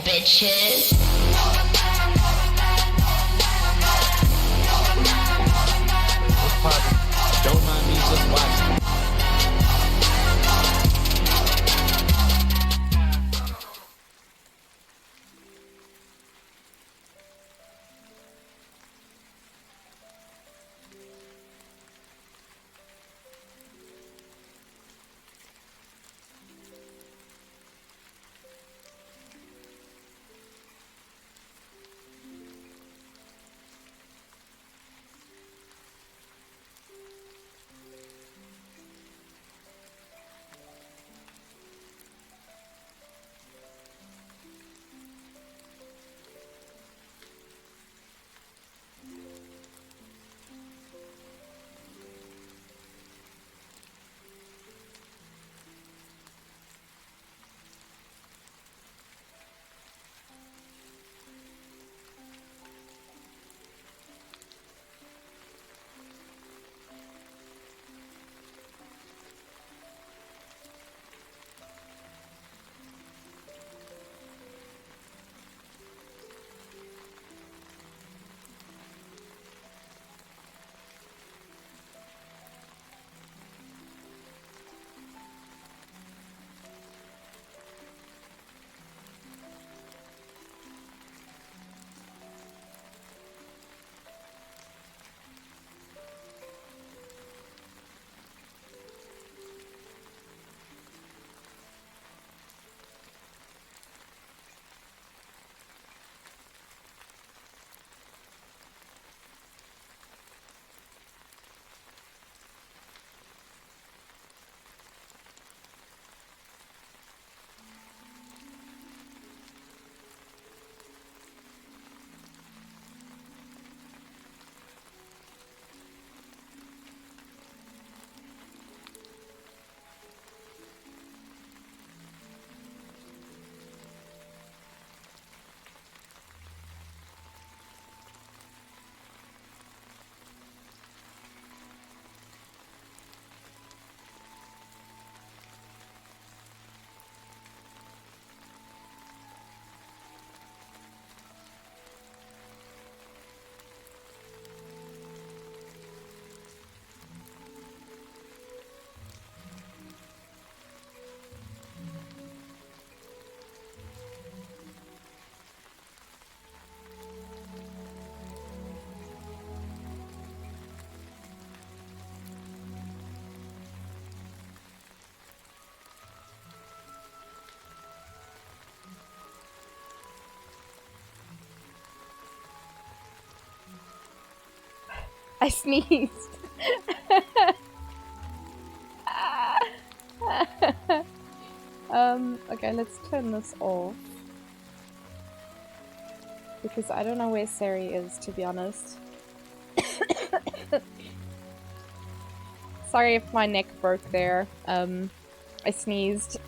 bitches. What's poppin'? Don't mind me, just watching. I sneezed. Okay, let's turn this off. Because I don't know where Sari is, to be honest. Sorry if my neck broke there. I sneezed.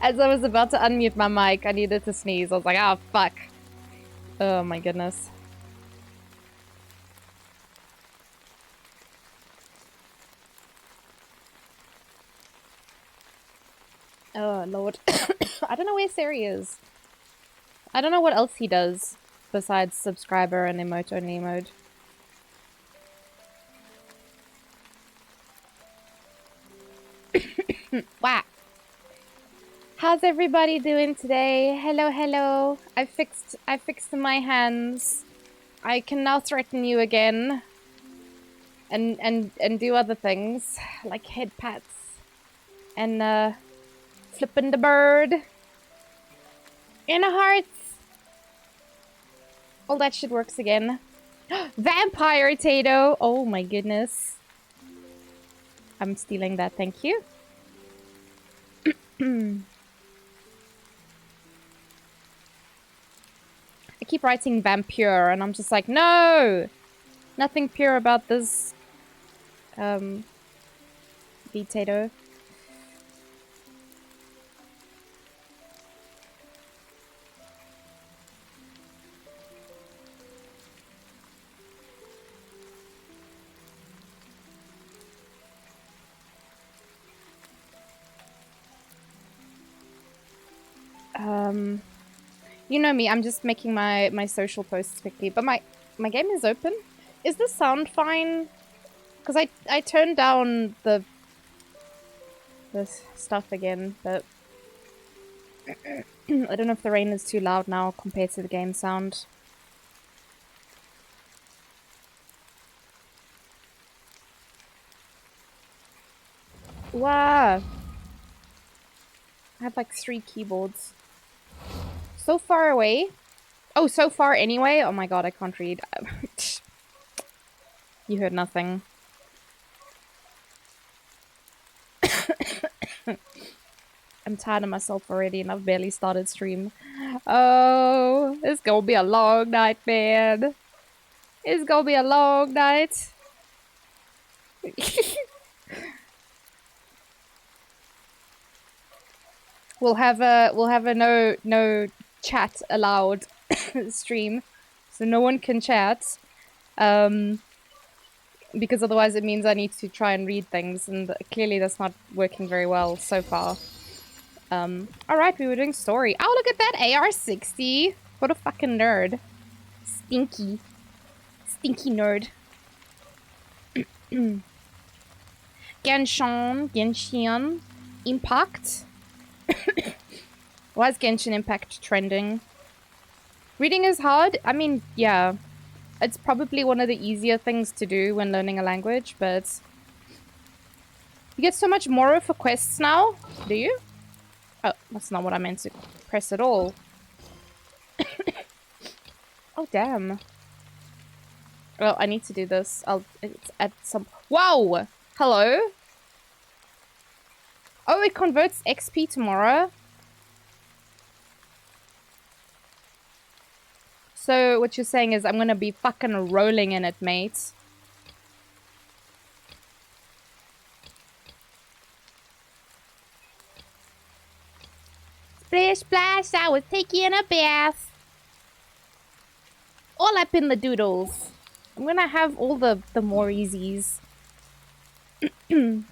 As I was about to unmute my mic, I needed to sneeze. I was like, oh, fuck. Oh my goodness. Oh, Lord. I don't know where Sari is. I don't know what else he does besides subscriber and emote-only mode. Wow. How's everybody doing today? Hello, hello. I fixed my hands. I can now threaten you again. And do other things like head pats and flipping the bird. Inner hearts. All that shit works again. Vampire Tato. Oh my goodness. I'm stealing that, thank you. I keep writing vampire and I'm just like, no! Nothing pure about this potato. You know me, I'm just making my social posts quickly. But my game is open. Is the sound fine? Because I turned down the stuff again, but I don't know if the rain is too loud now compared to the game sound. Wow. I have like 3 keyboards. So far away. Oh, so far anyway? Oh my god, I can't read. You heard nothing. I'm tired of myself already and I've barely started stream. Oh, it's gonna be a long night, man. It's gonna be a long night. We'll have a no chat allowed stream, so no one can chat. Because otherwise it means I need to try and read things, and clearly that's not working very well so far. Alright, we were doing story. Oh, look at that AR-60! What a fucking nerd. Stinky. Stinky nerd. Genshin. Impact. Why is Genshin Impact trending? Reading is hard? I mean, yeah. It's probably one of the easier things to do when learning a language, but... You get so much more for quests now? Do you? Oh, that's not what I meant to press at all. Oh, damn. Well, I need to do this. It's at some... Wow! Hello? Oh, it converts XP tomorrow? So, what you're saying is I'm gonna be fucking rolling in it, mate. Splish splash, I was taking a bath. All up in the doodles. I'm gonna have all the more easies.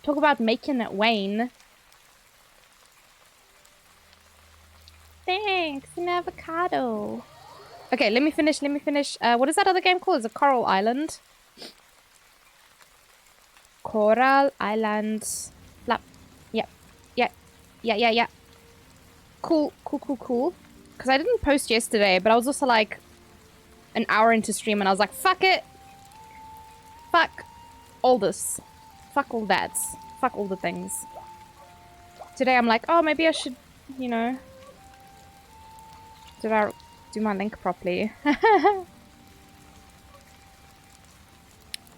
Talk about making it Wayne. Thanks, an avocado. Okay, let me finish. What is that other game called? Is it Coral Island? Coral Island. Flap. Yep. Yeah. Cool. Because I didn't post yesterday, but I was also like an hour into stream and I was like, fuck it. Fuck all this. Fuck all that. Fuck all the things. Today I'm like, oh, maybe I should, you know... Did I do my link properly? Oh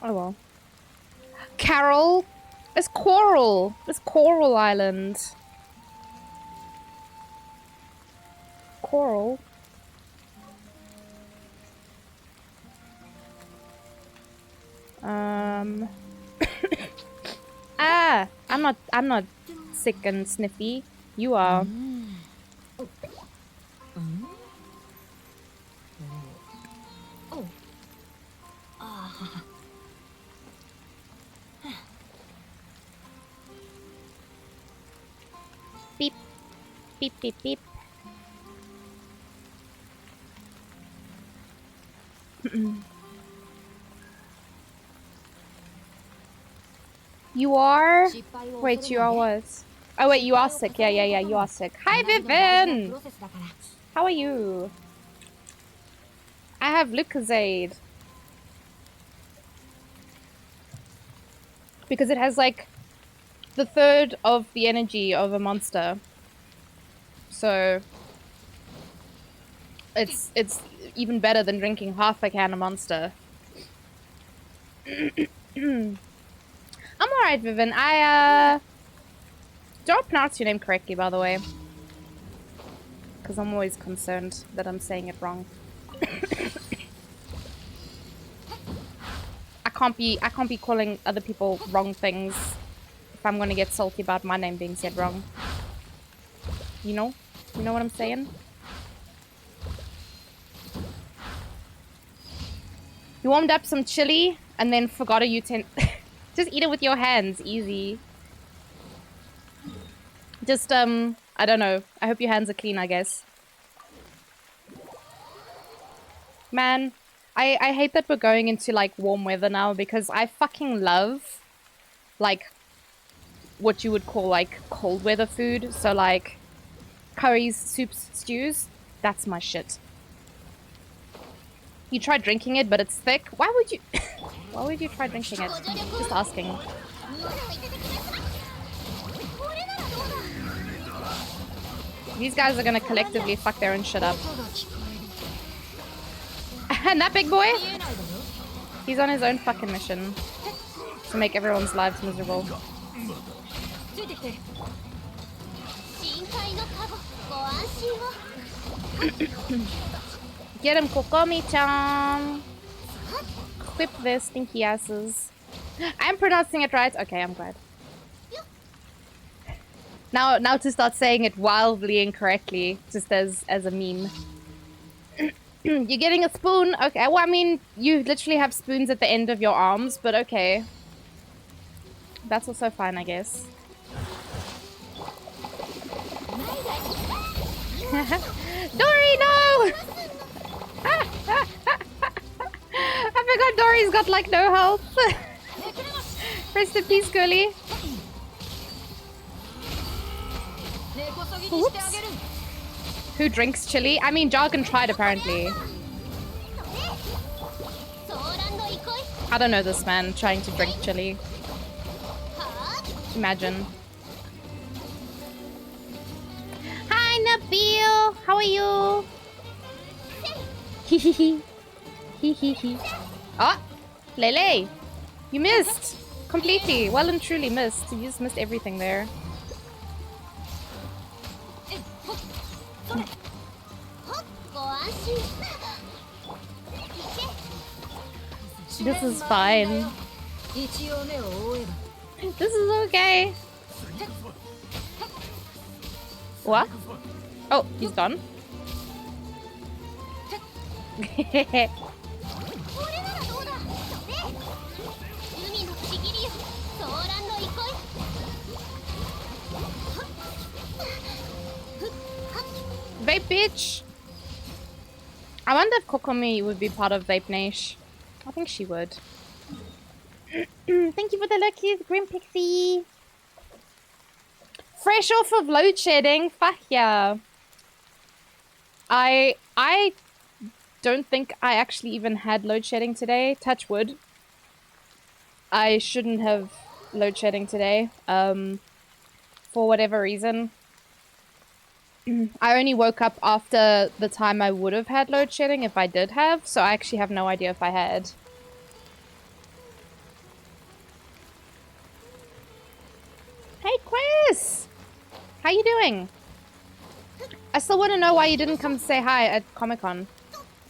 well. Carol? It's Coral. It's Coral Island. Coral. I'm not sick and sniffy. You are. Beep. Beep. You are? Wait, you are what? Oh wait, you are sick. Yeah, you are sick. Hi, Vivian! How are you? I have Lucozade. Because it has like the third of the energy of a monster. So it's even better than drinking half a can of Monster. I'm alright, Vivian. Don't pronounce your name correctly, by the way. Because I'm always concerned that I'm saying it wrong. I can't be calling other people wrong things if I'm gonna get salty about my name being said wrong. You know? You know what I'm saying? You warmed up some chili and then forgot a utensil. Just eat it with your hands. Easy. Just, I don't know. I hope your hands are clean, I guess. Man, I hate that we're going into like warm weather now because I fucking love like what you would call like cold weather food. So like curries, soups, stews. That's my shit. You try drinking it, but it's thick. Why would you? Why would you try drinking it? Just asking. These guys are gonna collectively fuck their own shit up. And that big boy? He's on his own fucking mission to make everyone's lives miserable. Get him, Kokomi-chan! Whip their stinky asses. I'm pronouncing it right? Okay, I'm glad. Now to start saying it wildly incorrectly, just as a meme. You're getting a spoon? Okay, well, I mean, you literally have spoons at the end of your arms, but okay. That's also fine, I guess. Dory, no! I forgot Dory's got, like, no health. Rest in peace, girly. Oops. Who drinks chili? I mean, Jargon tried, apparently. I don't know this man trying to drink chili. Imagine. Hi, Nabil! How are you? Hehehe. Hehehe. Oh! Lele! You missed! Completely. Well and truly missed. You just missed everything there. This is fine. This is okay. What? Oh, he's done. Vape bitch! I wonder if Kokomi would be part of Vape Nation. I think she would. Thank you for the lucky Grim Pixie. Fresh off of load shedding. Fuck yeah. I don't think I actually even had load shedding today. Touch wood. I shouldn't have load shedding today. For whatever reason. I only woke up after the time I would have had load shedding if I did have, so I actually have no idea if I had. Hey, Chris! How you doing? I still want to know why you didn't come say hi at Comic-Con.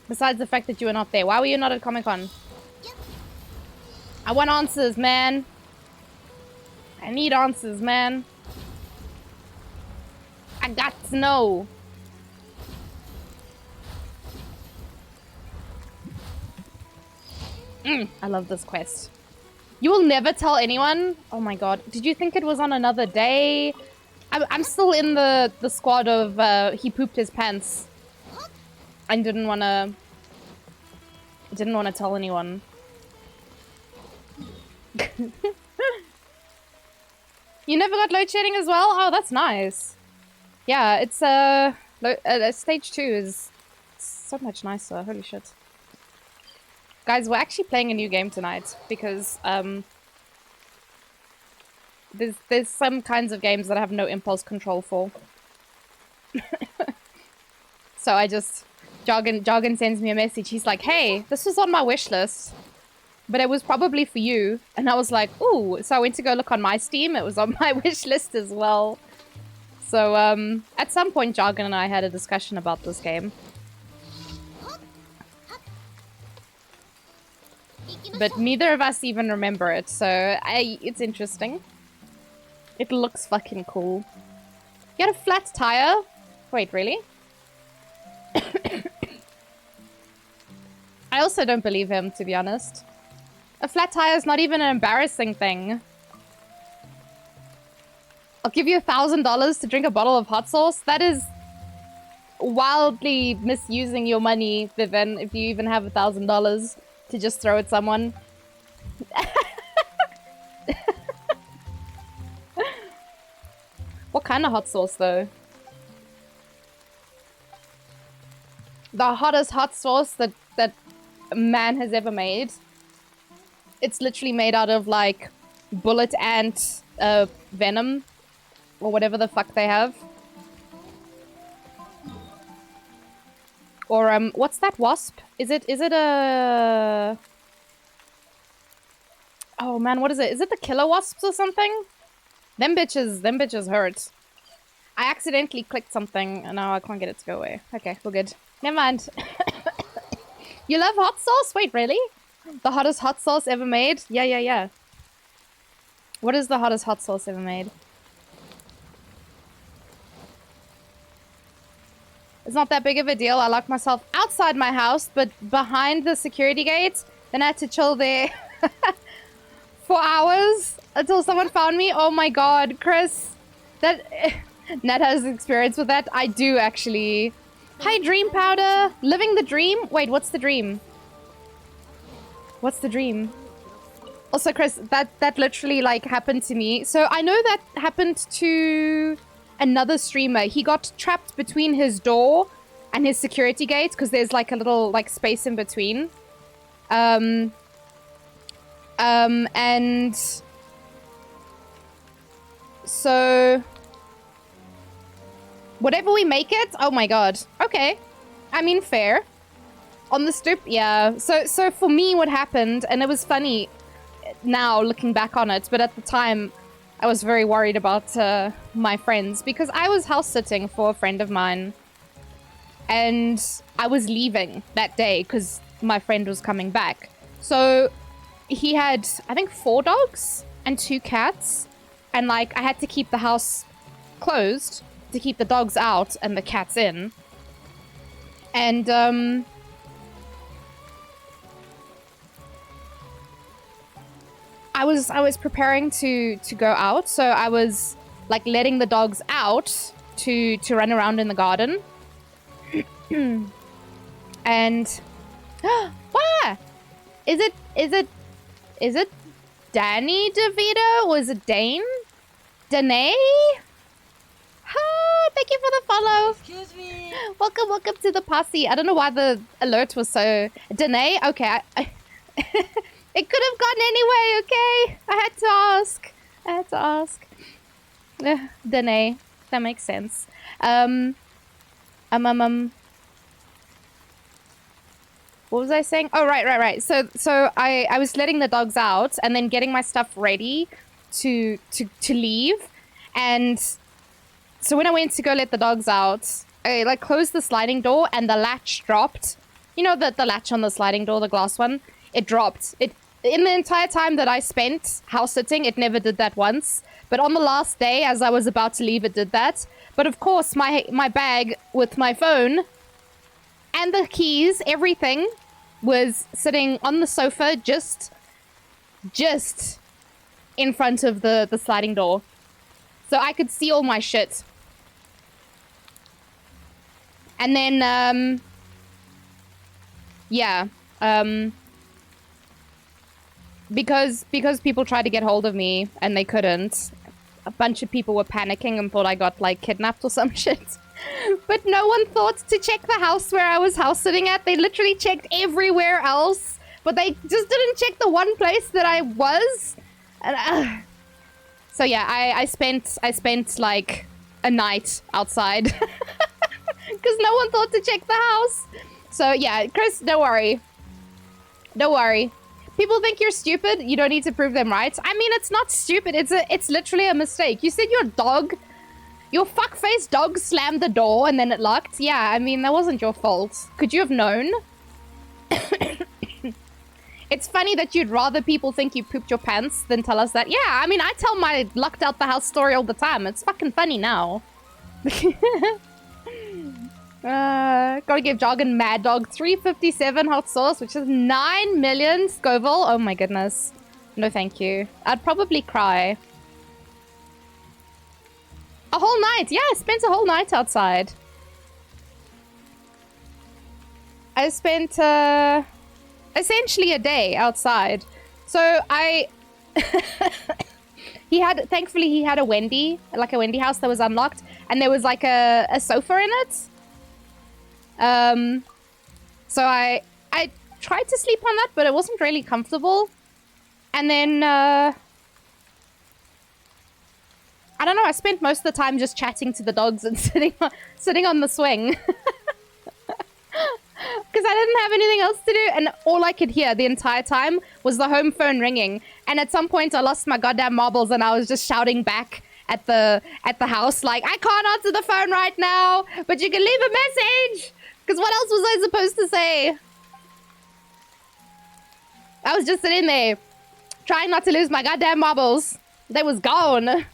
Besides the fact that you were not there. Why were you not at Comic-Con? I want answers, man. I need answers, man. I got to know. I love this quest. You will never tell anyone? Oh my god. Did you think it was on another day? I'm still in the squad of he pooped his pants. I didn't wanna tell anyone. You never got load shedding as well? Oh, that's nice. Yeah, it's stage 2 is so much nicer. Holy shit. Guys, we're actually playing a new game tonight because there's some kinds of games that I have no impulse control for. So I just Jargon sends me a message. He's like, "Hey, this was on my wish list, but it was probably for you." And I was like, "Ooh!" So I went to go look on my Steam. It was on my wish list as well. So at some point, Jargon and I had a discussion about this game. But neither of us even remember it, so it's interesting. It looks fucking cool. You had a flat tire? Wait, really? I also don't believe him, to be honest. A flat tire is not even an embarrassing thing. I'll give you $1,000 to drink a bottle of hot sauce? That is... wildly misusing your money, Vivian, if you even have $1,000 to just throw at someone. What kind of hot sauce, though? The hottest hot sauce that man has ever made. It's literally made out of, like, bullet ant venom. Or whatever the fuck they have. Or, what's that wasp? Is it a... Oh, man, what is it? Is it the killer wasps or something? Them bitches hurt. I accidentally clicked something, and now I can't get it to go away. Okay, we're good. Never mind. You love hot sauce? Wait, really? The hottest hot sauce ever made? Yeah. What is the hottest hot sauce ever made? It's not that big of a deal. I locked myself outside my house, but behind the security gate. Then I had to chill there for hours until someone found me. Oh my god, Chris. That... Nat has experience with that. I do, actually. Hi, Dream Powder. Living the dream? Wait, what's the dream? What's the dream? Also, Chris, that literally, like, happened to me. So, I know that happened to another streamer. He got trapped between his door and his security gate because there's, like, a little, like, space in between. And... So... Whatever we make it? Oh my god. Okay. I mean, fair. On the stoop? Yeah. So for me, what happened, and it was funny now looking back on it, but at the time, I was very worried about my friends because I was house sitting for a friend of mine. And I was leaving that day because my friend was coming back. So he had, I think, 4 dogs and 2 cats. And, like, I had to keep the house closed to keep the dogs out and the cats in. And, I was preparing to go out, so I was, like, letting the dogs out to run around in the garden. And... What? Is it Danny DeVito? Or is it Dane? Danae? Ah, thank you for the follow. Excuse me. Welcome to the posse. I don't know why the alert was so... Danae? Okay, it could have gone anyway, okay? I had to ask. Danae. That makes sense. What was I saying? Oh, right. So I was letting the dogs out and then getting my stuff ready to leave. And so when I went to go let the dogs out, I, like, closed the sliding door and the latch dropped. You know, the latch on the sliding door, the glass one? It dropped. In the entire time that I spent house sitting, it never did that once. But on the last day, as I was about to leave, it did that. But of course, my bag with my phone and the keys, everything, was sitting on the sofa just in front of the sliding door. So I could see all my shit. And then, yeah, because people tried to get hold of me and they couldn't, a bunch of people were panicking and thought I got, like, kidnapped or some shit. But no one thought to check the house where I was house sitting at. They literally checked everywhere else, but they just didn't check the one place that I was. And, so yeah, I spent like a night outside because no one thought to check the house. So yeah, Chris, don't worry. People think you're stupid. You don't need to prove them right. I mean, it's not stupid. It's literally a mistake. You said your fuckface dog slammed the door and then it locked. Yeah, I mean, that wasn't your fault. Could you have known? It's funny that you'd rather people think you pooped your pants than tell us that. Yeah, I mean, I tell my locked out the house story all the time. It's fucking funny now. Gotta give Joggin' Mad Dog 357 hot sauce, which is 9 million Scoville. Oh my goodness. No, thank you. I'd probably cry. A whole night. Yeah, I spent a whole night outside. I spent essentially a day outside. So thankfully he had a Wendy, like a Wendy house that was unlocked, and there was like a sofa in it. So I tried to sleep on that, but it wasn't really comfortable. And then I don't know, I spent most of the time just chatting to the dogs and sitting on the swing. Because I didn't have anything else to do, and all I could hear the entire time was the home phone ringing. And at some point I lost my goddamn marbles and I was just shouting back at the house like, I can't answer the phone right now, but you can leave a message! Because what else was I supposed to say? I was just sitting there trying not to lose my goddamn marbles. They was gone.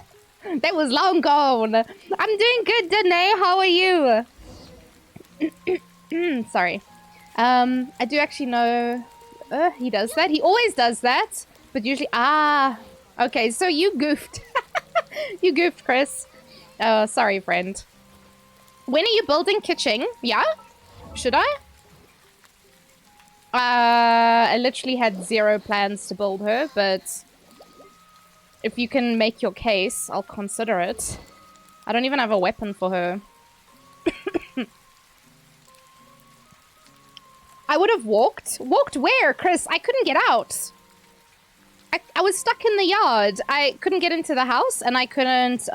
They was long gone. I'm doing good, Danae. How are you? Sorry. I do actually know... he does that. He always does that. But usually... Ah. Okay, so you goofed. You goofed, Chris. Sorry, friend. When are you building kitchen? Yeah? Should I? I literally had 0 plans to build her, but... If you can make your case, I'll consider it. I don't even have a weapon for her. I would have walked. Walked where, Chris? I couldn't get out. I was stuck in the yard. I couldn't get into the house, and I couldn't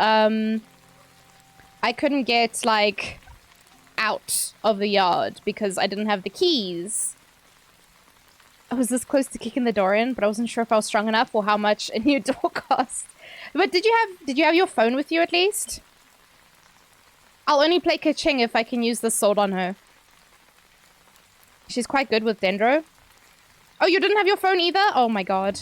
get, like, out of the yard because I didn't have the keys. I was this close to kicking the door in, but I wasn't sure if I was strong enough or how much a new door cost. But did you have your phone with you at least? I'll only play Kaching if I can use the sword on her. She's quite good with Dendro. Oh, you didn't have your phone either? Oh my god.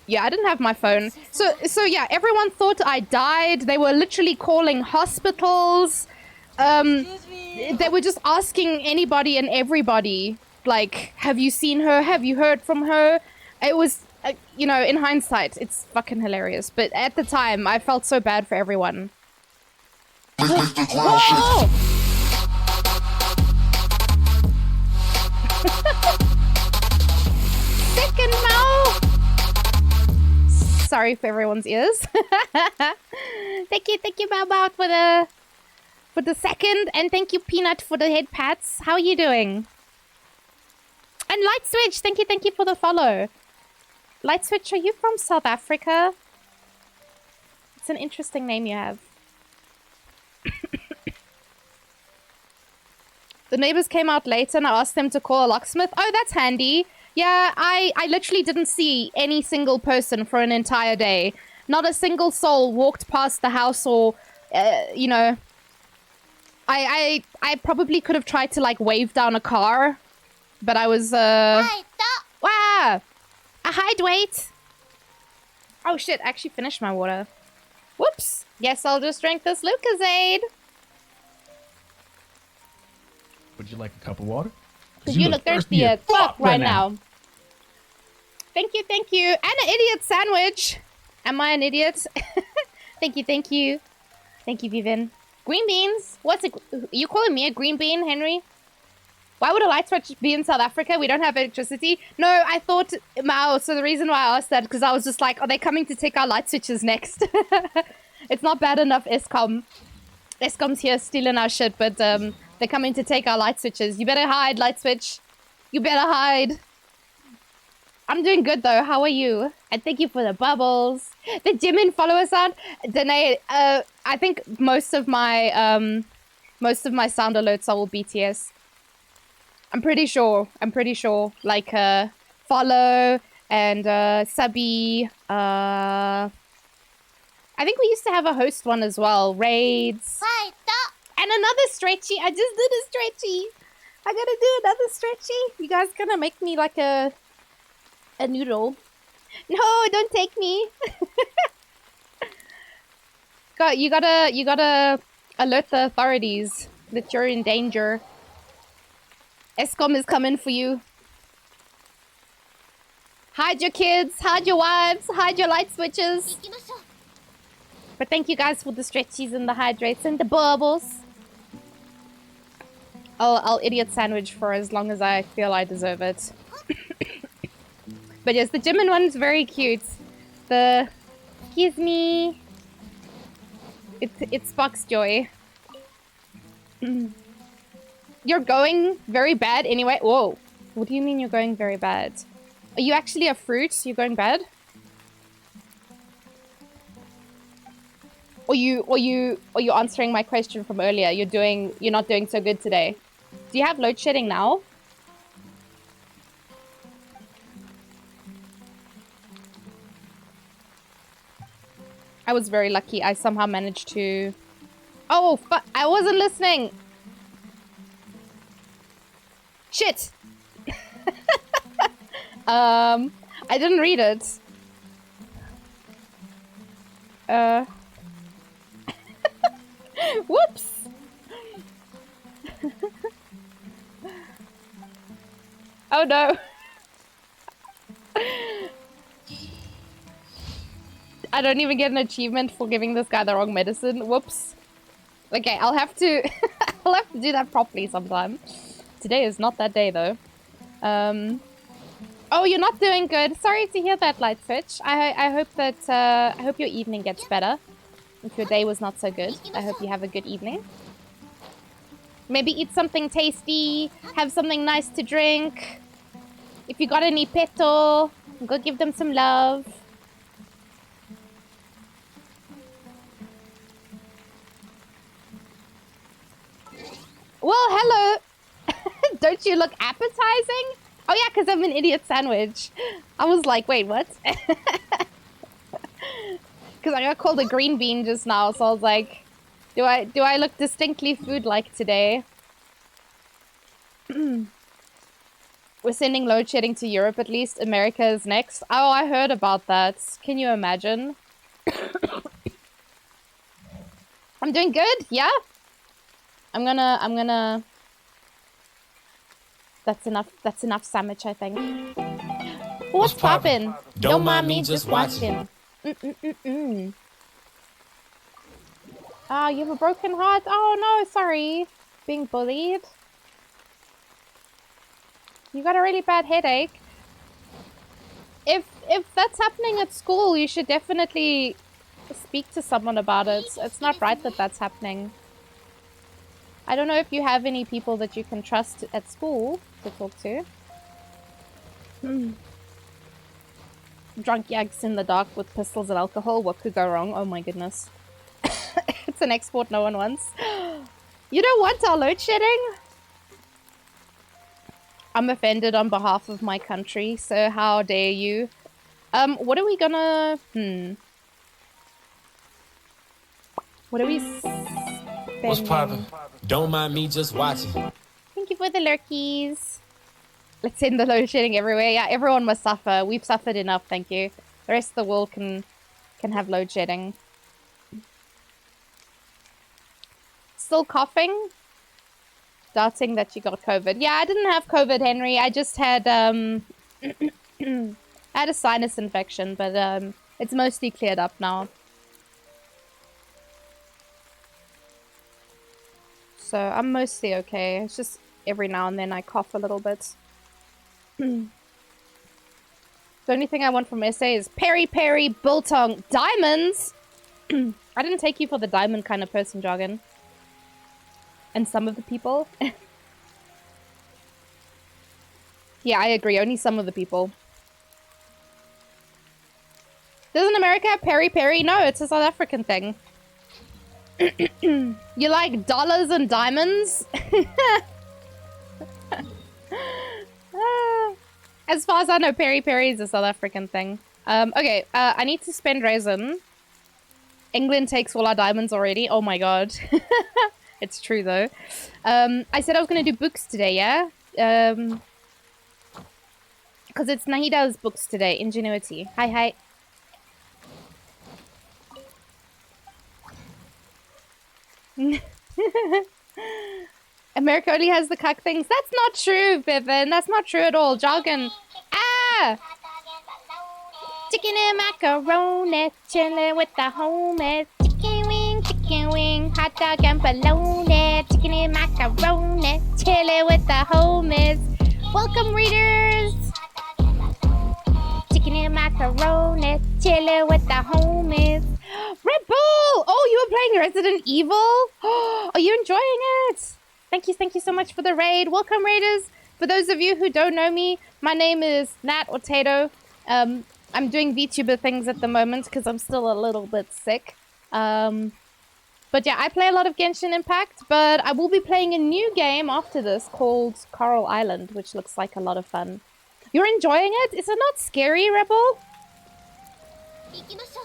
Yeah, I didn't have my phone. So yeah, everyone thought I died. They were literally calling hospitals. They were just asking anybody and everybody, like, have you seen her? Have you heard from her? It was, you know, in hindsight, it's fucking hilarious. But at the time, I felt so bad for everyone. Whoa! Second now! Sorry for everyone's ears. Thank you, Bao, for the second, and thank you, Peanut, for the head pats. How are you doing? And Light Switch, thank you for the follow. Light Switch, are you from South Africa? It's an interesting name you have. The neighbors came out later and I asked them to call a locksmith. Oh, that's handy. Yeah, I literally didn't see any single person for an entire day. Not a single soul walked past the house or, you know... I probably could have tried to, like, wave down a car. But I was, Wow! A hide weight! Oh shit, I actually finished my water. Whoops! Guess I'll just drink this Lucozade. Would you like a cup of water? You look thirsty as fuck right now. Thank you. And an idiot sandwich. Am I an idiot? Thank you. Thank you, Vivian. Green beans? What's it? You calling me a green bean, Henry? Why would a light switch be in South Africa? We don't have electricity. No, I thought, Mao, so the reason why I asked that, because I was just like, are they coming to take our light switches next? It's not bad enough, Escom. Escom's here stealing our shit, but they're coming to take our light switches. You better hide, light switch. You better hide. I'm doing good, though. How are you? And thank you for the bubbles. The Jimin follower sound. Danae, I think most of my sound alerts are all BTS. I'm pretty sure. Like, follow and subby. I think we used to have a host one as well. Raids. And another stretchy. I just did a stretchy. I gotta do another stretchy. You guys gonna make me like a noodle. No, don't take me. You gotta alert the authorities that you're in danger. Escom is coming for you. Hide your kids, hide your wives, hide your light switches. But thank you guys for the stretchies and the hydrates and the bubbles. I'll idiot sandwich for as long as I feel I deserve it. But yes, the Jimin one's very cute. The excuse me. It sparks joy. You're going very bad anyway. Whoa. What do you mean you're going very bad? Are you actually a fruit? You're going bad? Or you answering my question from earlier? You're not doing so good today. Do you have load shedding now? I was very lucky. I somehow managed to... Oh, fuck. I wasn't listening. Shit. I didn't read it. Whoops. Oh no. I don't even get an achievement for giving this guy the wrong medicine. Whoops. Okay, I'll have to I'll have to do that properly sometime. Today is not that day though. Oh, you're not doing good. Sorry to hear that, Lightfitch. I hope that I hope your evening gets better. If your day was not so good, I hope you have a good evening. Maybe eat something tasty, have something nice to drink. If you got any peto, go give them some love. Well, hello. Don't you look appetizing? Oh yeah, because I'm an idiot sandwich. I was like, wait, what? Because I got called a green bean just now, so I was like, do I look distinctly food-like today? We're sending load shedding to Europe at least. America is next. Oh, I heard about that. Can you imagine? I'm doing good, yeah? I'm gonna... That's enough sandwich, I think. What's poppin'? Don't mind me just watching. Oh, you have a broken heart? Oh no, sorry. Being bullied. You got a really bad headache. If that's happening at school, you should definitely speak to someone about it. It's not right that that's happening. I don't know if you have any people that you can trust at school to talk to. Drunk yags in the dark with pistols and alcohol. What could go wrong? Oh my goodness. It's an export no one wants. You don't want our load shedding? I'm offended on behalf of my country, so how dare you? What are we gonna... What are we spending? What's poppin'? Don't mind me just watching. Thank you for the lurkies. Let's send the load shedding everywhere. Yeah, everyone must suffer. We've suffered enough, thank you. The rest of the world can have load shedding. Still coughing? Doubting that you got COVID. Yeah, I didn't have COVID, Henry. I just had I had a sinus infection, but it's mostly cleared up now. So I'm mostly okay. It's just every now and then I cough a little bit. The only thing I want from SA is peri peri, biltong, diamonds! I didn't take you for the diamond kind of person, Jargon. And some of the people. Yeah, I agree. Only some of the people. Doesn't America have peri peri? No, it's a South African thing. You like dollars and diamonds? As far as I know, peri peri is a South African thing. Okay, I need to spend resin. England takes all our diamonds already. Oh my god. It's true though. I said I was gonna do books today, yeah? Because it's Nahida's books today. Ingenuity. Hi, hi. America only has the cuck things. That's not true, Vivian. That's not true at all. Jargon. Ah! Chicken and macaroni, chilling with the homies. Chicken wing, chicken chicken wing, hot dog and bologna, chicken and macaroni, chili with the homies. Welcome, readers. Chicken and macaroni, chili with the homies. Red Bull! Oh, you were playing Resident Evil? Are you enjoying it? Thank you so much for the raid. Welcome, raiders. For those of you who don't know me, my name is Nat or Tato. I'm doing VTuber things at the moment because I'm still a little bit sick. But yeah, I play a lot of Genshin Impact, but I will be playing a new game after this called Coral Island, which looks like a lot of fun. You're enjoying it? Is it not scary, Rebel?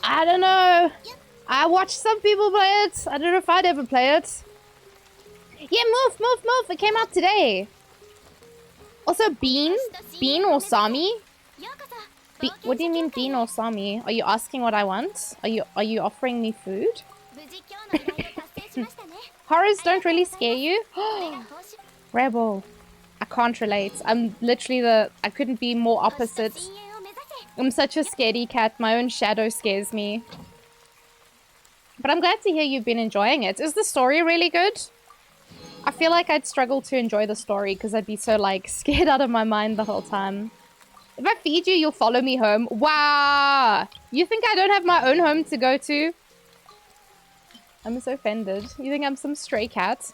I don't know. I watched some people play it. I don't know if I'd ever play it. Yeah, move. It came out today. Also, Bean or Sami? What do you mean Bean or Sami? Are you asking what I want? Are you offering me food? Horrors don't really scare you? Rebel. I can't relate. I'm literally I couldn't be more opposite. I'm such a scaredy cat. My own shadow scares me. But I'm glad to hear you've been enjoying it. Is the story really good? I feel like I'd struggle to enjoy the story because I'd be so, like, scared out of my mind the whole time. If I feed you, you'll follow me home. Wow! You think I don't have my own home to go to? I'm so offended. You think I'm some stray cat?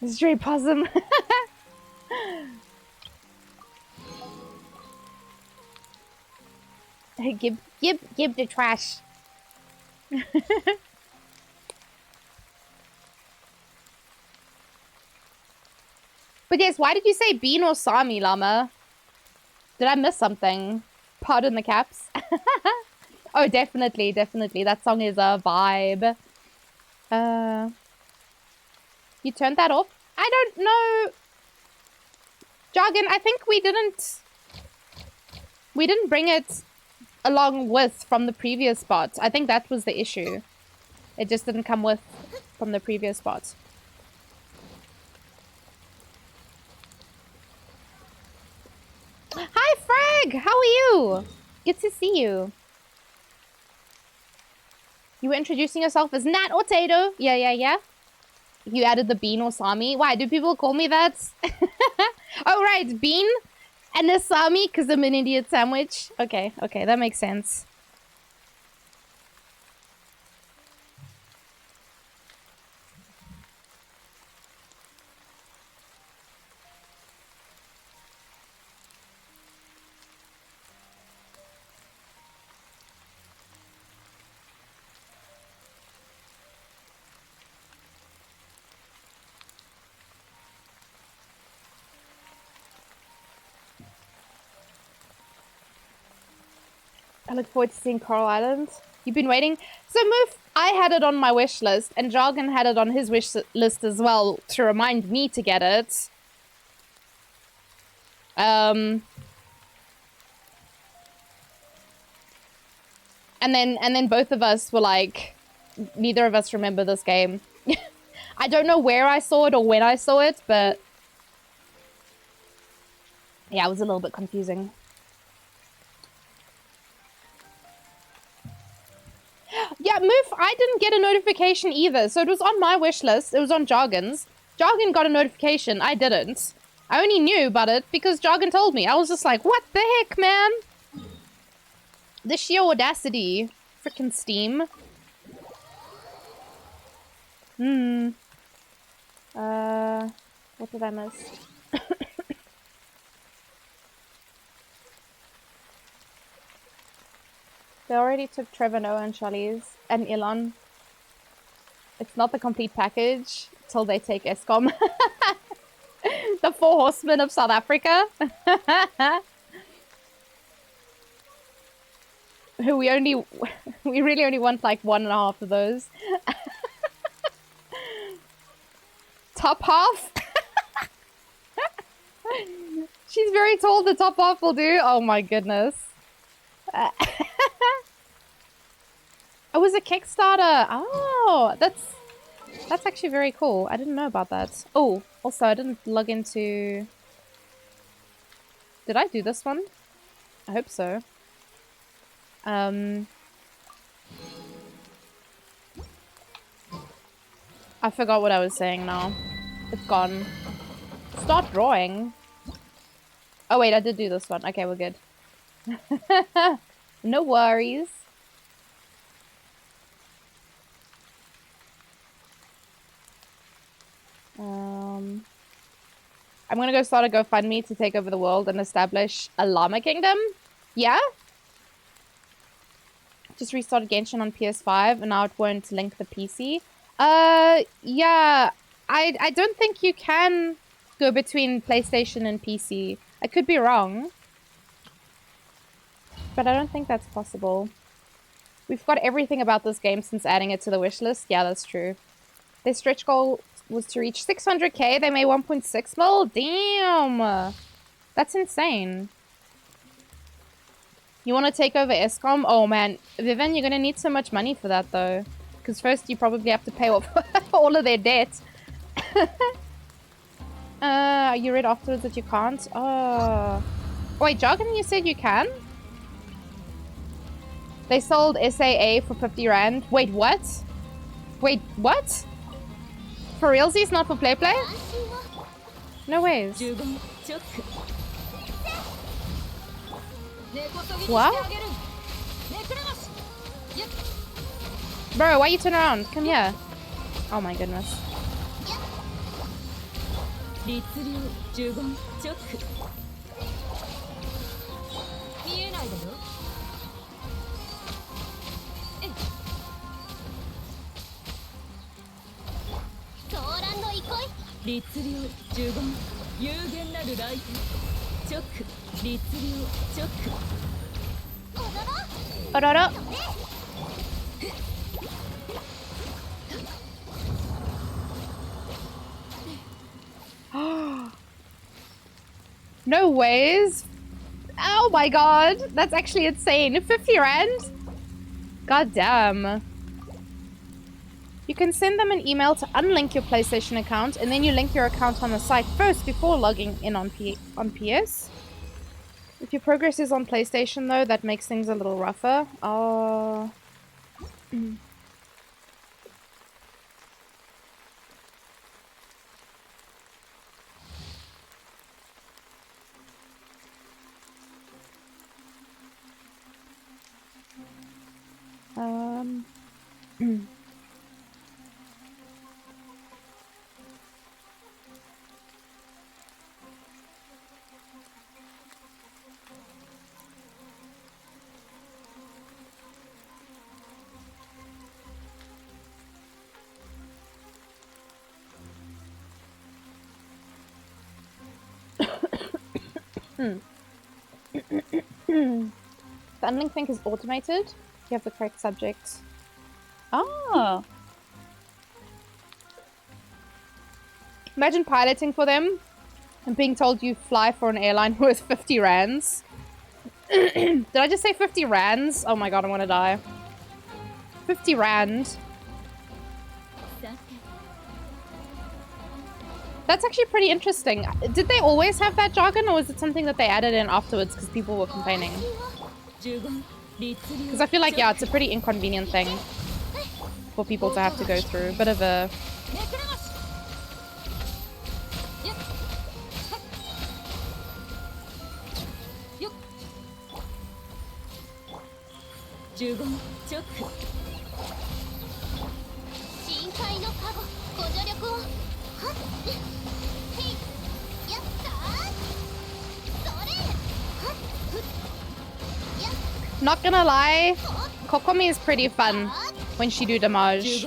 Stray possum. Give the trash. But yes, why did you say Bean or Sami, Llama? Did I miss something? Pardon the caps. Oh, definitely. That song is a vibe. You turned that off? I don't know. Jargon, I think we didn't bring it along with from the previous spot. I think that was the issue. It just didn't come with from the previous spot. Hi, Frag! How are you? Good to see you. You were introducing yourself as Nat or Tato. Yeah. You added the Bean or Sami. Why, do people call me that? Oh, right, Bean and a Sami because I'm an idiot sandwich. Okay, that makes sense. I look forward to seeing Coral Island. You've been waiting? So, Moof, I had it on my wish list, and Jargon had it on his wish list as well to remind me to get it. And then both of us were like, neither of us remember this game. I don't know where I saw it or when I saw it, but yeah, it was a little bit confusing. Yeah, Moof, I didn't get a notification either. So it was on my wish list. It was on Jargon's. Jargon got a notification. I didn't. I only knew about it because Jargon told me. I was just like, what the heck, man? The sheer audacity. Frickin' Steam. What did I miss? They already took Trevor Noah and Charlize and Elon. It's not the complete package till they take ESCOM. The 4 horsemen of South Africa. Who we really only want like 1.5 of those. Top half? She's very tall, the top half will do. Oh my goodness. It was a Kickstarter. Oh, that's actually very cool. I didn't know about that. Oh, also I didn't log into... Did I do this one? I hope so. I forgot what I was saying now. It's gone. Start drawing. Oh wait, I did do this one. Okay, we're good. No worries. I'm gonna go start a GoFundMe to take over the world and establish a llama kingdom. Yeah? Just restarted Genshin on PS5 and now it won't link the PC. Yeah. I don't think you can go between PlayStation and PC. I could be wrong. But I don't think that's possible. We've got everything about this game since adding it to the wishlist. Yeah, that's true. Their stretch goal was to reach 600k. They made 1.6 mil. Damn. That's insane. You want to take over ESCOM? Oh, man. Vivian, you're going to need so much money for that, though. Because first, you probably have to pay off all of their debt. You read afterwards that you can't? Oh. Wait, Jargon, you said you can? They sold SAA for 50 rand. Wait, what? Wait, what? For realsies, not for play? No ways. What? Bro, why you turn around? Come here. Oh my goodness. Ororo. No ways. Oh my god. That's actually insane. 50 rand? God damn. You can send them an email to unlink your PlayStation account, and then you link your account on the site first before logging in on PS. If your progress is on PlayStation, though, that makes things a little rougher. Oh. The unlink thing is automated. You have the correct subject. Ah. Imagine piloting for them and being told you fly for an airline worth 50 rands. Did I just say 50 rands? Oh my god, I want to die. 50 rand. That's actually pretty interesting. Did they always have that jargon, or was it something that they added in afterwards because people were complaining? Because I feel like, yeah, it's a pretty inconvenient thing for people to have to go through. A bit of a... Not gonna lie, Kokomi is pretty fun when she do damage.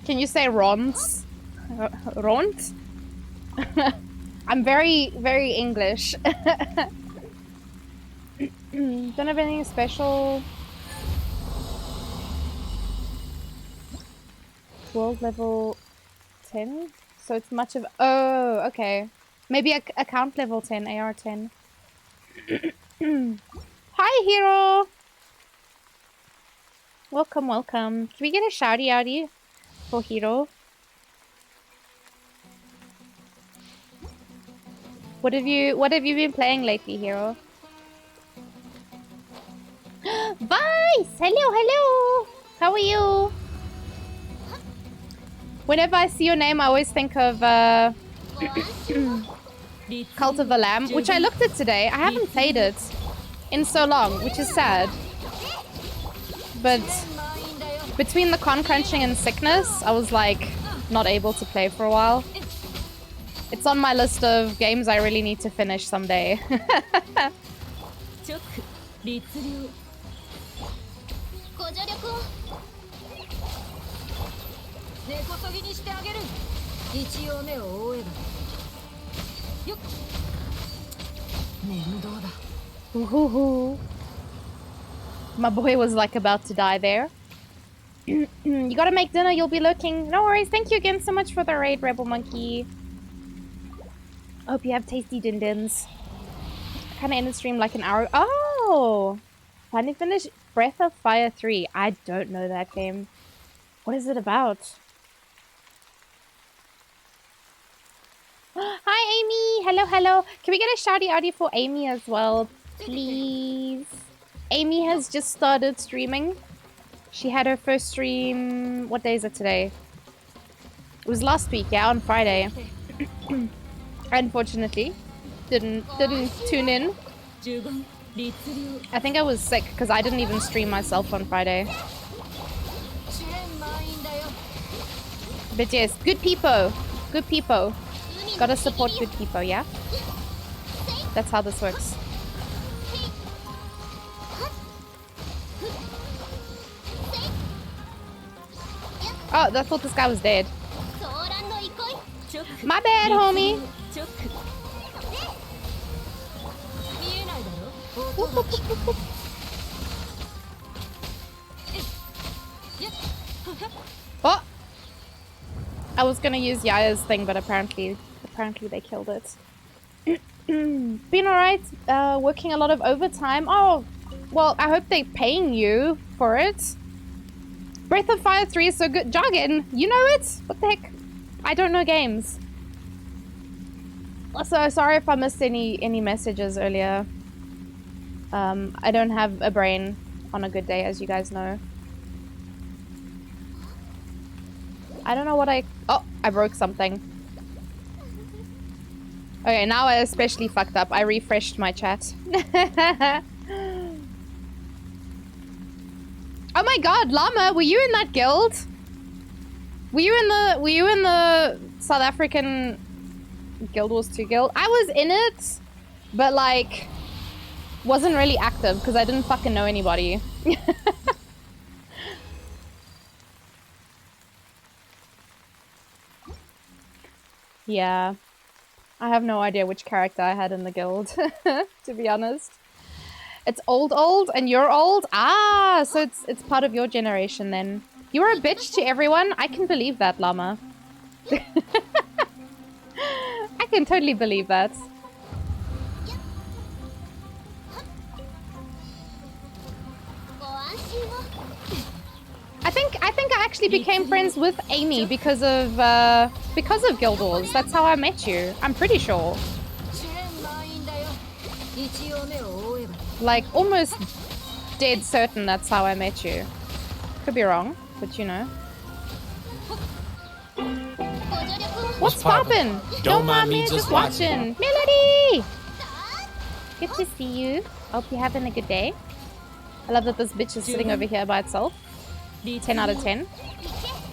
Can you say Ront? Ront? I'm very, very English. Don't have anything special. World level 10? So it's much of... Oh, okay. Maybe account level 10, AR 10. Hi, Hero! Welcome, welcome. Can we get a shouty outy for Hero? What have you been playing lately, Hero? Vice! Hello, hello! How are you? Whenever I see your name, I always think of Cult of the Lamb, which I looked at today. I haven't played it in so long, which is sad. But between the con crunching and sickness, I was like not able to play for a while. It's on my list of games I really need to finish someday. Ooh. My boy was like about to die there. You gotta make dinner, you'll be looking. No worries, thank you again so much for the raid, Rebel Monkey. Hope you have tasty din-dins. I kinda ended stream like an hour. Oh! Finally finished Breath of Fire 3. I don't know that game. What is it about? Hi, Amy! Hello, hello. Can we get a shouty outie for Amy as well, please? Amy has just started streaming. She had her first stream... What day is it today? It was last week, yeah, on Friday. Unfortunately, didn't tune in. I think I was sick because I didn't even stream myself on Friday. But yes, good people. Good people. Gotta support good people, yeah? That's how this works. Oh, I thought this guy was dead. My bad, homie. Oh! I was gonna use Yaya's thing, but apparently they killed it. Been alright. Working a lot of overtime. Oh, well, I hope they're paying you for it. Breath of Fire 3 is so good. Jargon, you know it? What the heck? I don't know games. So sorry if I missed any messages earlier. I don't have a brain on a good day, as you guys know. I don't know what Oh, I broke something. Okay, now I especially fucked up. I refreshed my chat. Oh my god, Llama, were you in that guild? Were you in the South African Guild Wars 2 guild? I was in it, but like wasn't really active because I didn't fucking know anybody. Yeah. I have no idea which character I had in the guild, to be honest. It's old and you're old? Ah, so it's part of your generation then. You were a bitch to everyone? I can believe that, Llama. I can totally believe that. I think I actually became friends with Amy because of Guild Wars. That's how I met you. I'm pretty sure. Like almost dead certain that's how I met you. Could be wrong, but you know. What's poppin'? Don't mind me, just watching. Melody! Good to see you. Hope you're having a good day. I love that this bitch is sitting over here by itself. 10 out of 10.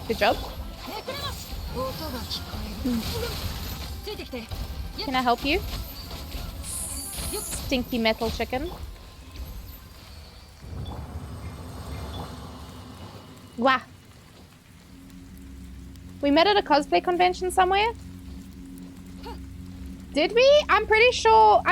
Good job. Can I help you? Stinky metal chicken. Wow. We met at a cosplay convention somewhere? Did we? I'm pretty sure,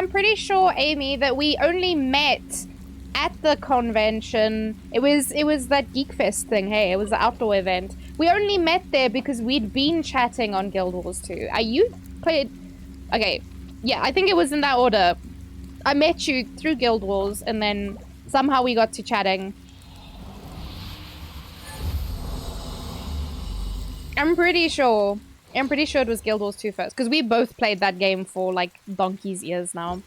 Amy, that we only met at the convention. It was that Geek Fest thing, hey? It was the outdoor event. We only met there because we'd been chatting on Guild Wars 2. You played... Okay, yeah, I think it was in that order. I met you through Guild Wars, and then somehow we got to chatting. I'm pretty sure. I'm pretty sure it was Guild Wars 2 first, because we both played that game for like donkey's years now.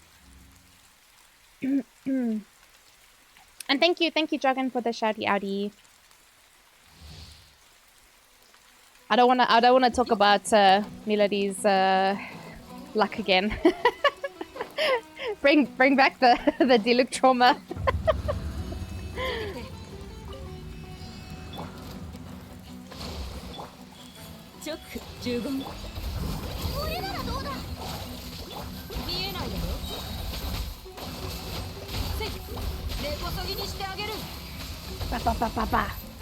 And thank you, Dragon, for the shouty outie. I don't wanna talk about Melody's luck again. bring back the Diluc trauma.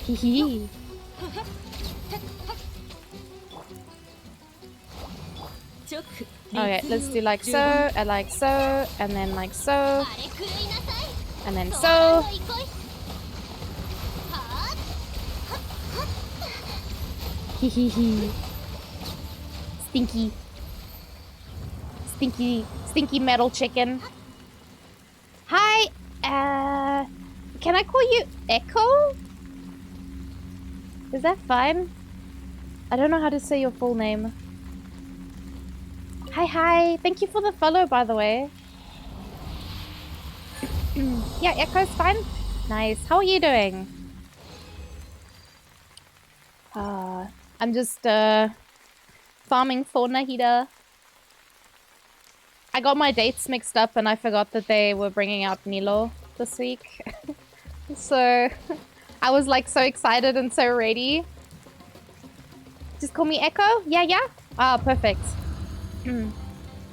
Hee. Okay, let's do like so, and like so, and then like so, and then so. Hee. Stinky metal chicken. Hi, can I call you Echo? Is that fine? I don't know how to say your full name. Hi. Thank you for the follow, by the way. Yeah, Echo's fine. Nice. How are you doing? I'm just farming for Nahida. I got my dates mixed up and I forgot that they were bringing out Nilo this week. So I was like so excited and so ready. Just call me Echo? Yeah? Ah, perfect.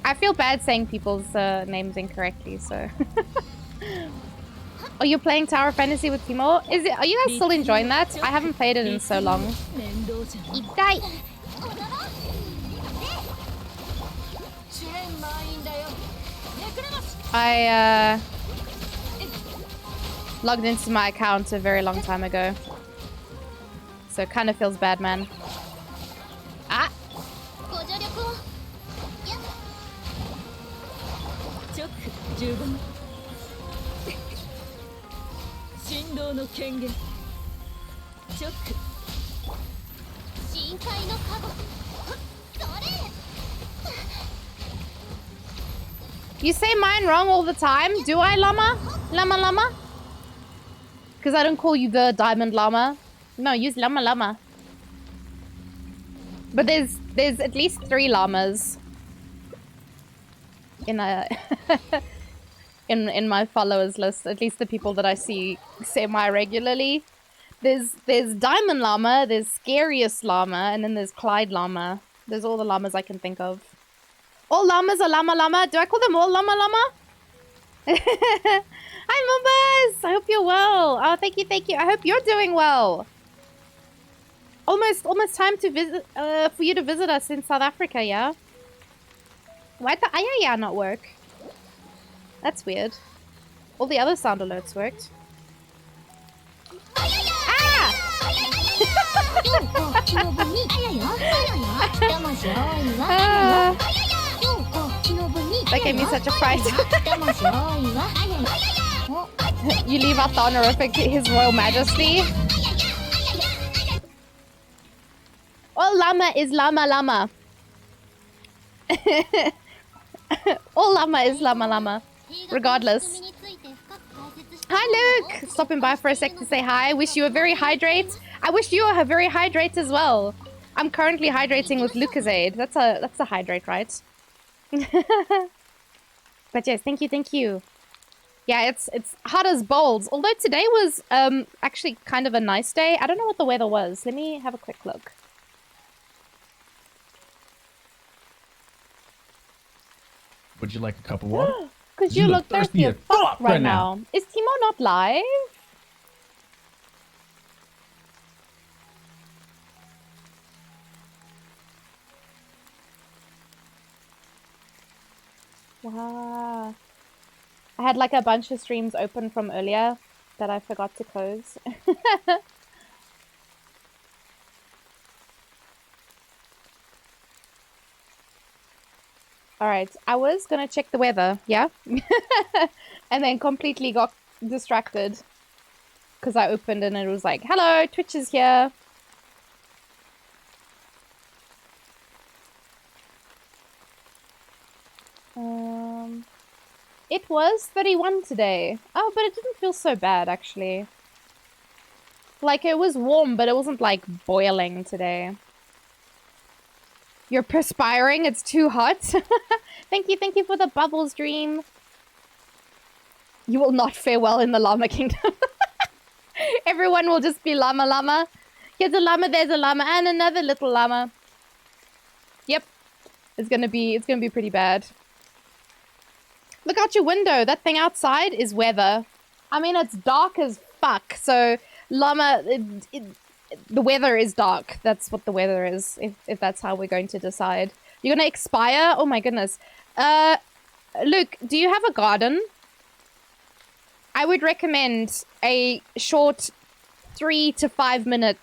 I feel bad saying people's names incorrectly, so... Oh, you're playing Tower of Fantasy with Timo? Are you guys still enjoying that? I haven't played it in so long. Itai! I logged into my account a very long time ago. So it kind of feels bad, man. Ah! You say mine wrong all the time. Do I, Llama? Llama? Because I don't call you the Diamond Llama. No, use Llama. But there's at least 3 llamas in a in my followers list. At least the people that I see semi-regularly. There's Diamond Llama, there's Scariest Llama, and then there's Clyde Llama. There's all the llamas I can think of. All llamas are llama. Do I call them all llama? Hi, Mumbas! I hope you're well. Oh, thank you. I hope you're doing well. Almost time to visit, for you to visit us in South Africa, yeah? Why'd the ayaya not work? That's weird. All the other sound alerts worked. Ah! That gave me such a fright. You leave out the honorific His Royal Majesty. All llama is llama. All llama is llama. Regardless. Hi, Luke! Stopping by for a sec to say hi. Wish you a very hydrate. I wish you a very hydrate as well. I'm currently hydrating with Lucozade. That's a hydrate, right? But yes, thank you. Yeah, it's hot as balls. Although today was actually kind of a nice day. I don't know what the weather was. Let me have a quick look. Would you like a cup of water? Because you look thirsty as fuck right now. Is Timo not live? Wow. I had like a bunch of streams open from earlier that I forgot to close. Alright, I was gonna check the weather, yeah? And then completely got distracted. Because I opened and it was like, hello, Twitch is here. It was 31 today. Oh, but it didn't feel so bad, actually. Like, it was warm, but it wasn't, like, boiling today. You're perspiring? It's too hot? Thank you for the bubbles, Dream. You will not fare well in the llama kingdom. Everyone will just be llama llama. Here's a llama, there's a llama, and another little llama. Yep. It's gonna be pretty bad. Look out your window. That thing outside is weather. I mean, it's dark as fuck. So, llama, the weather is dark. That's what the weather is, if that's how we're going to decide. You're gonna expire? Oh my goodness. Luke, do you have a garden? I would recommend a short 3 to 5 minute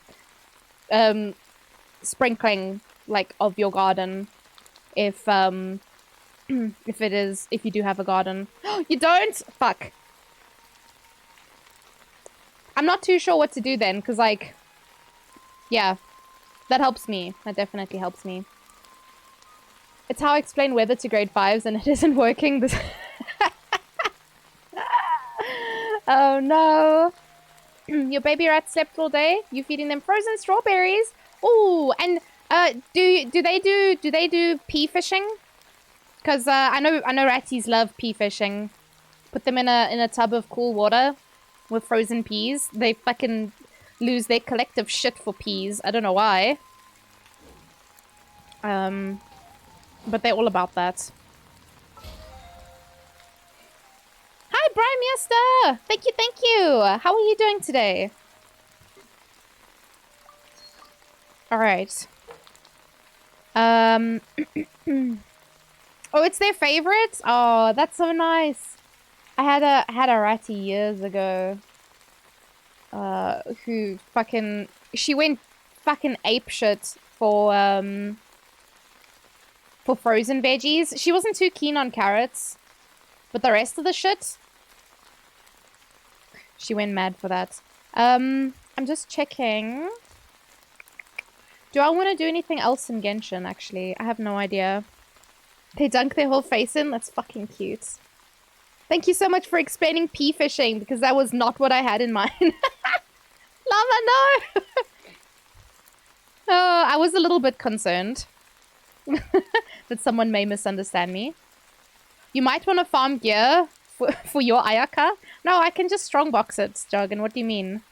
sprinkling, like, of your garden. If you do have a garden. You don't? Fuck. I'm not too sure what to do then, because, like, yeah, that helps me. That definitely helps me. It's how I explain weather to grade 5s, and it isn't working. Oh no. Your baby rat slept all day. You feeding them frozen strawberries. Oh, and do they do pea fishing? Because I know ratties love pea fishing. Put them in a tub of cool water with frozen peas. They fucking lose their collective shit for peas. I don't know why. But they're all about that. Hi, Brian Miester! Thank you! How are you doing today? Alright. Oh, it's their favorite? Oh, that's so nice. I had a ratty years ago. Who fucking... She went fucking apeshit for frozen veggies. She wasn't too keen on carrots. But the rest of the shit... She went mad for that. I'm just checking. Do I want to do anything else in Genshin, actually? I have no idea. They dunk their whole face in? That's fucking cute. Thank you so much for explaining pea fishing, because that was not what I had in mind. Llama, no! Oh, I was a little bit concerned. That someone may misunderstand me. You might want to farm gear for your Ayaka. No, I can just strongbox it, Jargon. What do you mean?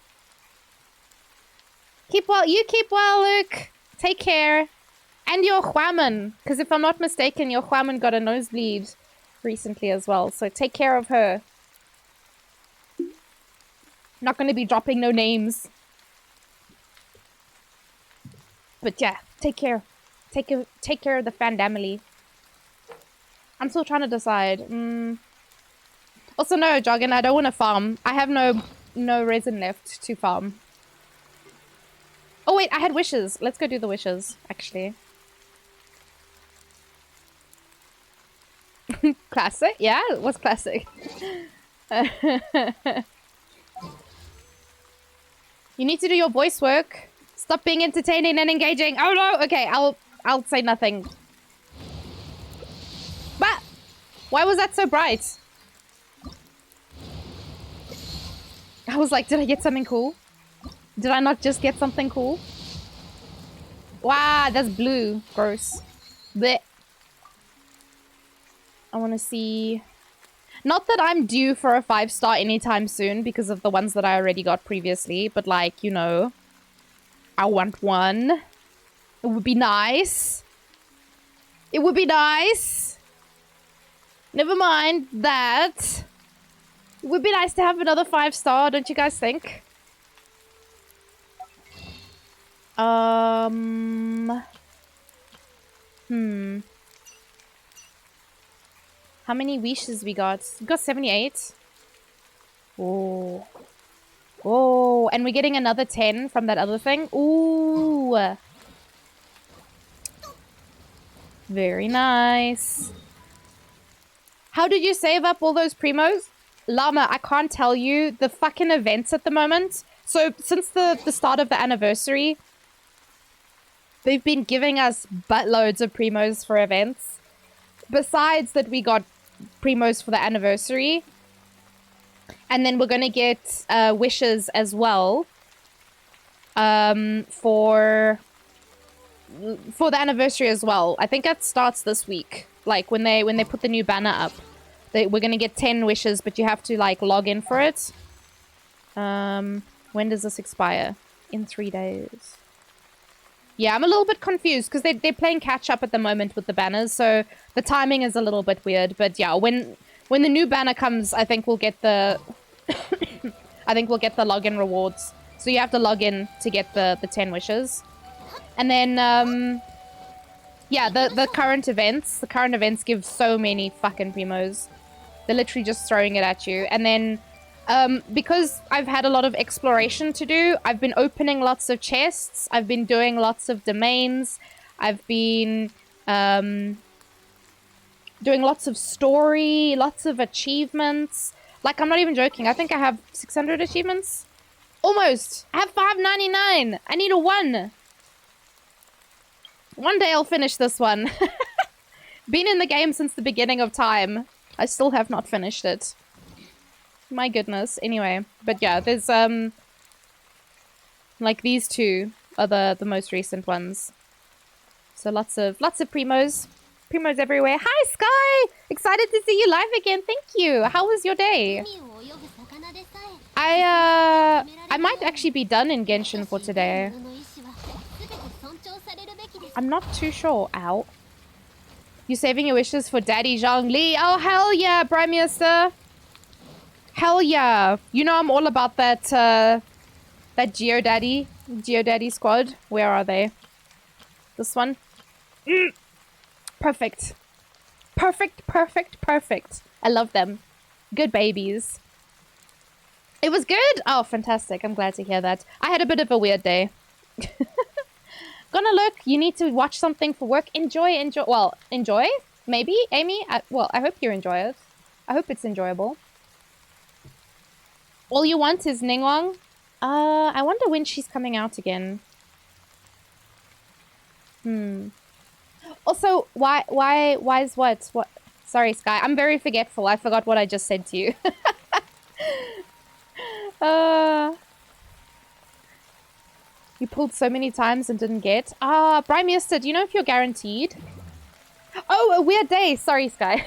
Keep well. You keep well, Luke. Take care. And your Huaman. Because if I'm not mistaken, your Huaman got a nosebleed recently as well. So take care of her. Not going to be dropping no names. But yeah, take care. Take care of the family. I'm still trying to decide. Also, no, Jargon, I don't want to farm. I have no resin left to farm. Oh, wait, I had wishes. Let's go do the wishes, actually. Classic? Yeah, it was classic. You need to do your voice work. Stop being entertaining and engaging. Oh, no. Okay, I'll say nothing. But why was that so bright? I was like, did I get something cool? Did I not just get something cool? Wow, that's blue. Gross. Blech. I want to see... Not that I'm due for a 5-star anytime soon because of the ones that I already got previously. But like, you know, I want one. It would be nice. It would be nice. Never mind that. It would be nice to have another 5-star, don't you guys think? How many wishes we got? We got 78. Oh. Oh, and we're getting another 10 from that other thing. Ooh. Very nice. How did you save up all those primos? Llama, I can't tell you. The fucking events at the moment. So, since the start of the anniversary, they've been giving us buttloads of primos for events. besides that, we got primos for the anniversary. And then we're going to get wishes as well for the anniversary as well. I think that starts this week. Like when they put the new banner up, we're going to get 10 wishes, but you have to like log in for it. When does this expire? In 3 days. Yeah, I'm a little bit confused because they're playing catch up at the moment with the banners, so the timing is a little bit weird. But yeah, when the new banner comes, I think we'll get the I think we'll get the login rewards. So you have to log in to get the 10 wishes. And then yeah, the current events give so many fucking primos. They're literally just throwing it at you. And then because I've had a lot of exploration to do, I've been opening lots of chests. I've been doing lots of domains. I've been doing lots of story, lots of achievements. Like, I'm not even joking. I think I have 600 achievements. Almost. I have 599. I need a 1. One day I'll finish this one. Been in the game since the beginning of time. I still have not finished it. My goodness. Anyway, but yeah, there's like these two are the most recent ones. So lots of primos. Primos everywhere. Hi Sky! Excited to see you live again. Thank you. How was your day? I might actually be done in Genshin for today. I'm not too sure. Ow. You saving your wishes for Daddy Zhongli? Oh hell yeah, Prime Minister. Hell yeah. You know I'm all about that that Geodaddy squad. Where are they? This one? Perfect. Perfect, perfect, perfect. I love them. Good babies. It was good? Oh, fantastic. I'm glad to hear that. I had a bit of a weird day. Gonna look. You need to watch something for work. Enjoy. Well, enjoy? Maybe, Amy? Well, I hope you enjoy it. I hope it's enjoyable. All you want is Ningguang? I wonder when she's coming out again. Also, why is what? Sorry, Sky. I'm very forgetful. I forgot what I just said to you. You pulled so many times and didn't get. Prime Minister, do you know if you're guaranteed? Oh, a weird day. Sorry, Sky.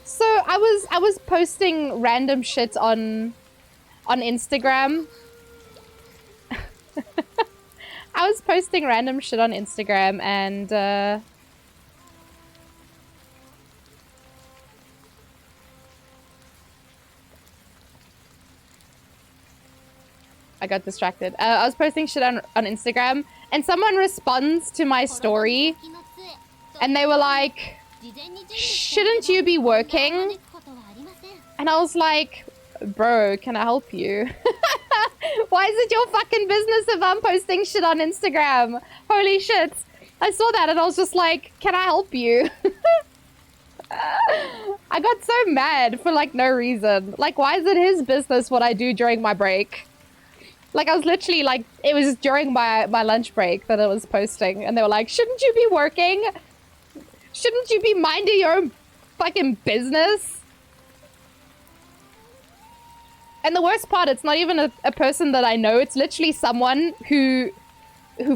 So I was posting random shit on Instagram. I was posting random shit on Instagram and I got distracted. I was posting shit on Instagram and someone responds to my story and they were like, shouldn't you be working? And I was like, bro, can I help you? Why is it your fucking business if I'm posting shit on Instagram? Holy shit. I saw that and I was just like, can I help you? I got so mad for like no reason. Like, why is it his business what I do during my break? Like, I was literally like, it was during my lunch break that I was posting and they were like, shouldn't you be working? Shouldn't you be minding your own fucking business? And the worst part, it's not even a person that I know. It's literally someone who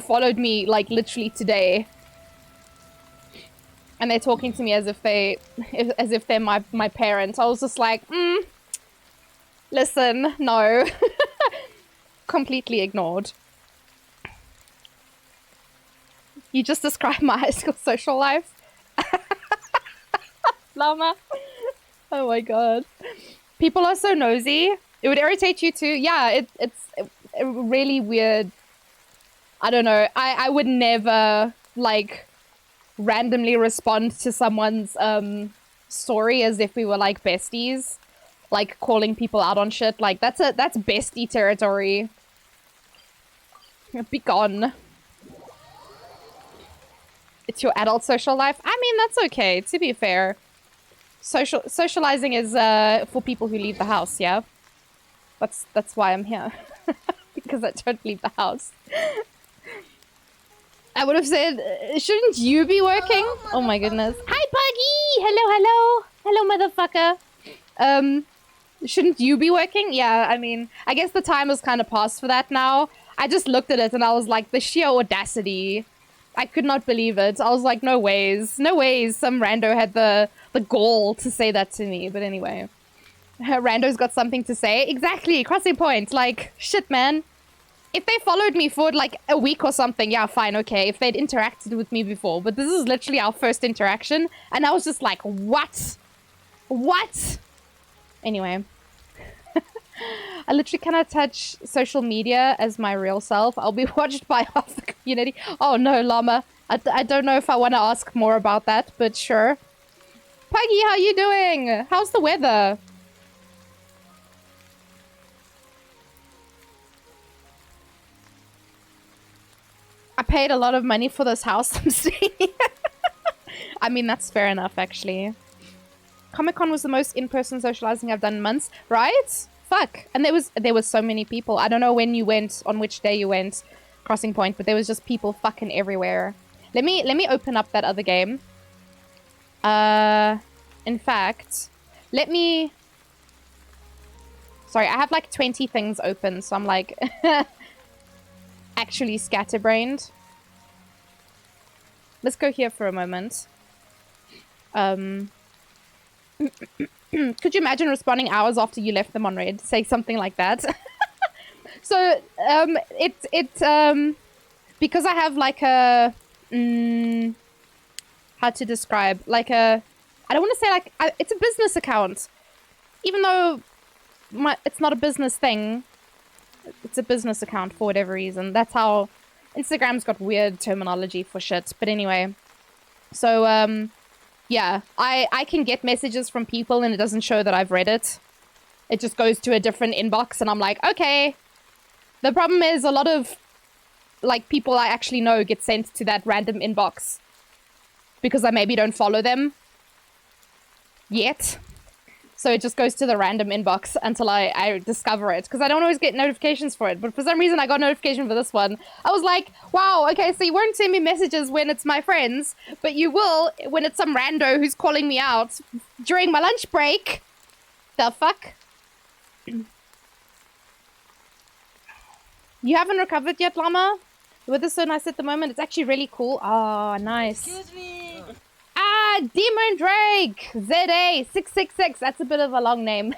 followed me, like, literally today. And they're talking to me as if they're my parents. I was just like, listen, no. Completely ignored. You just described my high school social life. Llama. Oh my god. People are so nosy. It would irritate you too. Yeah, it's really weird. I don't know. I would never, like, randomly respond to someone's story as if we were, like, besties. Like, calling people out on shit. Like, that's bestie territory. Be gone. It's your adult social life. I mean, that's okay, to be fair. Socializing is for people who leave the house, yeah? That's why I'm here. Because I don't leave the house. I would have said, shouldn't you be working? Oh my goodness. Hi, Puggy! Hello, hello. Hello, motherfucker. Shouldn't you be working? Yeah, I mean, I guess the time has kind of passed for that now. I just looked at it and I was like, the sheer audacity. I could not believe it. I was like, no ways. No ways some rando had the gall to say that to me. But anyway. Rando's got something to say. Exactly, crossing point. Like, shit, man. If they followed me for like a week or something, yeah, fine, okay. If they'd interacted with me before. But this is literally our first interaction. And I was just like, what? What? Anyway. I literally cannot touch social media as my real self. I'll be watched by half the community. Oh no, llama. I don't know if I want to ask more about that, but sure. Puggy, how you doing? How's the weather? I paid a lot of money for this house I'm staying in. I mean, that's fair enough, actually. Comic-Con was the most in-person socializing I've done in months, right? Fuck. And there was so many people. I don't know when you went, on which day you went, Crossing Point, but there was just people fucking everywhere. Let me open up that other game. In fact, let me... Sorry, I have like 20 things open, so I'm like... actually scatterbrained. Let's go here for a moment. Could you imagine responding hours after you left them on red? Say something like that. So, because I have like a, how to describe, like a, I don't want to say like, it's a business account. Even though it's not a business thing, it's a business account for whatever reason. That's how Instagram's got weird terminology for shit. But anyway, so, yeah, I can get messages from people and it doesn't show that I've read it. It just goes to a different inbox and I'm like, okay. The problem is a lot of, like, people I actually know get sent to that random inbox because I maybe don't follow them yet. So it just goes to the random inbox until I discover it. Because I don't always get notifications for it. But for some reason, I got notification for this one. I was like, wow, okay, so you won't send me messages when it's my friends. But you will when it's some rando who's calling me out during my lunch break. The fuck? You haven't recovered yet, Llama? The weather's so nice at the moment. It's actually really cool. Oh, nice. Excuse me. Ah, Demon Drake! ZA666. That's a bit of a long name.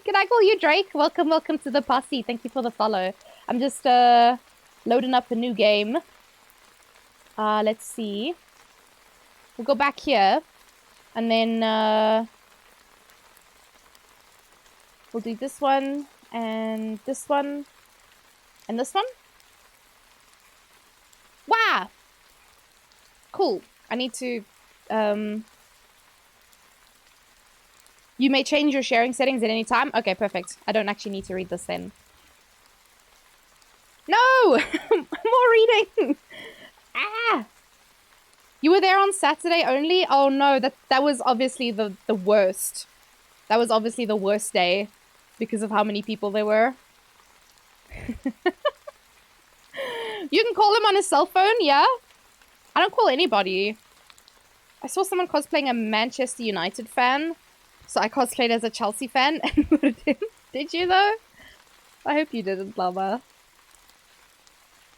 Can I call you Drake? Welcome to the posse. Thank you for the follow. I'm just loading up a new game. Let's see. We'll go back here. And then we'll do this one and this one and this one. Wow! Cool. I need to, you may change your sharing settings at any time. Okay, perfect. I don't actually need to read this then. No! More reading! Ah! You were there on Saturday only? Oh no, that was obviously the worst. That was obviously the worst day because of how many people there were. You can call him on his cell phone, yeah? I don't call anybody. I saw someone cosplaying a Manchester United fan. So I cosplayed as a Chelsea fan and voted him. Did you though? I hope you didn't, Lava.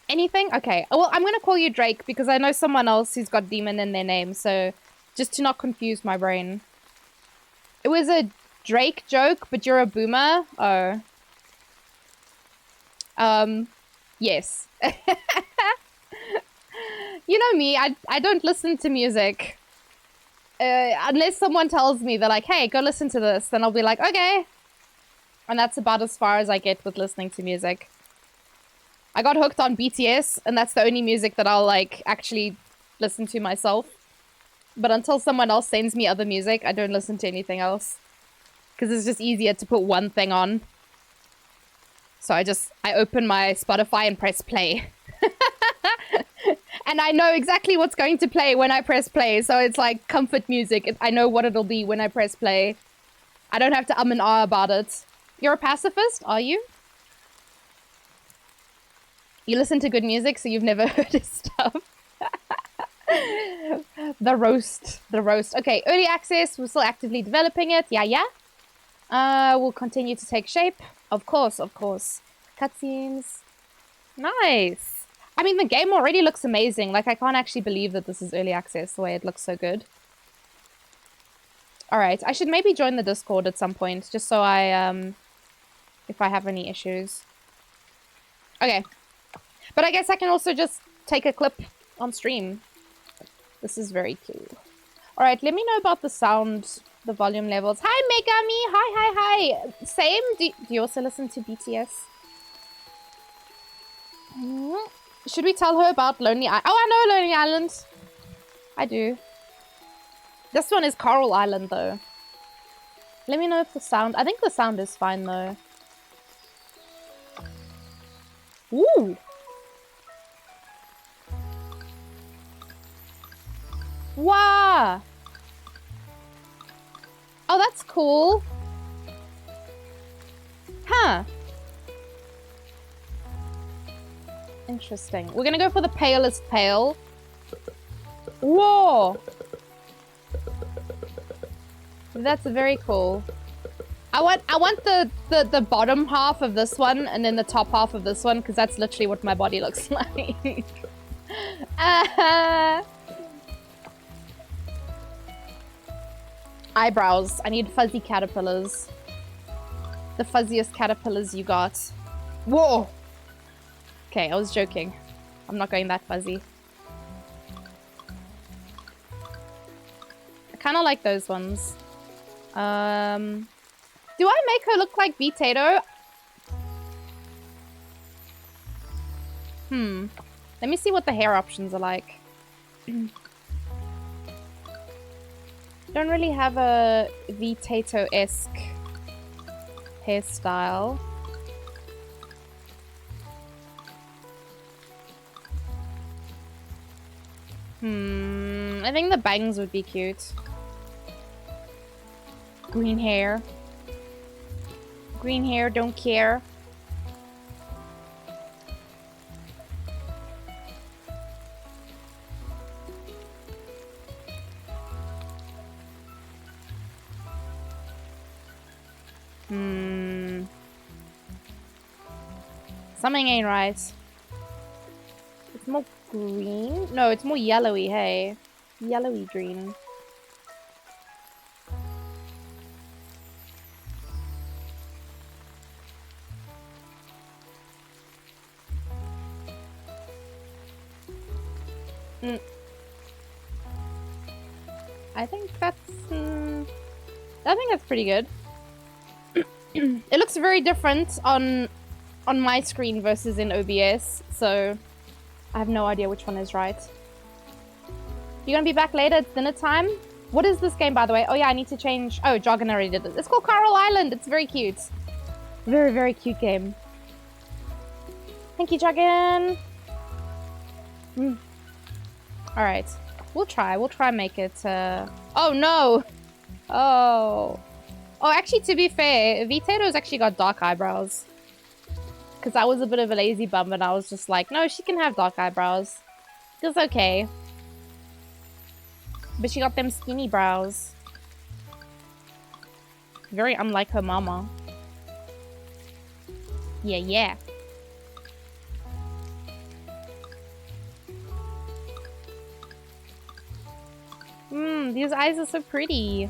Anything? Okay. Well, I'm gonna call you Drake because I know someone else who's got demon in their name. So just to not confuse my brain. It was a Drake joke, but you're a boomer? Oh. Yes. You know me, I don't listen to music. Unless someone tells me, they're like, hey, go listen to this. Then I'll be like, okay. And that's about as far as I get with listening to music. I got hooked on BTS, and that's the only music that I'll, like, actually listen to myself. But until someone else sends me other music, I don't listen to anything else. Because it's just easier to put one thing on. So I open my Spotify and press play. And I know exactly what's going to play when I press play. So it's like comfort music. I know what it'll be when I press play. I don't have to and ah about it. You're a pacifist, are you? You listen to good music, so you've never heard his stuff. The roast. Okay, early access. We're still actively developing it. Yeah. We'll continue to take shape. Of course. Cutscenes. Nice. I mean, the game already looks amazing. Like, I can't actually believe that this is early access the way it looks so good. Alright, I should maybe join the Discord at some point, just so if I have any issues. Okay. But I guess I can also just take a clip on stream. This is very cool. Alright, let me know about the sound, the volume levels. Hi, Megami! Hi! Same? Do you also listen to BTS? Should we tell her about Lonely Island? Oh, I know Lonely Island! I do. This one is Coral Island, though. Let me know if the sound... I think the sound is fine, though. Ooh! Wow! Oh, that's cool. Huh. Interesting. We're gonna go for the palest pale. Whoa! That's very cool. I want the bottom half of this one and then the top half of this one, because that's literally what my body looks like. Eyebrows. I need fuzzy caterpillars. The fuzziest caterpillars you got. Whoa! Okay, I was joking. I'm not going that fuzzy. I kind of like those ones. Do I make her look like Vitato? Let me see what the hair options are like. Don't really have a Vitato-esque hairstyle. I think the bangs would be cute. Green hair. Green hair, don't care. Something ain't right. It's more green? No, it's more yellowy, hey. Yellowy green. I think that's pretty good. It looks very different on my screen versus in OBS, so I have no idea which one is right. You're gonna be back later at dinner time? What is this game, by the way? Oh yeah, I need to change... Oh, Jargon already did it. It's called Coral Island. It's very cute. Very, very cute game. Thank you, Jargon. Alright. We'll try and make it, Oh, no! Oh, actually, to be fair, Vitato's actually got dark eyebrows. Because I was a bit of a lazy bum and I was just like, no, she can have dark eyebrows. It's okay. But she got them skinny brows. Very unlike her mama. Yeah. These eyes are so pretty.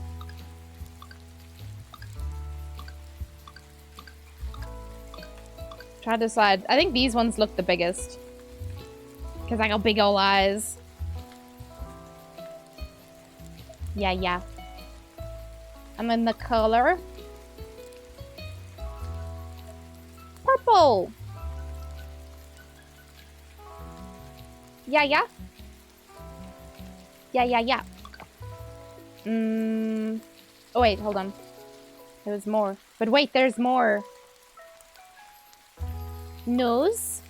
Try to decide. I think these ones look the biggest. Because I got big old eyes. Yeah. And then the color. Purple. Yeah. Oh, wait, hold on. There's more. But wait, there's more. Nose.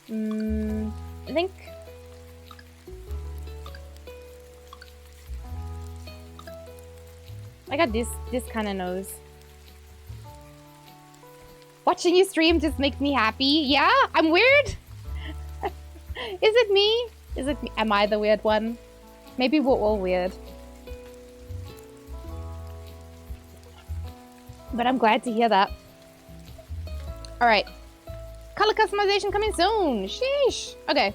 I think... I got this kind of nose. Watching you stream just makes me happy. Yeah, I'm weird. Is it me? Is it me? Am I the weird one? Maybe we're all weird. But I'm glad to hear that. All right. Color customization coming soon. Sheesh. Okay.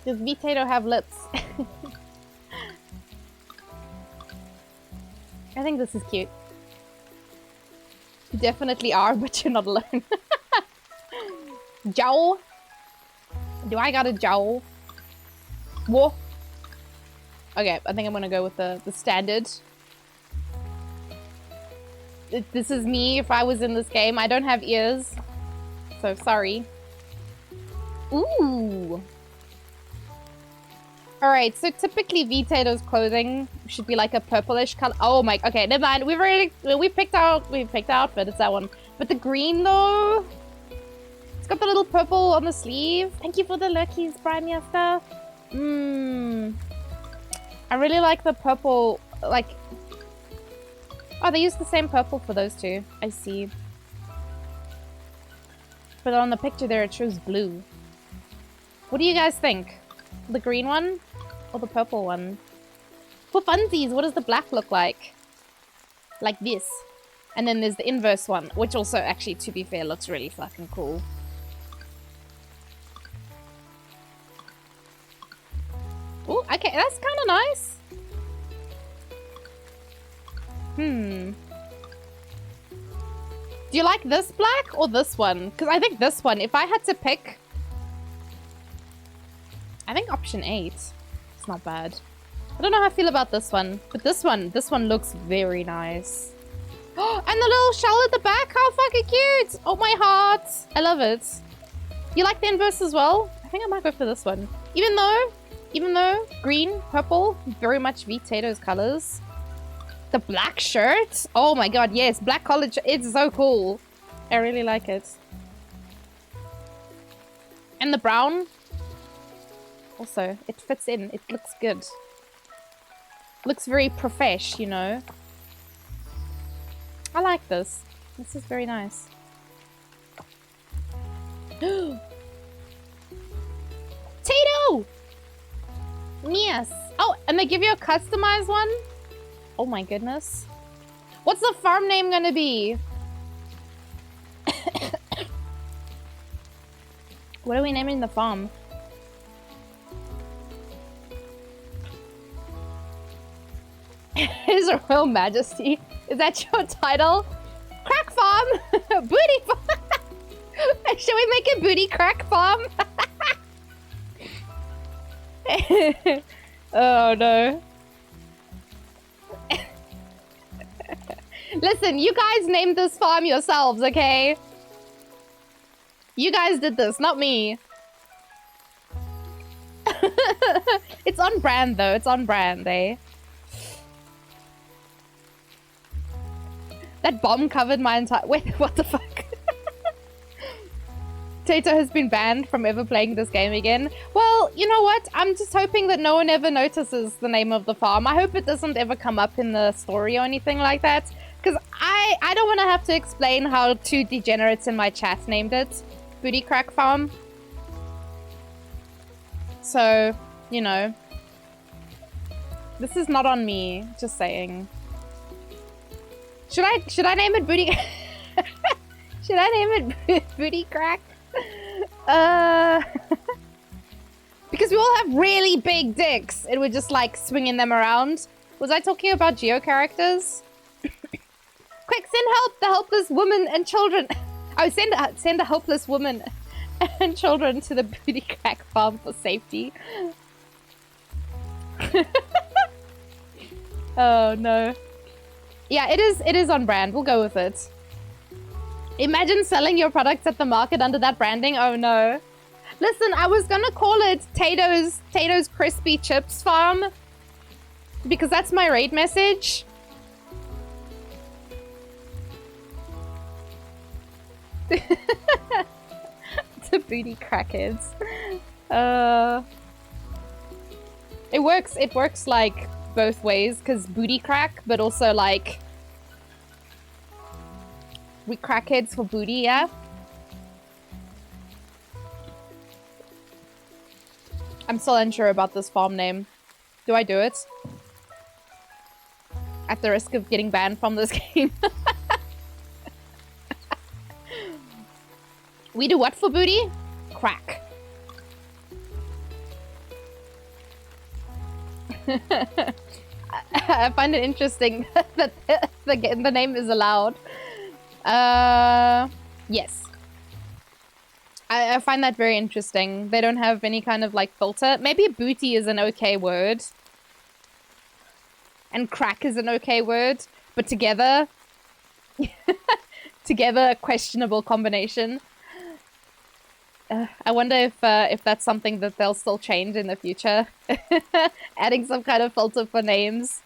Does Vitato have lips? I think this is cute. You definitely are, but you're not alone. Jowl? Do I got a jowl? Whoa. Okay, I think I'm gonna go with the standard. This is me if I was in this game. I don't have ears. So sorry. Ooh. Alright, so typically Vitato's clothing should be like a purplish color. Oh my, okay, never mind. We picked out, but it's that one. But the green though, it's got the little purple on the sleeve. Thank you for the lurkies, Prime stuff. I really like the purple, like, oh, they use the same purple for those two. I see. But on the picture there, it shows blue. What do you guys think? The green one or the purple one? For funsies, what does the black look like? Like this. And then there's the inverse one, which also actually, to be fair, looks really fucking cool. Oh, okay, that's kind of nice. Do you like this black or this one? Because I think this one, if I had to pick, I think option 8. It's not bad. I don't know how I feel about this one, but this one looks very nice. Oh, and the little shell at the back, how fucking cute! Oh my heart, I love it. You like the inverse as well? I think I might go for this one. Even though green, purple, very much Vitato's colors. The black shirt, oh my god, yes, black collared shirt, it's so cool. I really like it. And the brown. Also, it fits in. It looks good. Looks very profesh, you know. I like this. This is very nice. Tato! Yes. Oh, and they give you a customized one? Oh my goodness. What's the farm name gonna be? What are we naming the farm? His Royal Majesty. Is that your title? Crack farm! Booty farm! Should we make a booty crack farm? Oh no. Listen, you guys named this farm yourselves, okay? You guys did this, not me. It's on brand though, it's on brand, eh? That bomb covered my entire- wait, what the fuck? Tato has been banned from ever playing this game again. Well, you know what? I'm just hoping that no one ever notices the name of the farm. I hope it doesn't ever come up in the story or anything like that. Because I don't want to have to explain how two degenerates in my chat named it. Booty Crack Farm. So, you know. This is not on me, just saying. Should I name it Booty... Should I name it Booty Crack? Because we all have really big dicks and we're just like swinging them around. Was I talking about geo characters? Quick, send help! The helpless woman and children. Oh, send a helpless woman and children to the Booty Crack farm for safety. Oh no. Yeah, it is on brand. We'll go with it. Imagine selling your products at the market under that branding. Oh no. Listen, I was gonna call it Tato's Crispy Chips Farm. Because that's my raid message. The booty crackheads. It works like both ways, because booty crack, but also like We crackheads for booty, yeah? I'm still unsure about this farm name. Do I do it? At the risk of getting banned from this game. We do what for booty? Crack. I find it interesting that the name is allowed. Yes. I find that very interesting. They don't have any kind of like filter. Maybe booty is an okay word. And crack is an okay word. But together... together, a questionable combination. I wonder if that's something that they'll still change in the future. Adding some kind of filter for names.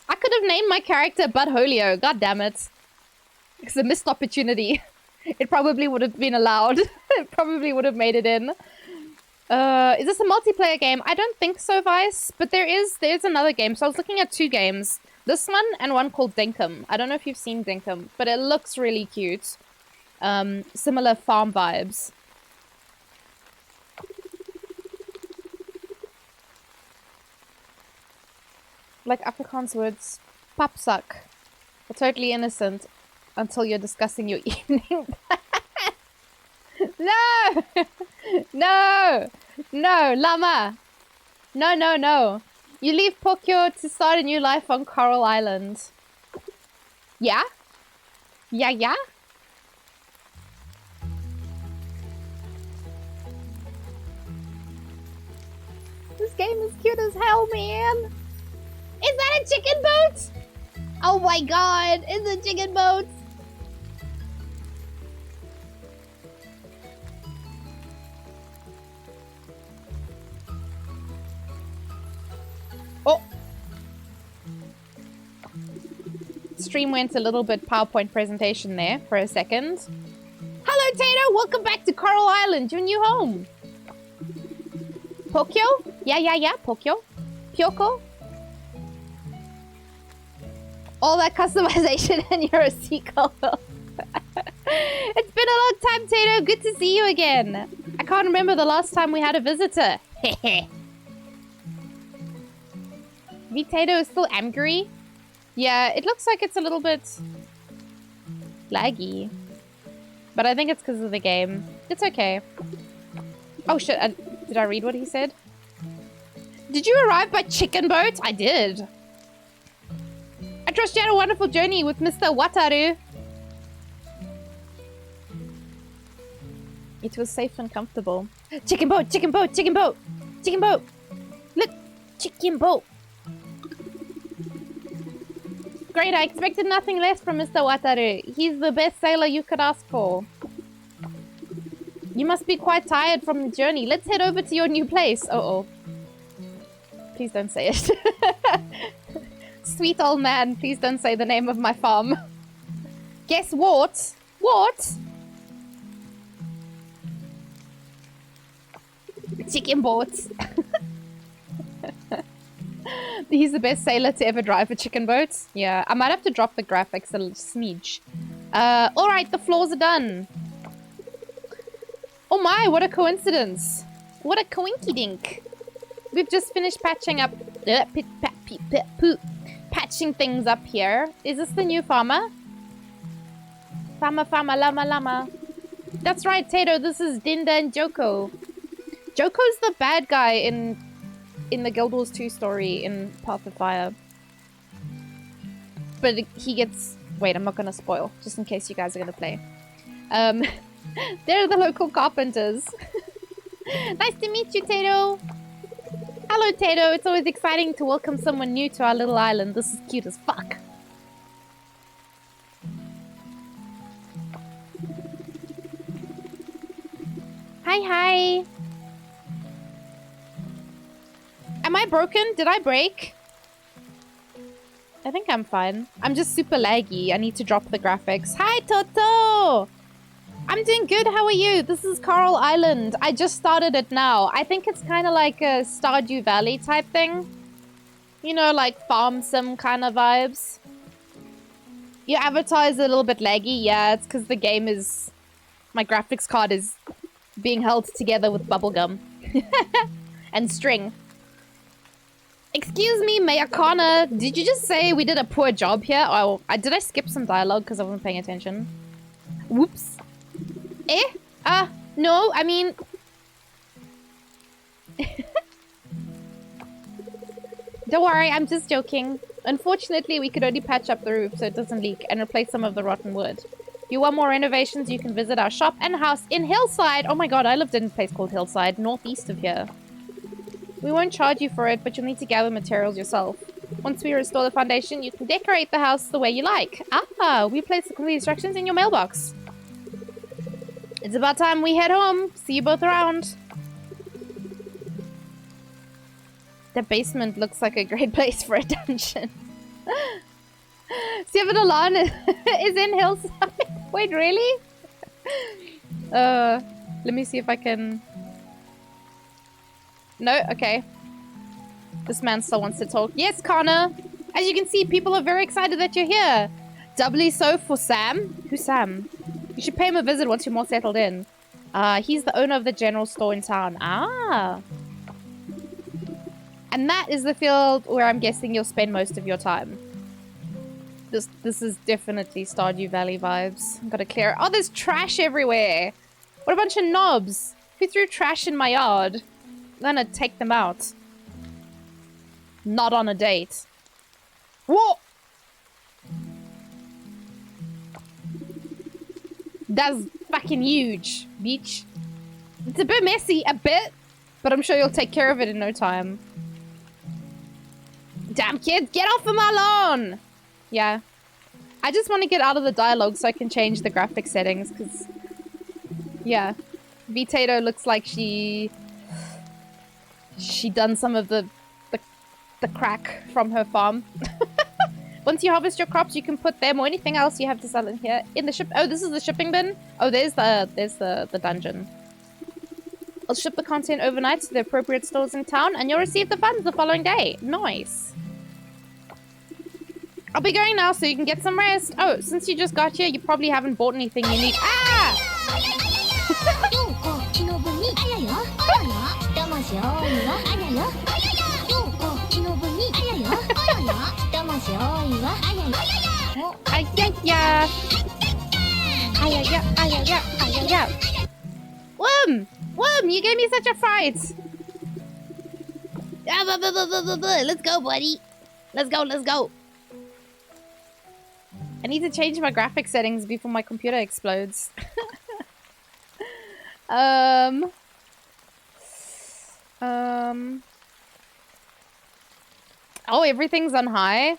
I could have named my character Bud Holio. God damn it. It's a missed opportunity. It probably would have been allowed. It probably would have made it in. Is this a multiplayer game? I don't think so, Vice. But there's another game. So I was looking at 2 games. This one and one called Dinkum. I don't know if you've seen Dinkum, but it looks really cute. Similar farm vibes. Like Afrikaans words, papsak. Are totally innocent until you're discussing your evening. No! No! No, Lama! No, no, no. You leave Pokyo to start a new life on Coral Island. Yeah? Yeah, yeah? This game is cute as hell, man. Is that a chicken boat? Oh my god, it's a chicken boat. Oh. Stream went a little bit PowerPoint presentation there for a second. Hello, Tato. Welcome back to Coral Island, your new home. Pokyo? Yeah, yeah, yeah. Pokyo. Pyoko? All that customization and you're a seagull. It's been a long time, Tato. Good to see you again. I can't remember the last time we had a visitor. Tato is still angry. Yeah, it looks like it's a little bit laggy. But I think it's because of the game. It's okay. Oh shit, did I read what he said? Did you arrive by chicken boat? I did. I trust you had a wonderful journey with Mr. Wataru. It was safe and comfortable. Chicken boat, chicken boat, chicken boat, chicken boat. Look, chicken boat. Great, I expected nothing less from Mr. Wataru. He's the best sailor you could ask for. You must be quite tired from the journey. Let's head over to your new place. Uh-oh. Please don't say it. Sweet old man, please don't say the name of my farm. Guess what? What? Chicken boat. He's the best sailor to ever drive a chicken boat. Yeah, I might have to drop the graphics a little smidge. Alright, the floors are done. Oh my, what a coincidence. What a coinky-dink. We've just finished patching up... patching things up here. Is this the new farmer? Farmer, llama, llama. That's right, Tato. This is Dinda and Joko. Joko's the bad guy in the Guild Wars 2 story in Path of Fire. But he gets... Wait, I'm not going to spoil, just in case you guys are going to play. They're the local carpenters. Nice to meet you, Tato. Hello, Tato. It's always exciting to welcome someone new to our little island. This is cute as fuck. Hi, hi. Am I broken? Did I break? I think I'm fine. I'm just super laggy. I need to drop the graphics. Hi, Toto! I'm doing good. How are you? This is Coral Island. I just started it now. I think it's kind of like a Stardew Valley type thing. You know, like farm sim kind of vibes. Your avatar is a little bit laggy. Yeah, it's because the game is... My graphics card is being held together with bubblegum. And string. Excuse me, Mayakana. Did you just say we did a poor job here? Oh, did I skip some dialogue because I wasn't paying attention? Whoops. No, I mean... Don't worry, I'm just joking. Unfortunately, we could only patch up the roof so it doesn't leak and replace some of the rotten wood. If you want more renovations, you can visit our shop and house in Hillside. Oh my god, I lived in a place called Hillside, northeast of here. We won't charge you for it, but you'll need to gather materials yourself. Once we restore the foundation, you can decorate the house the way you like. Ah, we place the complete instructions in your mailbox. It's about time we head home. See you both around. The basement looks like a great place for a dungeon. Siavadolan is in Hillside. Wait, really? Let me see if I can... No? Okay. This man still wants to talk. Yes, Connor! As you can see, people are very excited that you're here. Doubly so for Sam. Who's Sam? You should pay him a visit once you're more settled in. He's the owner of the general store in town. Ah. And that is the field where I'm guessing you'll spend most of your time. This is definitely Stardew Valley vibes. Gotta clear it. Oh, there's trash everywhere. What a bunch of knobs. Who threw trash in my yard? I'm gonna take them out. Not on a date. Whoa! That's fucking huge, bitch. It's a bit messy, a bit. But I'm sure you'll take care of it in no time. Damn kids, get off of my lawn! Yeah. I just want to get out of the dialogue so I can change the graphic settings, because... Yeah. Vitato looks like she done some of the crack from her farm. Once you harvest your crops, you can put them or anything else you have to sell in here in the ship. Oh, this is the shipping bin. Oh, there's the dungeon. I'll ship the content overnight to the appropriate stores in town, and you'll receive the funds the following day. Nice. I'll be going now so you can get some rest. Oh, since you just got here, you probably haven't bought anything you need. Ah! Worm, you gave me such a fright. Let's go, buddy. Let's go. I need to change my graphic settings before my computer explodes. Oh, everything's on high.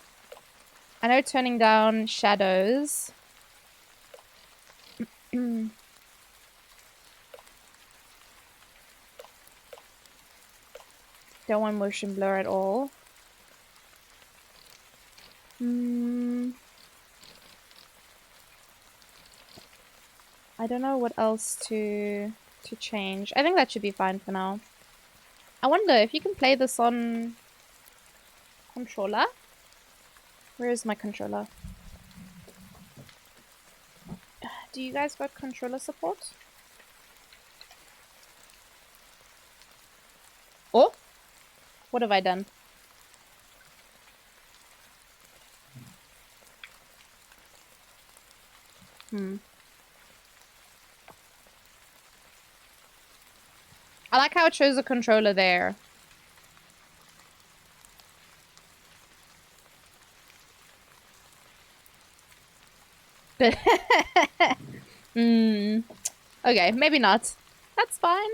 I know turning down shadows. Don't want motion blur at all. I don't know what else to change. I think that should be fine for now. I wonder if you can play this on controller. Where is my controller? Do you guys got controller support? Oh! What have I done? I like how it shows a controller there. Okay, maybe not. That's fine.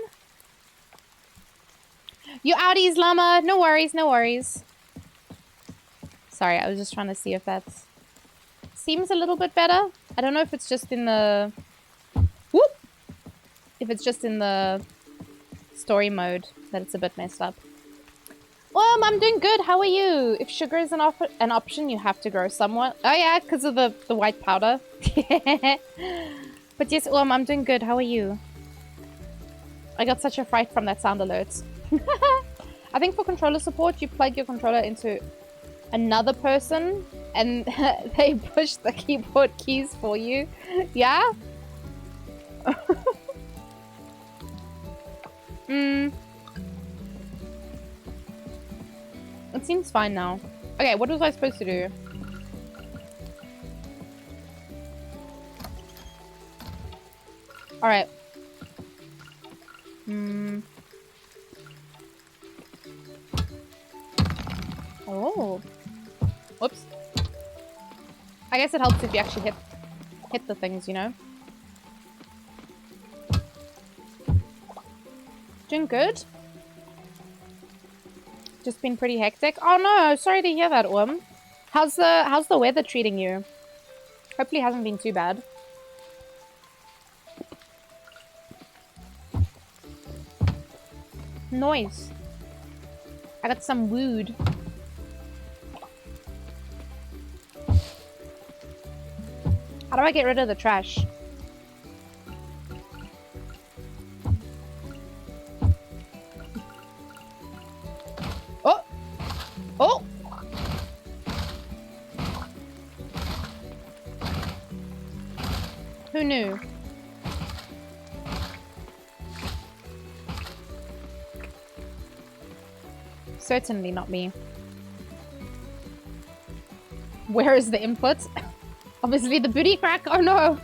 You outies, llama. No worries, no worries. Sorry, I was just trying to see if that seems a little bit better. I don't know if it's just in the... Whoop! If it's just in the story mode that it's a bit messed up. I'm doing good. How are you? If sugar is an option, you have to grow somewhat. Oh yeah, because of the white powder. But yes, I'm doing good. How are you? I got such a fright from that sound alert. I think for controller support, you plug your controller into another person and they push the keyboard keys for you. Yeah? It seems fine now. Okay, what was I supposed to do? Alright. Oh. Whoops. I guess it helps if you actually hit the things, you know? Doing good. Just been pretty hectic. Oh no, sorry to hear that, How's the weather treating you? Hopefully it hasn't been too bad. Noise. I got some wood. How do I get rid of the trash? Oh! Oh! Who knew? Certainly not me. Where is the input? Obviously the booty crack. Oh no!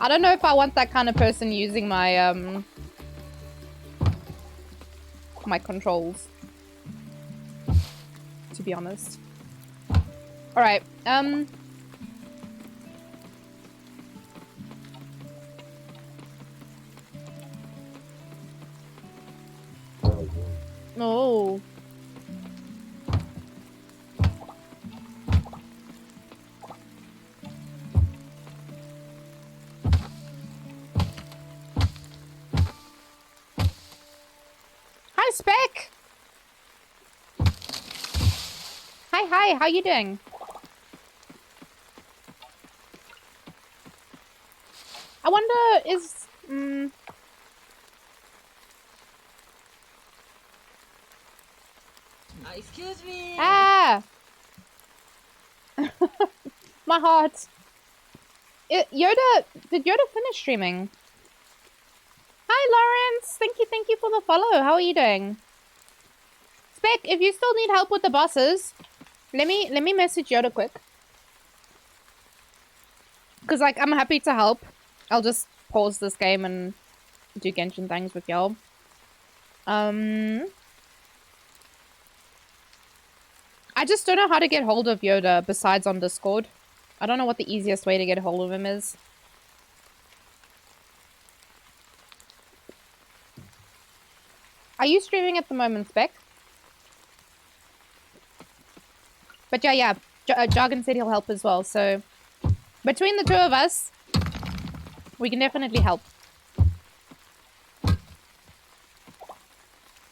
I don't know if I want that kind of person using my my controls. To be honest. Alright, oh. Hi, Spec! Hi, how you doing? I wonder, is... Excuse me! Ah! My heart. Yoda, did Yoda finish streaming? Hi, Lawrence! Thank you for the follow. How are you doing? Spec, if you still need help with the bosses, let me message Yoda quick. Cause like I'm happy to help. I'll just pause this game and do Genshin things with y'all. I just don't know how to get hold of Yoda besides on Discord. I don't know what the easiest way to get hold of him is. Are you streaming at the moment, Spec? But yeah. Jargon said he'll help as well, so... Between the two of us, we can definitely help.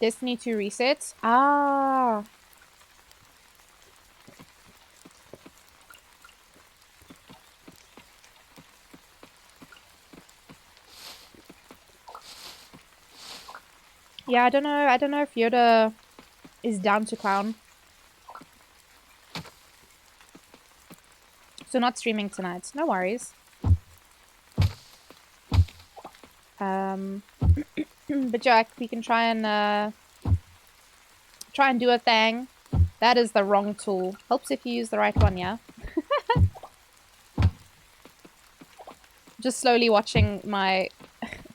Destiny 2 reset. Ah. Yeah, I don't know if Yoda is down to clown. So not streaming tonight. No worries. But Jack, we can try and do a thing. That is the wrong tool. Helps if you use the right one, yeah? Just slowly watching my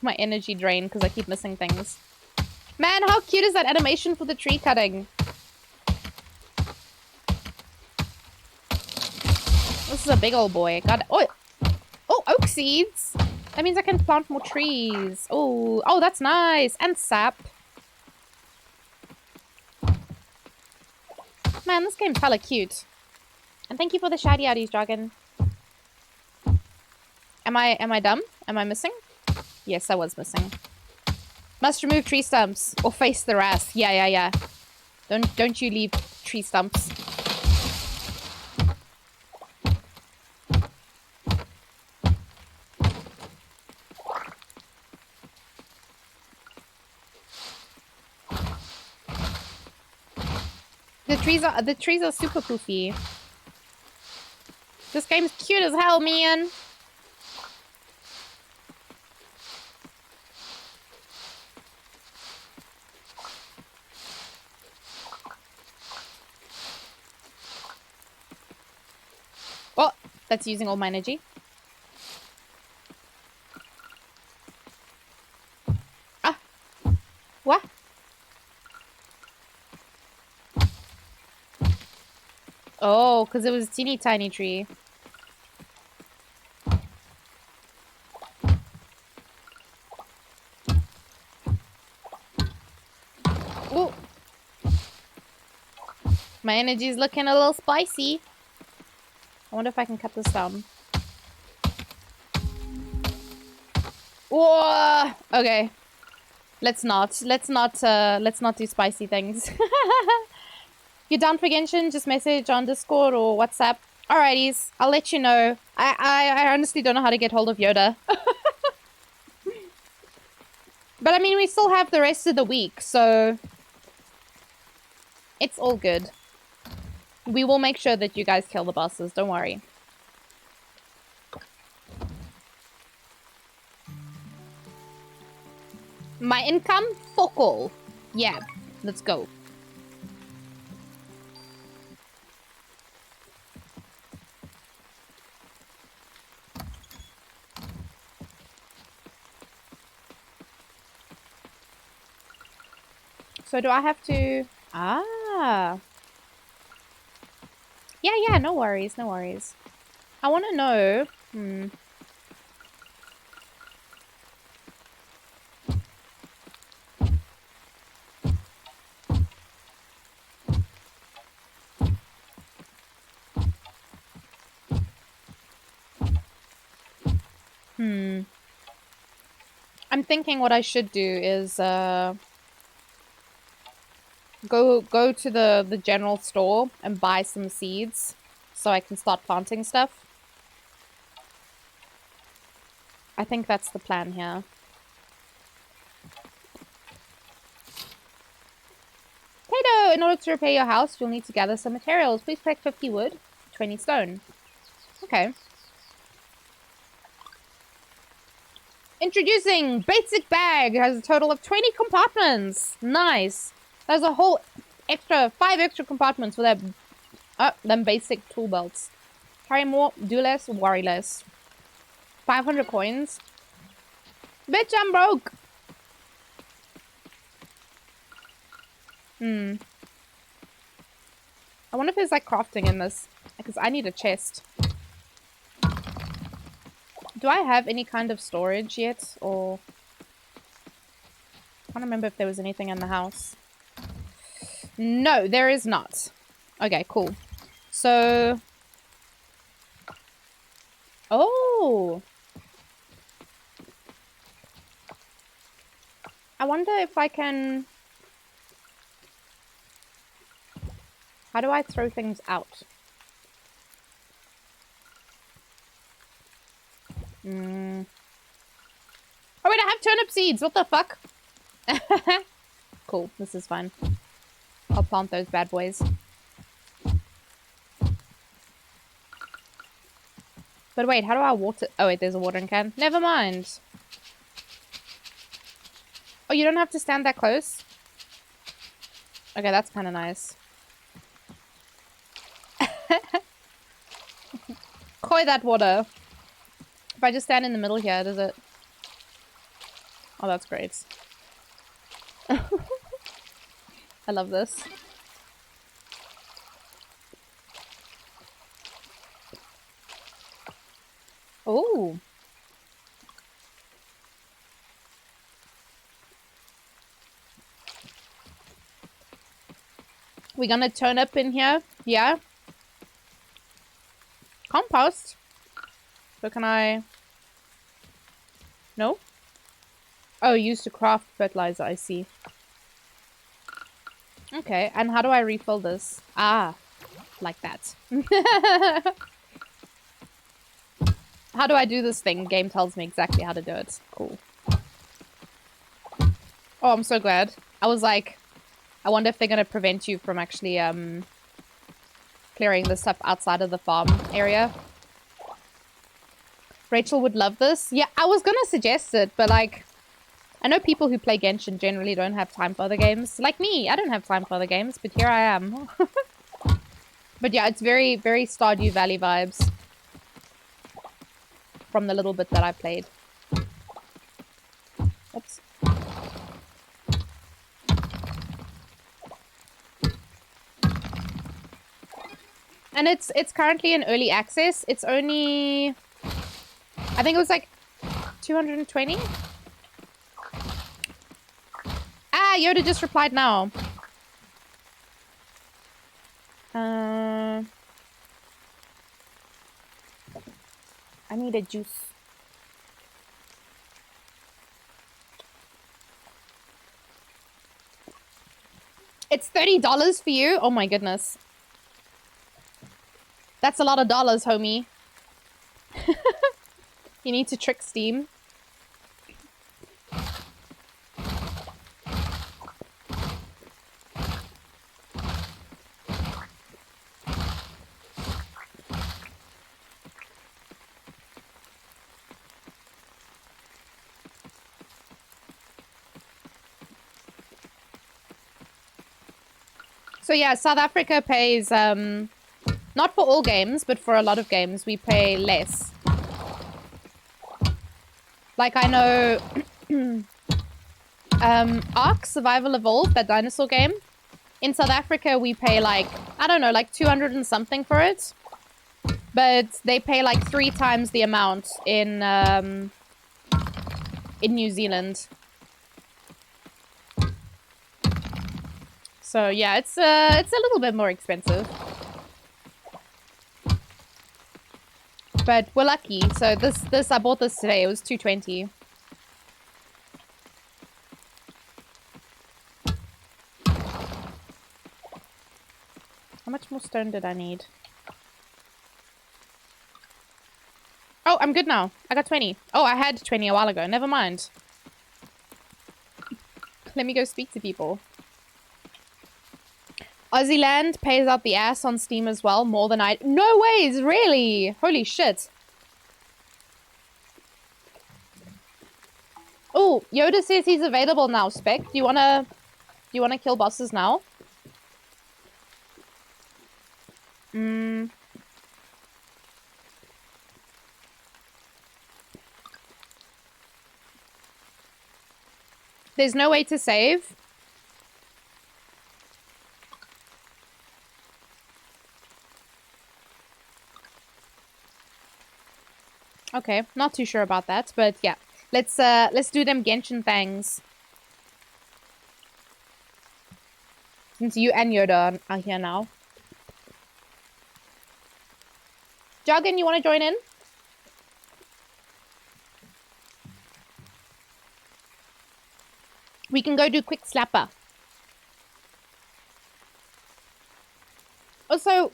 my energy drain because I keep missing things. Man, how cute is that animation for the tree cutting? This is a big old boy. God. Oh, oak seeds. That means I can plant more trees. Oh, that's nice. And sap. Man, this game's hella cute. And thank you for the shady outies, Dragon. Am I dumb? Am I missing? Yes, I was missing. Must remove tree stumps or face the wrath. Yeah. Don't you leave tree stumps. The trees are super poofy. This game's cute as hell, man. Oh, that's using all my energy. Ah. What? Oh, because it was a teeny tiny tree. Ooh. My energy is looking a little spicy. I wonder if I can cut this down. Whoa! Okay. Let's not do spicy things. You're down for Genshin? Just message on Discord or WhatsApp. Alrighties, I'll let you know. I honestly don't know how to get hold of Yoda. But I mean, we still have the rest of the week, so it's all good. We will make sure that you guys kill the bosses, don't worry. My income? Fuck all. Yeah, let's go. So do I have to... Ah. Yeah, no worries, no worries. I want to know... I'm thinking what I should do is go to the general store and buy some seeds so I can start planting stuff. I think that's the plan here. Tato, in order to repair your house, you'll need to gather some materials. Please collect 50 wood, 20 stone. Okay. Introducing Basic Bag. It has a total of 20 compartments. Nice. There's a whole extra 5 extra compartments for that them basic tool belts. Carry more, do less, worry less. 500 coins. Bitch, I'm broke. I wonder if there's like crafting in this, because I need a chest. Do I have any kind of storage yet, or... I can't remember if there was anything in the house. No, there is not. Okay, cool. So... Oh! I wonder if I can... How do I throw things out? Oh wait, I have turnip seeds! What the fuck? Cool, this is fine. I'll plant those bad boys. But wait, how do I water... Oh wait, there's a watering can. Never mind. Oh, you don't have to stand that close? Okay, that's kind of nice. Koi that water. If I just stand in the middle here, does it... Oh, that's great. I love this. Oh. We gonna turn up in here? Yeah. Compost? So can I... No? Oh, used to craft fertilizer, I see. Okay, and how do I refill this? Ah, like that. How do I do this thing? Game tells me exactly how to do it. Cool. Oh, I'm so glad. I was like, I wonder if they're going to prevent you from actually clearing the stuff outside of the farm area. Rachel would love this. Yeah, I was going to suggest it, but like, I know people who play Genshin generally don't have time for other games. Like me, I don't have time for other games, but here I am. But yeah, it's very, very Stardew Valley vibes from the little bit that I played. Oops. And it's currently in early access. It's only, I think it was like 220. Ah, Yoda just replied now. I need a juice. It's $30 for you? Oh my goodness. That's a lot of dollars, homie. You need to trick Steam. So yeah, South Africa pays, not for all games, but for a lot of games, we pay less. Like I know, Ark Survival Evolved, that dinosaur game. In South Africa, we pay like, I don't know, like 200 and something for it. But they pay like 3 times the amount in New Zealand. So yeah, it's a little bit more expensive. But we're lucky. So this I bought this today. It was $2.20. How much more stone did I need? Oh, I'm good now. I got 20. Oh, I had 20 a while ago. Never mind. Let me go speak to people. Aussieland pays out the ass on Steam as well, more than I... No ways, really? Holy shit. Oh, Yoda says he's available now, Spec. Do you wanna kill bosses now? There's no way to save. Okay, not too sure about that, but yeah. Let's do them Genshin things. Since you and Yoda are here now. Jargon, you want to join in? We can go do quick slapper. Also,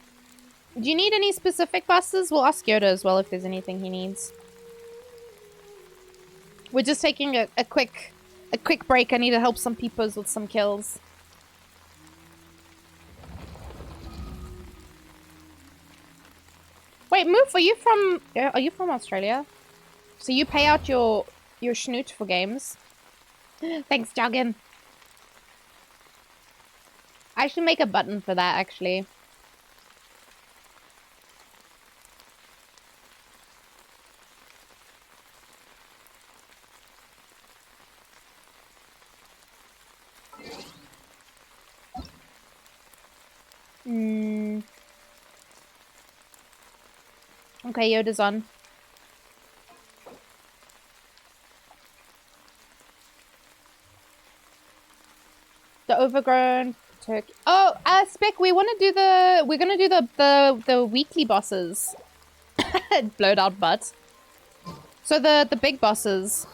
do you need any specific buses? We'll ask Yoda as well if there's anything he needs. We're just taking a quick break. I need to help some peoples with some kills. Wait, Moof, are you from Australia? So you pay out your schnoot for games? Thanks, Jargon. I should make a button for that, actually. Okay, Yoda's on. The overgrown turkey. Oh, Spec, we're gonna do the weekly bosses. Blowed out butt. So the big bosses.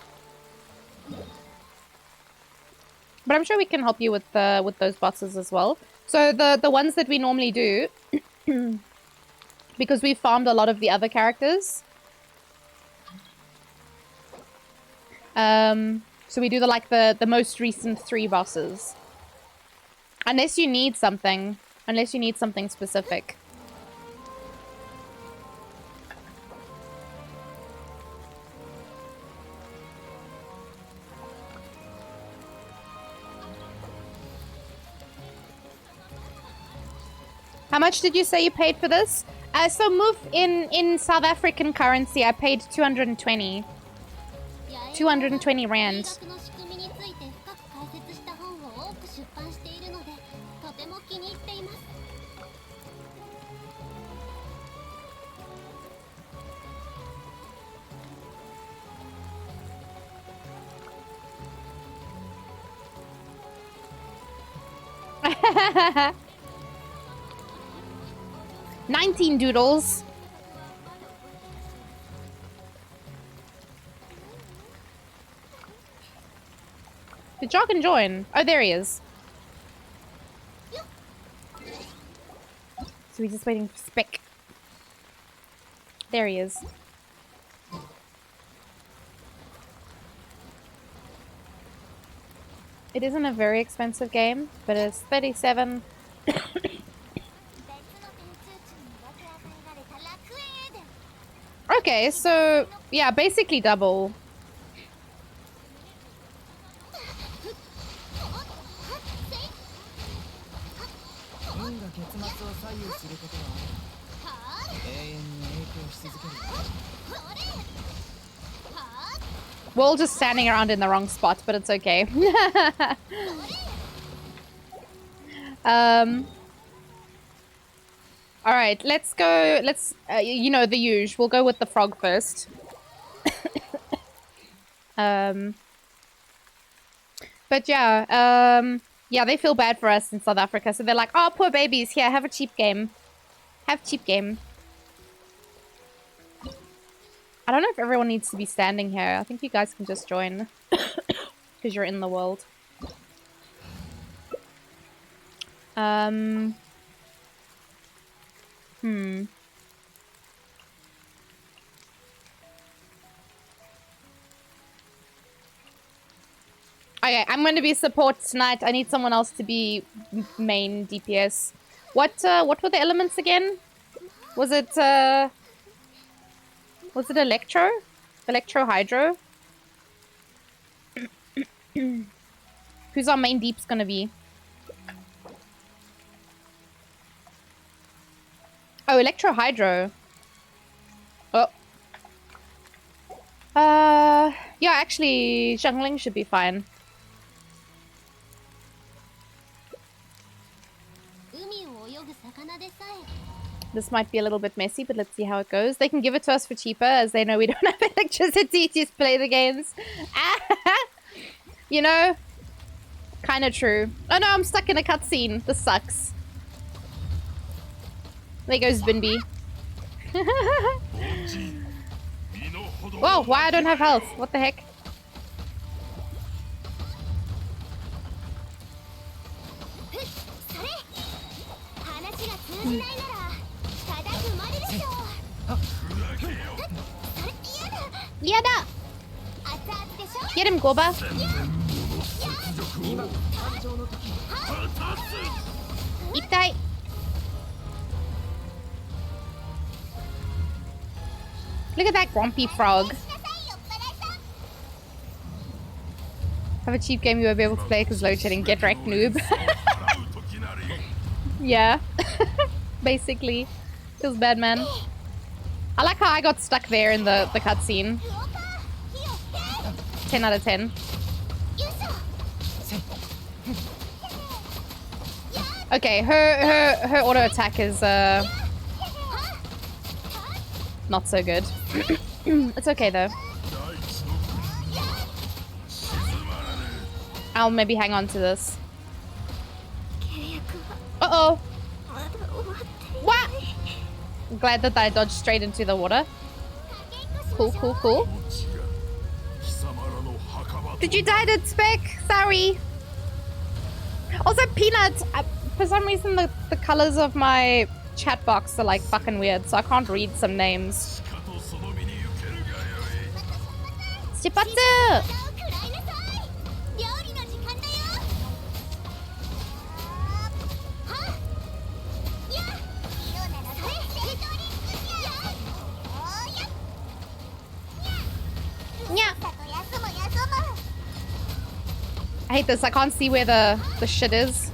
But I'm sure we can help you with those bosses as well. So the ones that we normally do, because we've farmed a lot of the other characters. So we do the most recent 3 bosses. Unless you need something. Unless you need something specific. How much did you say you paid for this? So move in South African currency, I paid 220. 220 rand. $19 doodles. Did Jargon join? Oh, there he is. So we're just waiting for Spec. There he is. It isn't a very expensive game, but it's 37. Okay, so yeah, basically double. We're all just standing around in the wrong spot, but it's okay. All right, let's go. Let's, you know, the usual. We'll go with the frog first. But yeah, yeah, they feel bad for us in South Africa, so they're like, "Oh, poor babies. Here, have a cheap game. Have cheap game." I don't know if everyone needs to be standing here. I think you guys can just join because you're in the world. Okay, I'm going to be support tonight. I need someone else to be main DPS. What were the elements again? Was it Electro? Electro Hydro? Who's our main deep's gonna be? Oh, Electro Hydro. Oh. Yeah, actually, Zhangling should be fine. This might be a little bit messy, but let's see how it goes. They can give it to us for cheaper, as they know we don't have electricity to play the games. You know? Kind of true. Oh no, I'm stuck in a cutscene. This sucks. There goes Binby. Whoa, why I don't have health? What the heck? Yada! Get him, Goba. Itai. Look at that grumpy frog. Have a cheap game you won't be able to play because load shedding. Get wrecked, noob. Yeah. Basically. Feels bad, man. I like how I got stuck there in the cutscene. 10 out of 10. Okay, her auto attack is not so good. It's okay though. I'll maybe hang on to this. Uh-oh. What? I'm glad that I dodged straight into the water. Cool, cool, cool. Did you die to Spec? Sorry. Also, Peanut. For some reason, the colors of my chat box are like fucking weird, so I can't read some names. Shipatsu! hate this. I can't see where the shit is.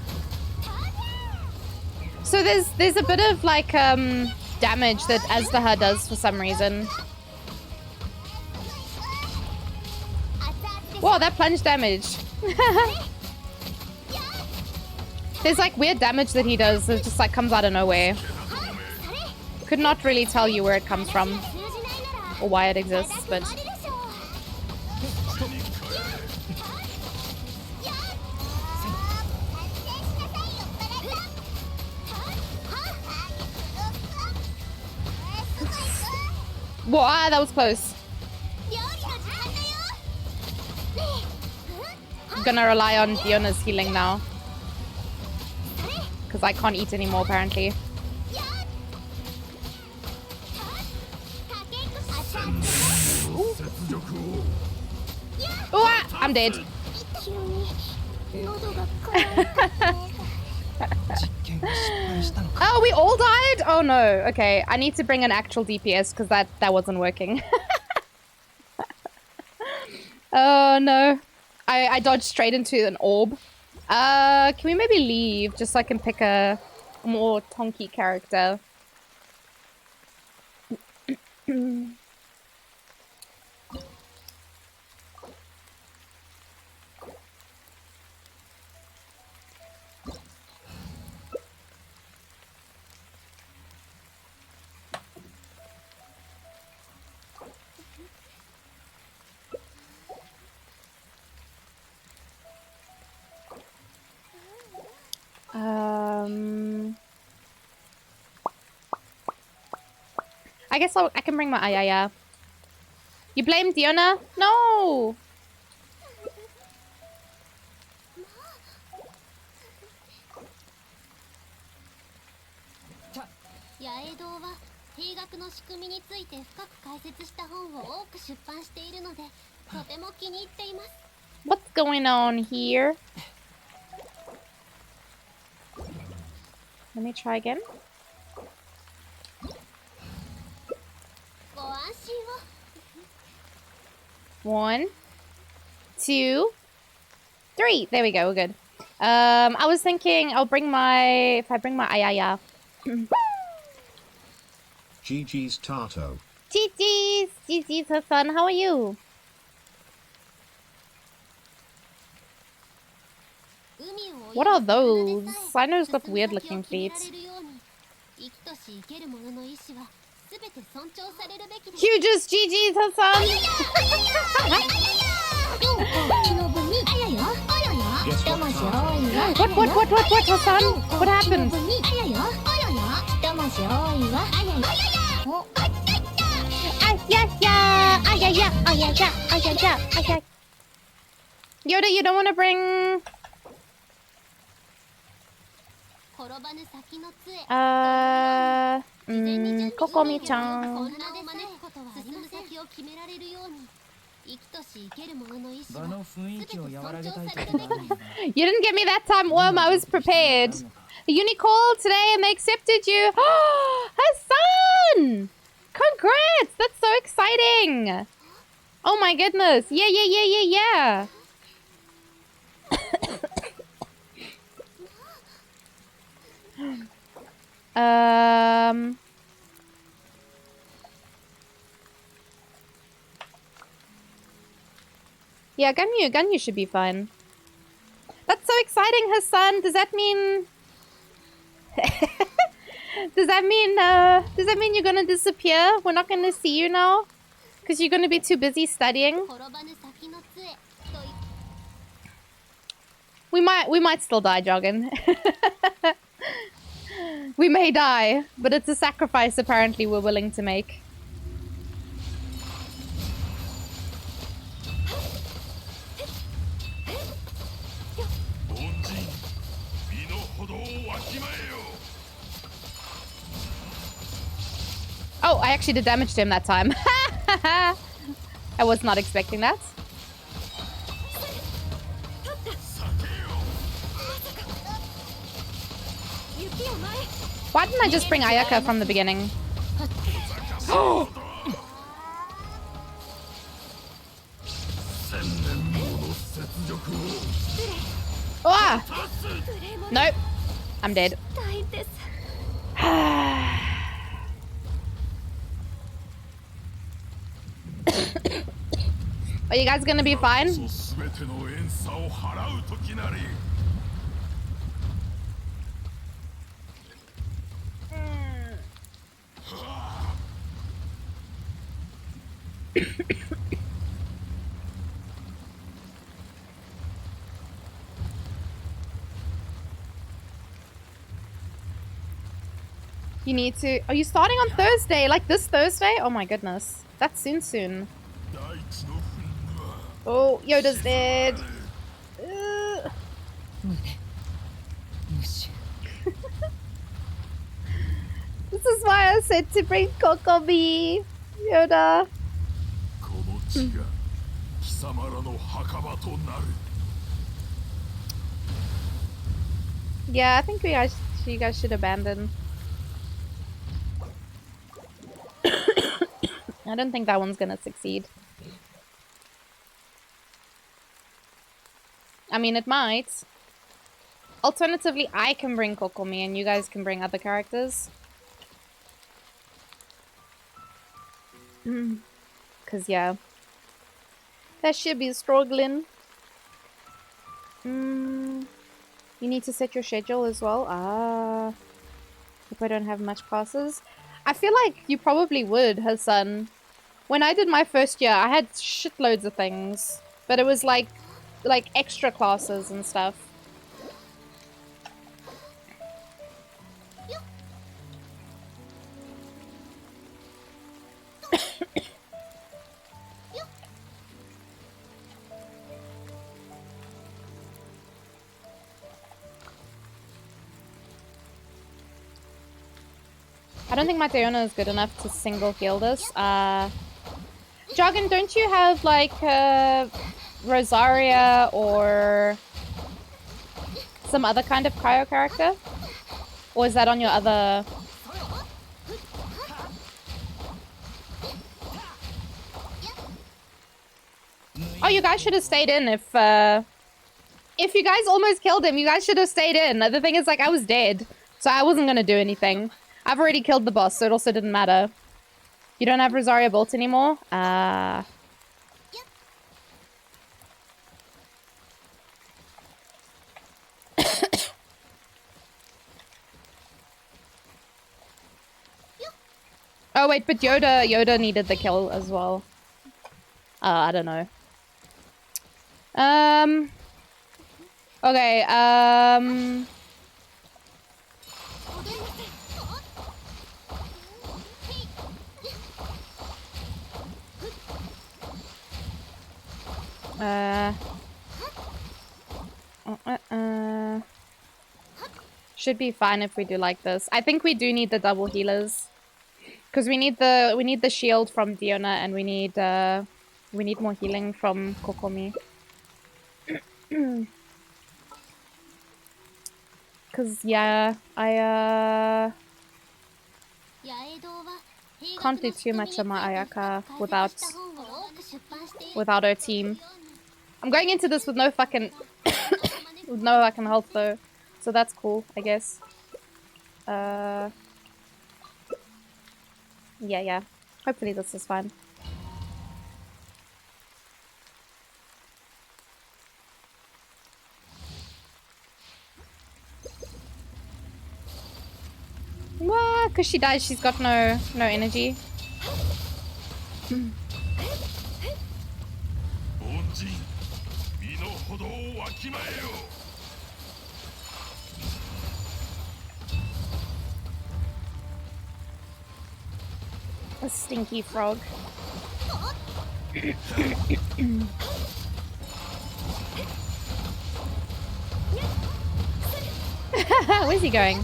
So there's a bit of like damage that Aztaha does for some reason. Whoa, that plunge damage. There's like weird damage that he does that just like comes out of nowhere. Could not really tell you where it comes from or why it exists, but whoa, that was close. I'm gonna rely on Diona's healing now. Because I can't eat anymore, apparently. Ooh, I'm dead. Oh, we all died? Oh no. Okay, I need to bring an actual DPS because that wasn't working. Oh no. I dodged straight into an orb. Can we maybe leave just so I can pick a more tonky character? I guess I can bring my Ayaya. You blame Diona? No! What's going on here? Let me try again. One, two, three. There we go. We're good. I was thinking I'll bring my Ayaya. GG's Tato. GG's her son. How are you? What are those? Sino's got weird looking feet. Hugest GG's her son. What, her son? What happened? Yoda, you don't want to bring... Kokomi-chan. You didn't get me that time, Worm. I was prepared. The uni called today and they accepted you. Oh, Hassan! Congrats! That's so exciting. Oh my goodness. Yeah. Yeah, Ganyu should be fine. That's so exciting, Hassan. Does that mean... does that mean you're gonna disappear? We're not gonna see you now? Because you're gonna be too busy studying? We might still die, Joggin. We may die, but it's a sacrifice apparently we're willing to make. Oh, I actually did damage to him that time. I was not expecting that. Why didn't I just bring Ayaka from the beginning? Nope. I'm dead. Are you guys gonna be fine? You need to... Are you starting on Thursday? Like this Thursday? Oh my goodness. That's soon. Oh, Yoda's dead. This is why I said to bring Kokomi. Yoda. Yeah, I think you guys should abandon. I don't think that one's gonna succeed. I mean, it might. Alternatively, I can bring Kokomi and you guys can bring other characters. Cause yeah. That should be struggling. You need to set your schedule as well. Ah. If I don't have much classes. I feel like you probably would, Hassan. When I did my first year, I had shitloads of things. But it was like extra classes and stuff. I don't think my Teona is good enough to single heal this. Jargon, don't you have like Rosaria or some other kind of cryo character? Or is that on your other... Oh, you guys should have stayed in if you guys almost killed him, you guys should have stayed in. The thing is, like, I was dead, so I wasn't gonna do anything. I've already killed the boss, so it also didn't matter. You don't have Rosaria Bolt anymore? Oh wait, but Yoda needed the kill as well. I don't know. Okay, should be fine if we do like this. I think we do need the double healers. Because we need the shield from Diona and we need more healing from Kokomi. Cause yeah, I can't do too much on my Ayaka without her team. I'm going into this with no fucking with no fucking health though, so that's cool, I guess. Yeah. Hopefully this is fine. What? Because she died, she's got no energy. A stinky frog. Where's he going?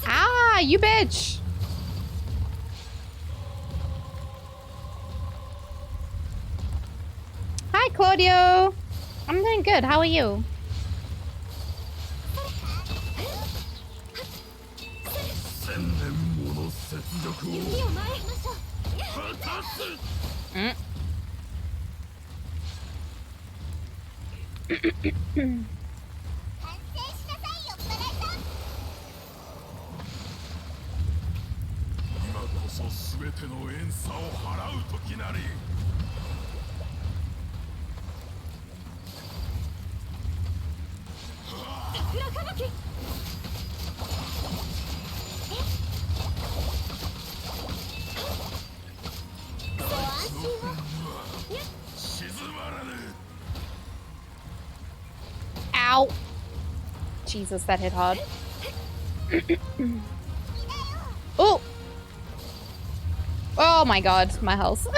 Ah, you bitch! Hi, Claudio! I'm doing good, how are you? Mm. Ow! Jesus, that hit hard. Oh! Oh my god, my health.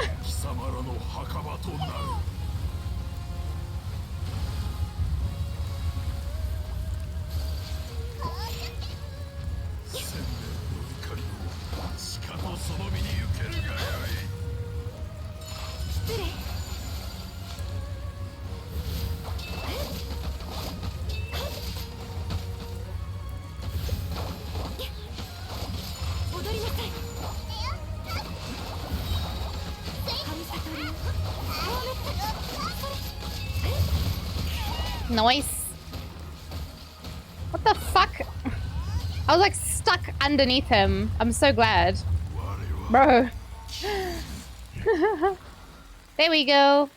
Nice. What the fuck? I was like stuck underneath him. I'm so glad. Bro. There we go.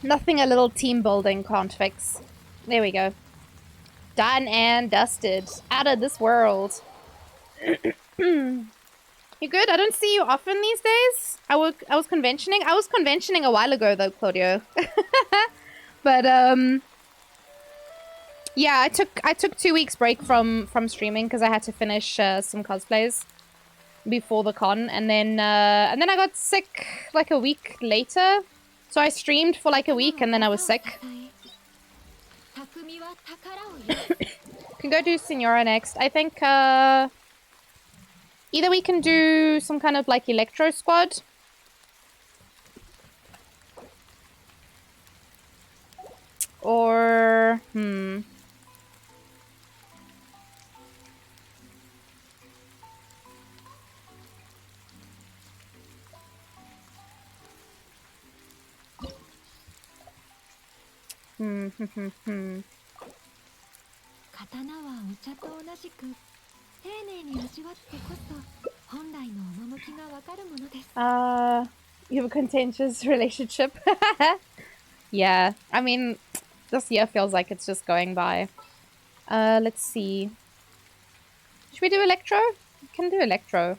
Nothing a little team building can't fix. There we go. Done and dusted. Out of this world. You good? I don't see you often these days. I was conventioning. I was conventioning a while ago though, Claudio. But yeah, I took 2 weeks break from streaming because I had to finish some cosplays before the con, and then I got sick like a week later. So I streamed for like a week and then I was sick. Can go do Signora next. I think either we can do some kind of like Electro squad. Or you have a contentious relationship. Yeah, I mean, this year feels like it's just going by. Let's see. Should we do Electro? We can do Electro.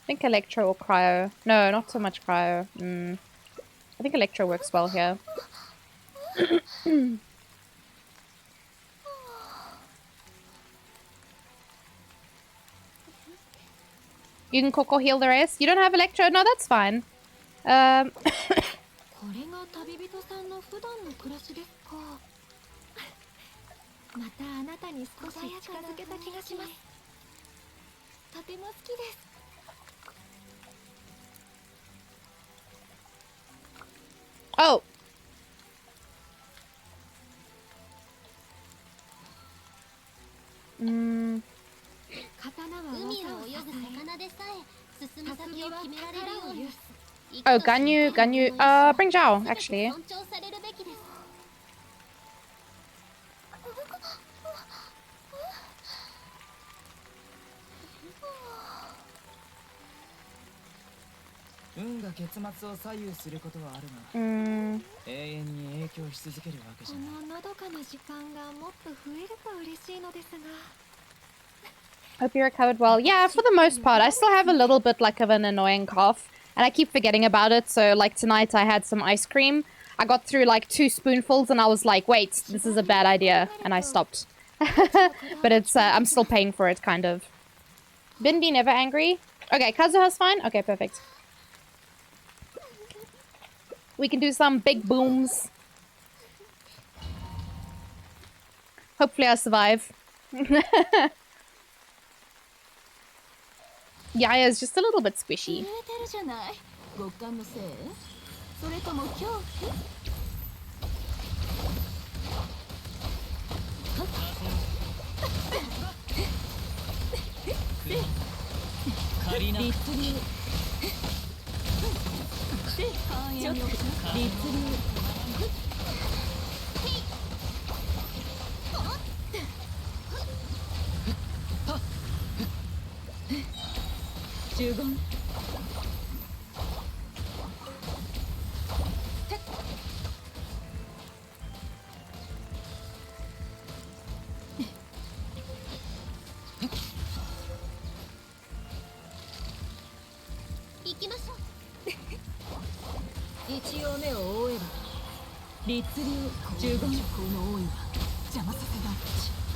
I think Electro or Cryo. No, not so much Cryo. I think Electro works well here. You can Coco heal the rest. You don't have Electro? No, that's fine. Oh! Oh, Ganyu. Bring Zhao, actually. Hope you recovered well. Yeah, for the most part. I still have a little bit like of an annoying cough. And I keep forgetting about it. So like tonight I had some ice cream. I got through like 2 spoonfuls and I was like, wait, this is a bad idea. And I stopped. But it's, I'm still paying for it, kind of. Bindi never angry. Okay, Kazuha's fine? Okay, perfect. We can do some big booms. Hopefully I survive. Yaya is just a little bit squishy.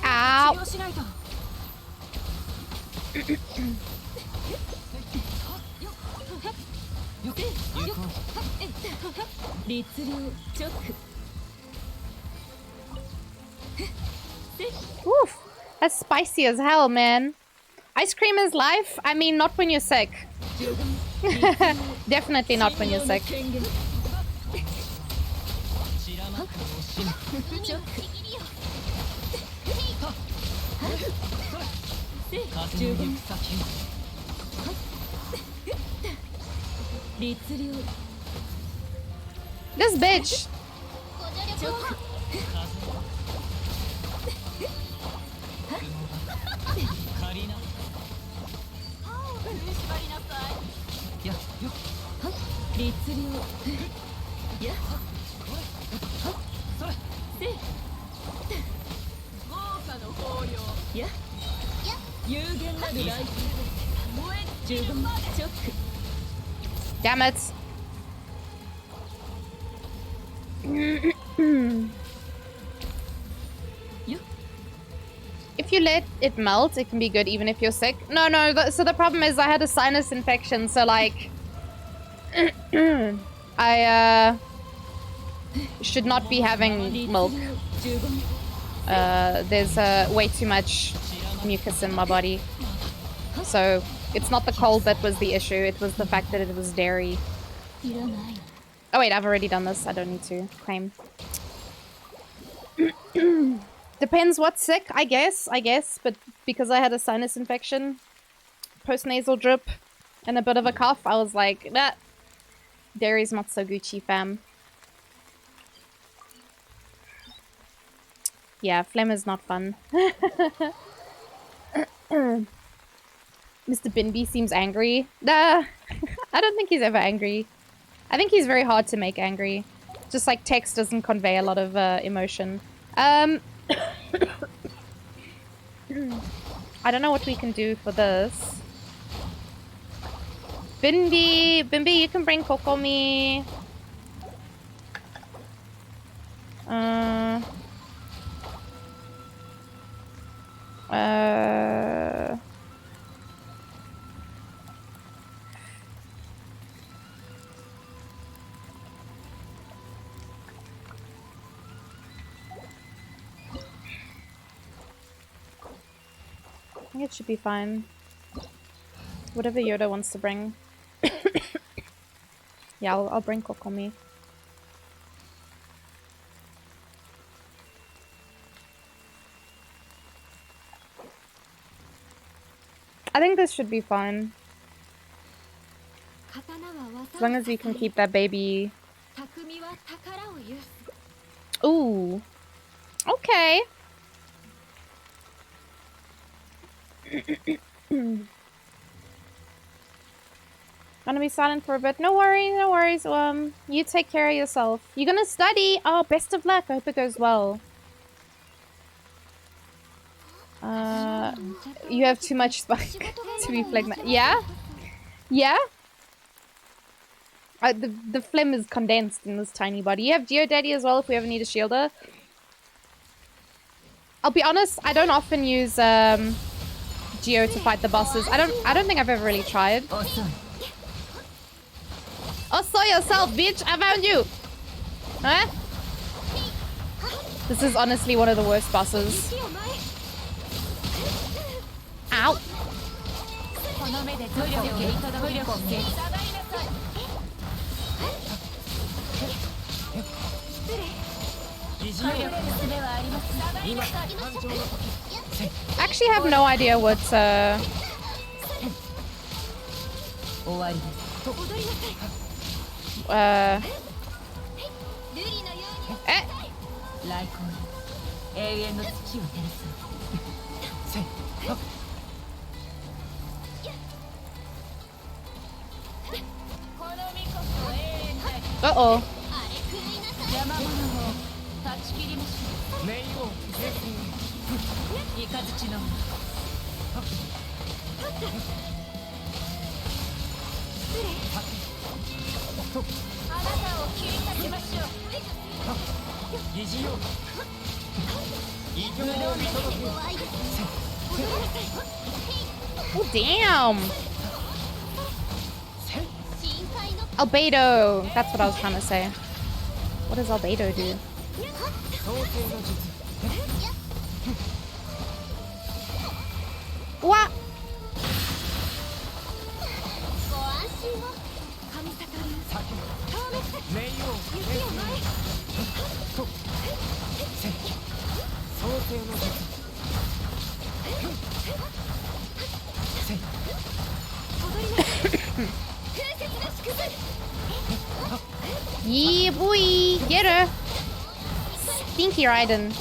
Ow. Oof. That's spicy as hell, man. Ice cream is life? I mean, not when you're sick. Definitely not when you're sick. This bitch. Damn it. If you let it melt, it can be good even if you're sick. No, so the problem is I had a sinus infection, so like... I should not be having milk. There's way too much mucus in my body. So it's not the cold that was the issue, it was the fact that it was dairy. Oh wait, I've already done this. I don't need to claim. Depends what's sick, I guess. But because I had a sinus infection, post-nasal drip, and a bit of a cough, I was like, nah, dairy's not so Gucci, fam. Yeah, phlegm is not fun. Mr. Binby seems angry. Nah, I don't think he's ever angry. I think he's very hard to make angry. Just like text doesn't convey a lot of emotion. I don't know what we can do for this. Bimbi, you can bring Kokomi. I think it should be fine. Whatever Yoda wants to bring. Yeah, I'll bring Kokomi. I think this should be fine. As long as we can keep that baby. Ooh. Okay. Gonna be silent for a bit. No worries. You take care of yourself. You're gonna study. Oh, best of luck. I hope it goes well. You have too much spike to be phlegmatic. Yeah? Yeah? The phlegm is condensed in this tiny body. You have Geodaddy as well if we ever need a shielder. I'll be honest, I don't often use Geo to fight the bosses. I don't think I've ever really tried. Oh, saw yourself, bitch! I found you! Huh? This is honestly one of the worst bosses. Ow! I actually have no idea what 終わりです。踊りなさい。瑠璃のように来光に永遠の土を照らす。せい。この身こそ永遠だ。Uh-oh. 邪魔者を断ち切りましょう。名王イカズチのあなたを切り裂きましょう。疑似よ異形を見届け。 Oh, damn. Albedo. That's what I was trying to say. What does Albedo do? What? Yeah, boy. Get her. Stinky Raiden.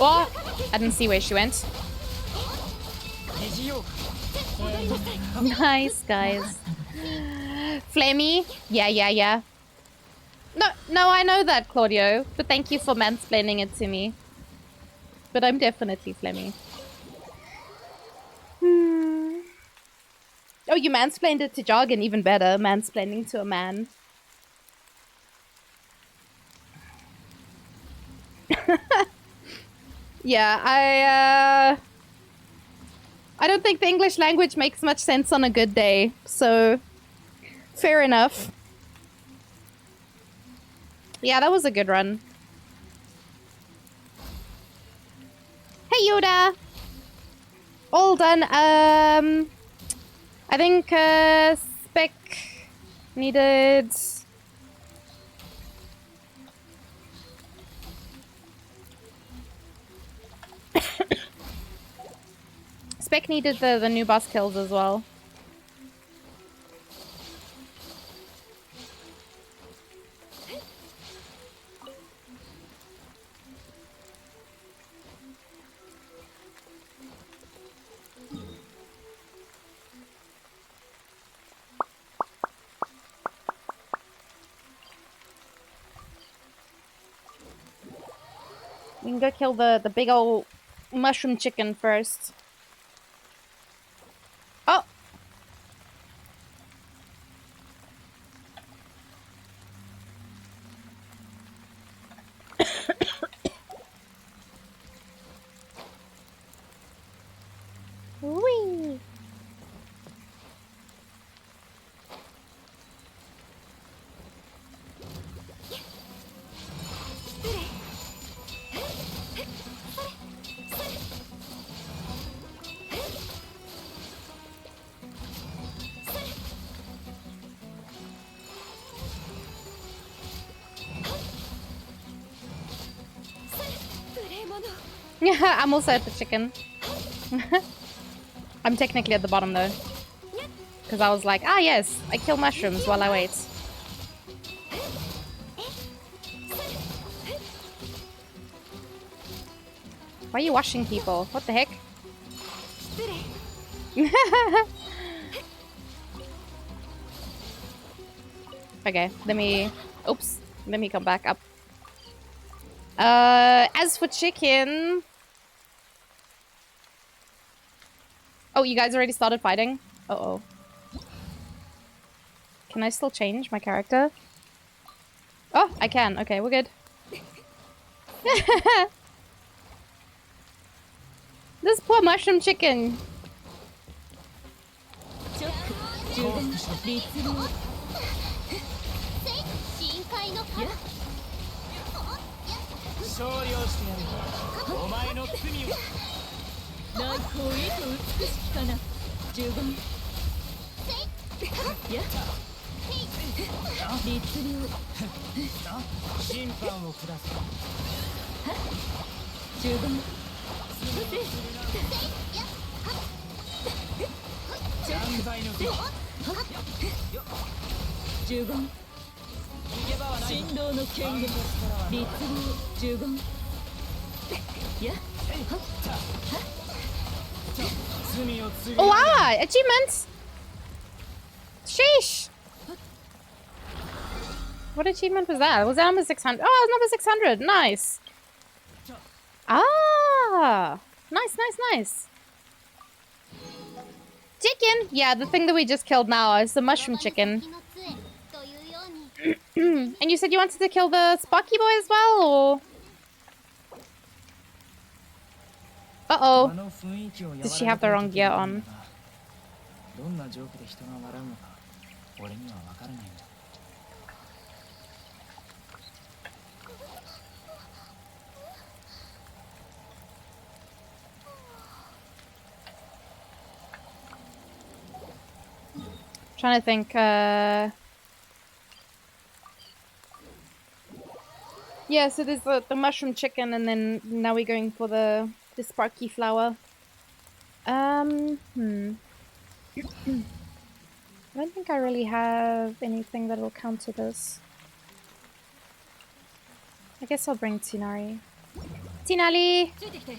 Oh, I didn't see where she went. Nice, guys. Flamey? Yeah. No, I know that, Claudio. But thank you for mansplaining it to me. But I'm definitely Flemmy. Oh, you mansplained it to jargon, even better. Mansplaining to a man. Yeah, I don't think the English language makes much sense on a good day, so fair enough. Yeah, that was a good run. Hey, Yoda! All done. I think spec needed... Spec needed the new boss kills as well. We can go kill the big old mushroom chicken first. Oh! Whee! I'm also at the chicken. I'm technically at the bottom though. Because I was like, ah yes, I kill mushrooms while I wait. Why are you washing people? What the heck? Okay, let me come back up. As for chicken... Oh, you guys already started fighting? Uh-oh. Can I still change my character? Oh, I can. Okay, we're good. This poor mushroom chicken. 律流審判を下す。十分犯罪の手。十分逃げ場はない。振動の権限律流十分や罪を償う。 Oh wow! Achievements! Sheesh! What achievement was that? Was that number 600? Oh, it was number 600. Nice. Ah! Nice, nice, nice. Chicken! Yeah, the thing that we just killed now is the mushroom chicken. And you said you wanted to kill the Sparky boy as well, or? Uh-oh. あの雰囲気を和らげ Did she have the wrong gear on? どんなジョークで人が笑うのか俺には分からないんだ。Trying to think, yeah, so there's the mushroom chicken, and then now we're going for the sparky flower. I don't think I really have anything that will counter this. I guess I'll bring Tinari. Tinali! ついてきて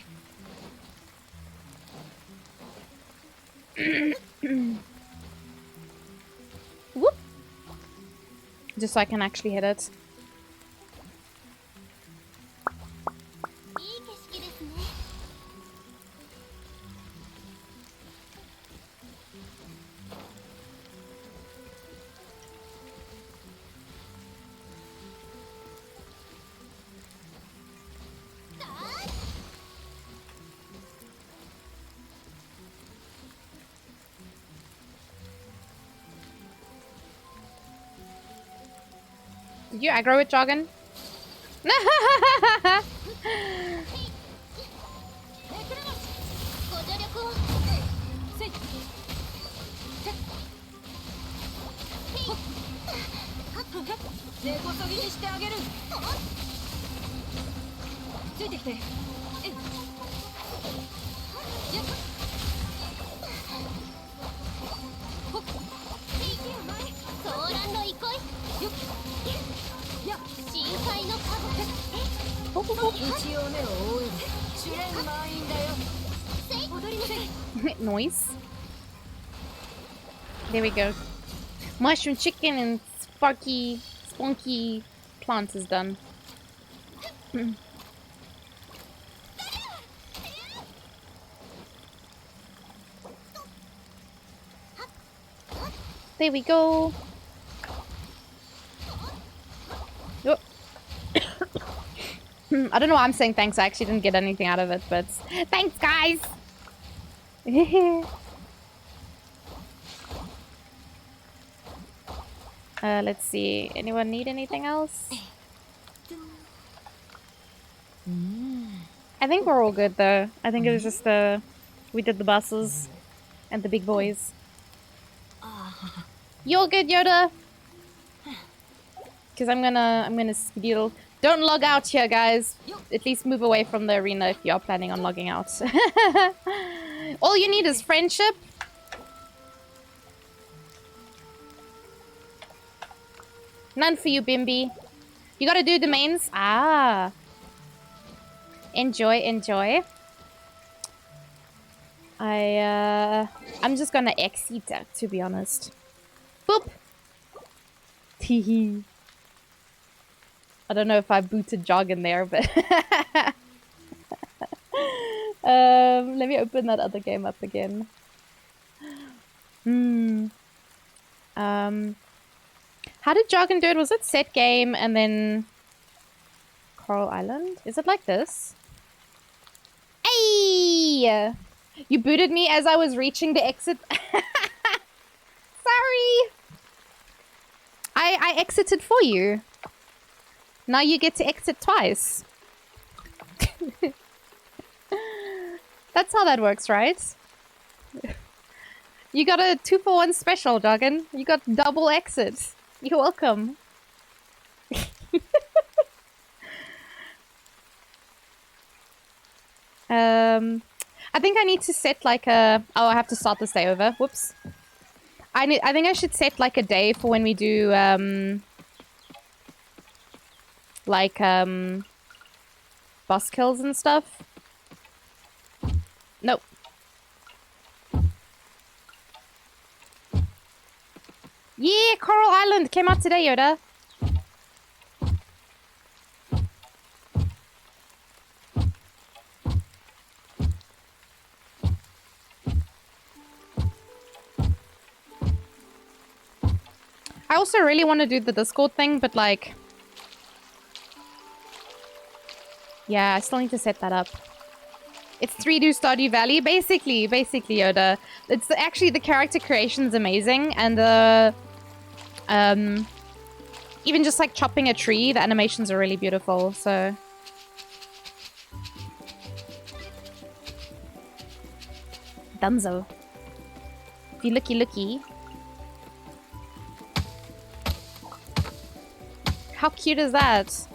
Whoop! Just so I can actually hit it. いい景色ですね Did you aggro it, Joggin? ご助力をせい根こそぎにしてあげるついてきてえいやっほっソーランド憩いよっや深海のカゴ一応目を覆える主演満員だよ踊りなさい Noise. There we go. Mushroom chicken and sparky, spunky plant is done. There we go. Oh. I don't know why I'm saying thanks. I actually didn't get anything out of it, but thanks, guys. Let's see. Anyone need anything else? I think we're all good though. I think it was just we did the buses and the big boys. You're good, Yoda. Because I'm gonna skedaddle. Don't log out here, guys. At least move away from the arena if you're planning on logging out. All you need is friendship. None for you, Bimby. You gotta do domains. Ah. Enjoy, enjoy. I'm just gonna exit that, to be honest. Boop. Teehee. I don't know if I booted Jog in there, but let me open that other game up again. How did Jargon do it? Was it set game and then Coral Island? Is it like this? Hey! You booted me as I was reaching the exit. Sorry! I exited for you. Now you get to exit twice. That's how that works, right? You got a 2-for-1 special, Jargon. You got double exit. You're welcome. I think I need to set like a... Oh, I have to start this day over. Whoops. I think I should set like a day for when we do like boss kills and stuff. Nope. Yeah, Coral Island came out today, Yoda. I also really want to do the Discord thing, but like... Yeah, I still need to set that up. It's 3D Stardew Valley, basically Yoda. It's actually, the character creation's amazing, and even just like chopping a tree, the animations are really beautiful, so... Dunzo. If you looky. How cute is that?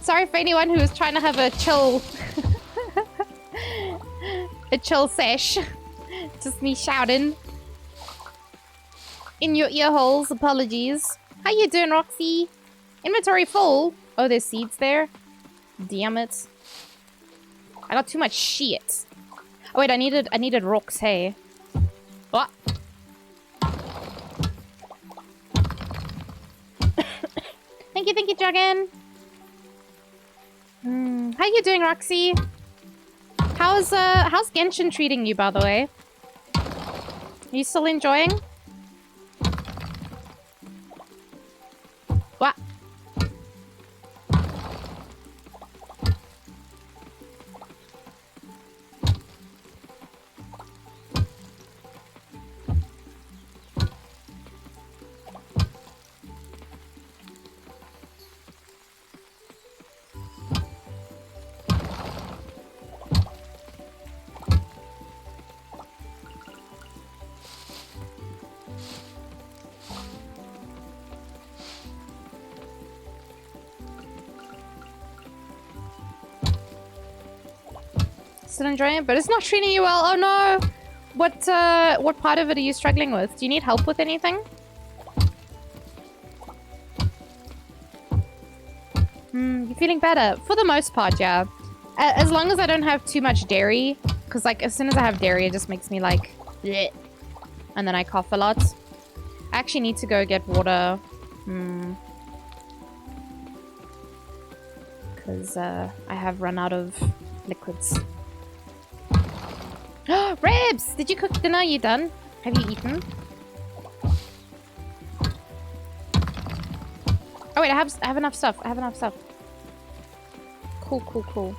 Sorry for anyone who was trying to have a chill... a chill sesh. Just me shouting. In your ear holes, apologies. How you doing, Roxy? Inventory full. Oh, there's seeds there. Damn it. I got too much shit. Oh wait, I needed rocks, hey. What? Thank you, Dragon. How you doing, Roxy? How's Genshin treating you, by the way? Are you still enjoying? What? Still enjoying it, but it's not treating you well. Oh no! What part of it are you struggling with? Do you need help with anything? You feeling better? For the most part, yeah. As long as I don't have too much dairy, because like as soon as I have dairy, it just makes me like, bleh, and then I cough a lot. I actually need to go get water. Because I have run out of liquids. Ribs! Did you cook dinner? You done? Have you eaten? Oh wait, I have enough stuff. I have enough stuff. Cool.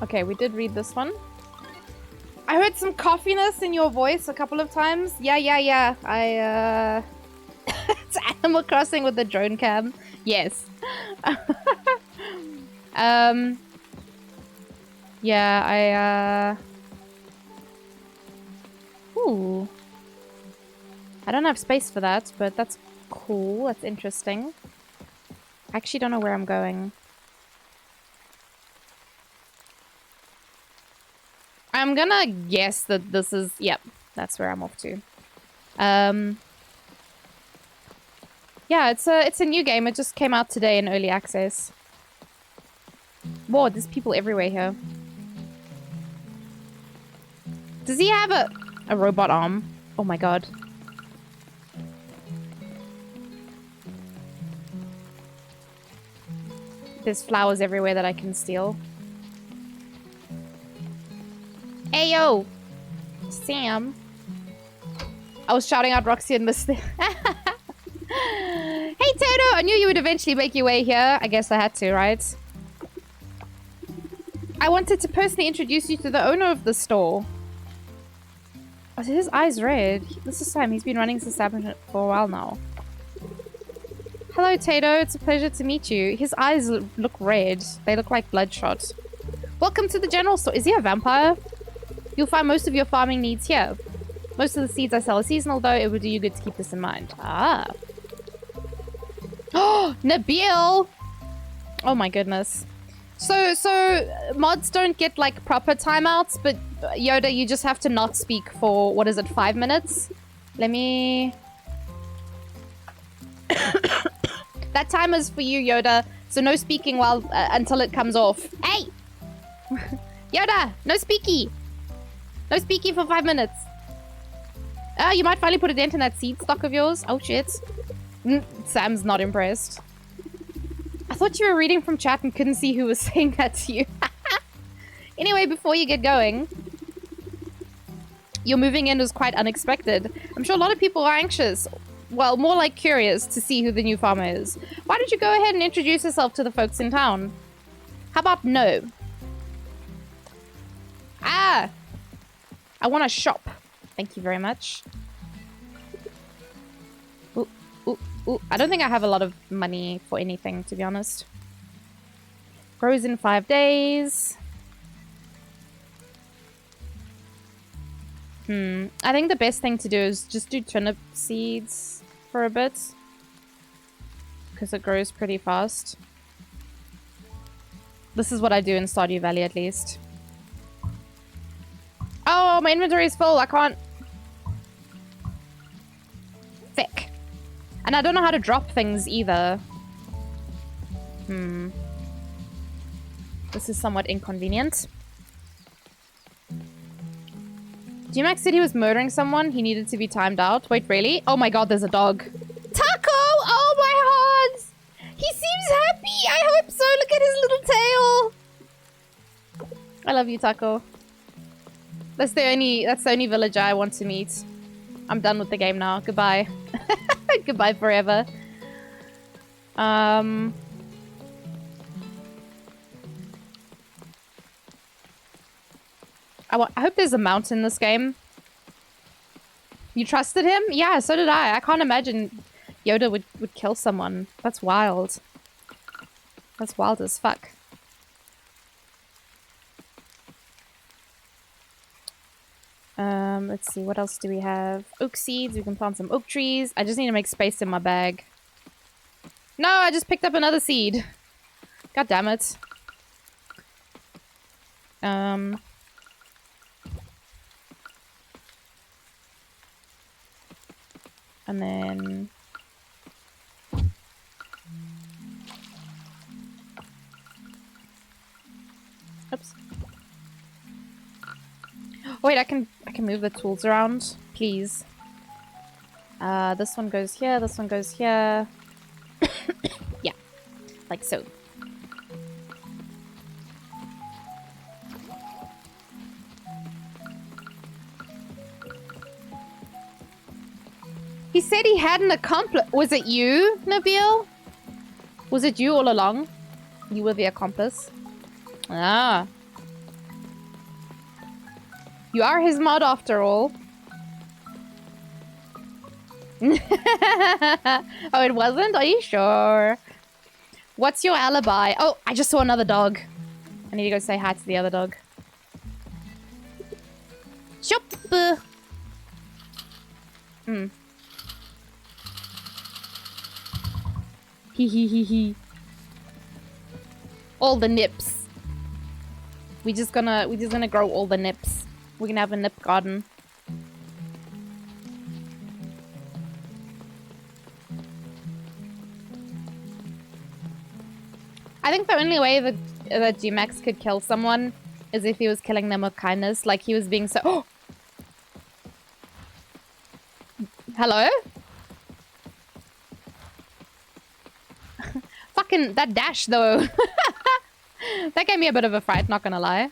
Okay, we did read this one. I heard some coughiness in your voice a couple of times. Yeah. It's Animal Crossing with the drone cam. Yes. Yeah, Ooh. I don't have space for that, but that's cool. That's interesting. I actually don't know where I'm going. I'm gonna guess that this is... Yep, that's where I'm off to. Yeah, it's a new game. It just came out today in early access. Whoa, there's people everywhere here. Does he have a robot arm? Oh my god. There's flowers everywhere that I can steal. Ayo! Sam. I was shouting out Roxy and missed it. Hey Toto! I knew you would eventually make your way here. I guess I had to, right? I wanted to personally introduce you to the owner of the store. Oh, his eyes red. This is Sam. He's been running this establishment for a while now. Hello, Tato. It's a pleasure to meet you. His eyes look red. They look like bloodshot. Welcome to the general store. Is he a vampire? You'll find most of your farming needs here. Most of the seeds I sell are seasonal, though. It would do you good to keep this in mind. Ah. Oh, Nabil! Oh my goodness. So mods don't get like proper timeouts, but Yoda, you just have to not speak for, what is it, 5 minutes? Let me... That timer's for you, Yoda. So no speaking while until it comes off. Hey! Yoda, no speaky! No speaky for 5 minutes. You might finally put a dent in that seed stock of yours. Oh shit. Sam's not impressed. I thought you were reading from chat and couldn't see who was saying that to you. Anyway, before you get going, your moving in was quite unexpected. I'm sure a lot of people are anxious. Well, more like curious to see who the new farmer is. Why don't you go ahead and introduce yourself to the folks in town? How about no? Ah! I want to shop. Thank you very much. Ooh, ooh, ooh. I don't think I have a lot of money for anything, to be honest. Grows in 5 days. I think the best thing to do is just do turnip seeds for a bit. Because it grows pretty fast. This is what I do in Stardew Valley, at least. Oh, my inventory is full. I can't... Thick. And I don't know how to drop things either. This is somewhat inconvenient. G-Max said he was murdering someone. He needed to be timed out. Wait, really? Oh my god, there's a dog. Taco! Oh my heart! He seems happy! I hope so! Look at his little tail! I love you, Taco. That's the only villager I want to meet. I'm done with the game now. Goodbye. Goodbye forever. I hope there's a mount in this game. You trusted him? Yeah, so did I. I can't imagine Yoda would kill someone. That's wild. That's wild as fuck. Let's see, what else do we have? Oak seeds, we can plant some oak trees. I just need to make space in my bag. No, I just picked up another seed. God damn it. And then... Oops. Wait, I can move the tools around, please. This one goes here, this one goes here. Yeah, like so. He said he had an accomplice. Was it you, Nabil? Was it you all along? You were the accomplice. Ah. You are his mod after all. Oh, it wasn't? Are you sure? What's your alibi? Oh, I just saw another dog. I need to go say hi to the other dog. Shop. Hee. All the nips. We're just gonna grow all the nips. We're gonna have a nip garden. I think the only way that G-Max could kill someone is if he was killing them with kindness. Like he was being so... Oh! Hello? Fucking that dash though. That gave me a bit of a fright, not gonna lie.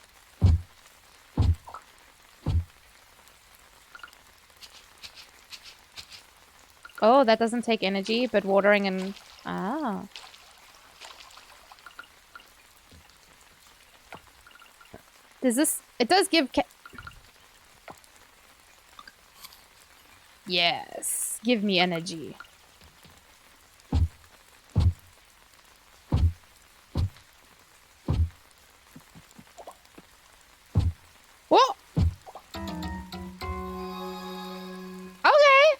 Oh, that doesn't take energy, but watering and... Ah. Does this... It does give... Yes. Give me energy. Whoa! Okay.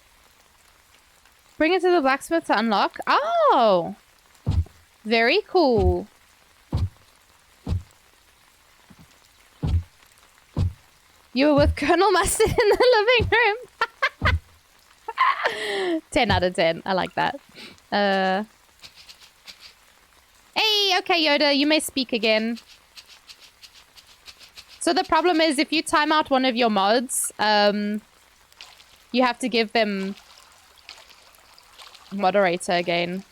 Bring it to the blacksmith to unlock. Oh! Very cool. You were with Colonel Mustard in the living room. 10 out of 10. I like that. Hey, okay, Yoda, you may speak again. So the problem is if you time out one of your mods, you have to give them moderator again.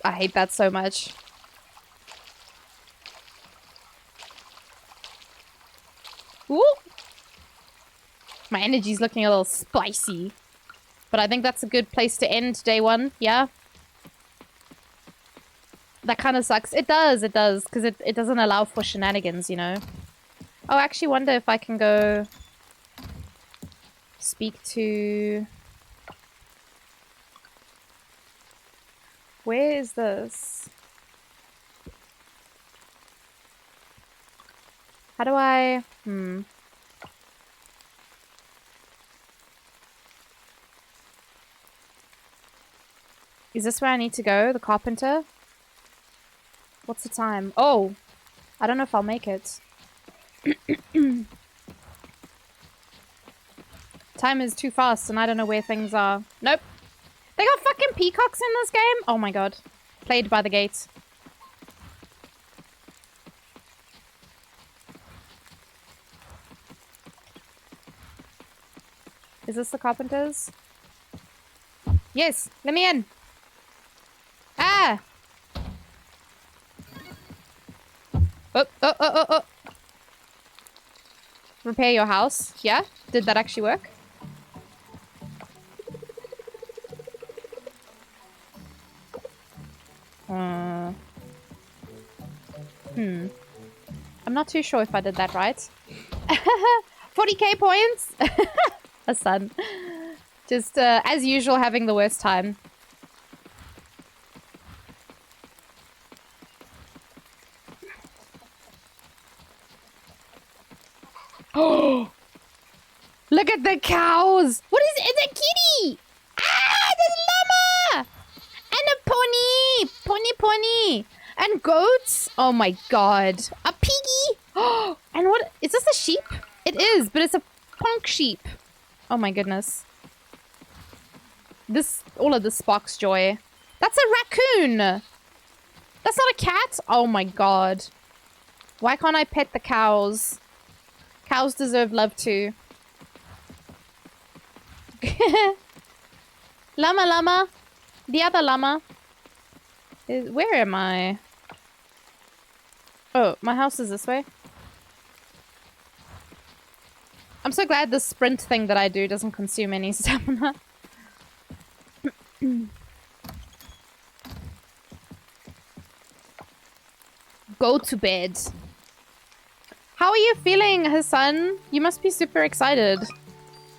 I hate that so much. Ooh. My energy's looking a little spicy. But I think that's a good place to end day one, yeah? That kind of sucks. It does, because it doesn't allow for shenanigans, you know? Oh, I actually wonder if I can go speak to... Where is this? How do I... Is this where I need to go? The carpenter? What's the time? Oh! I don't know if I'll make it. Time is too fast and I don't know where things are. Nope. They got fucking peacocks in this game? Oh my god. Played by the gate. Is this the carpenters? Yes, let me in. Ah! Oh. Repair your house. Yeah? Did that actually work? I'm not too sure if I did that right. 40k points? A son. Just, as usual, having the worst time. Oh! Look at the cows! What is it? It's a kitty! Ah! There's a llama! And a pony! Pony! And goats? Oh my god. A piggy! Oh! And what? Is this a sheep? It is, but it's a punk sheep. Oh my goodness. All of this sparks joy. That's a raccoon! That's not a cat? Oh my god. Why can't I pet the cows? Cows deserve love too. Llama. The other llama. Where am I? Oh, my house is this way. I'm so glad this sprint thing that I do doesn't consume any stamina. Go to bed. How are you feeling, Hassan? You must be super excited.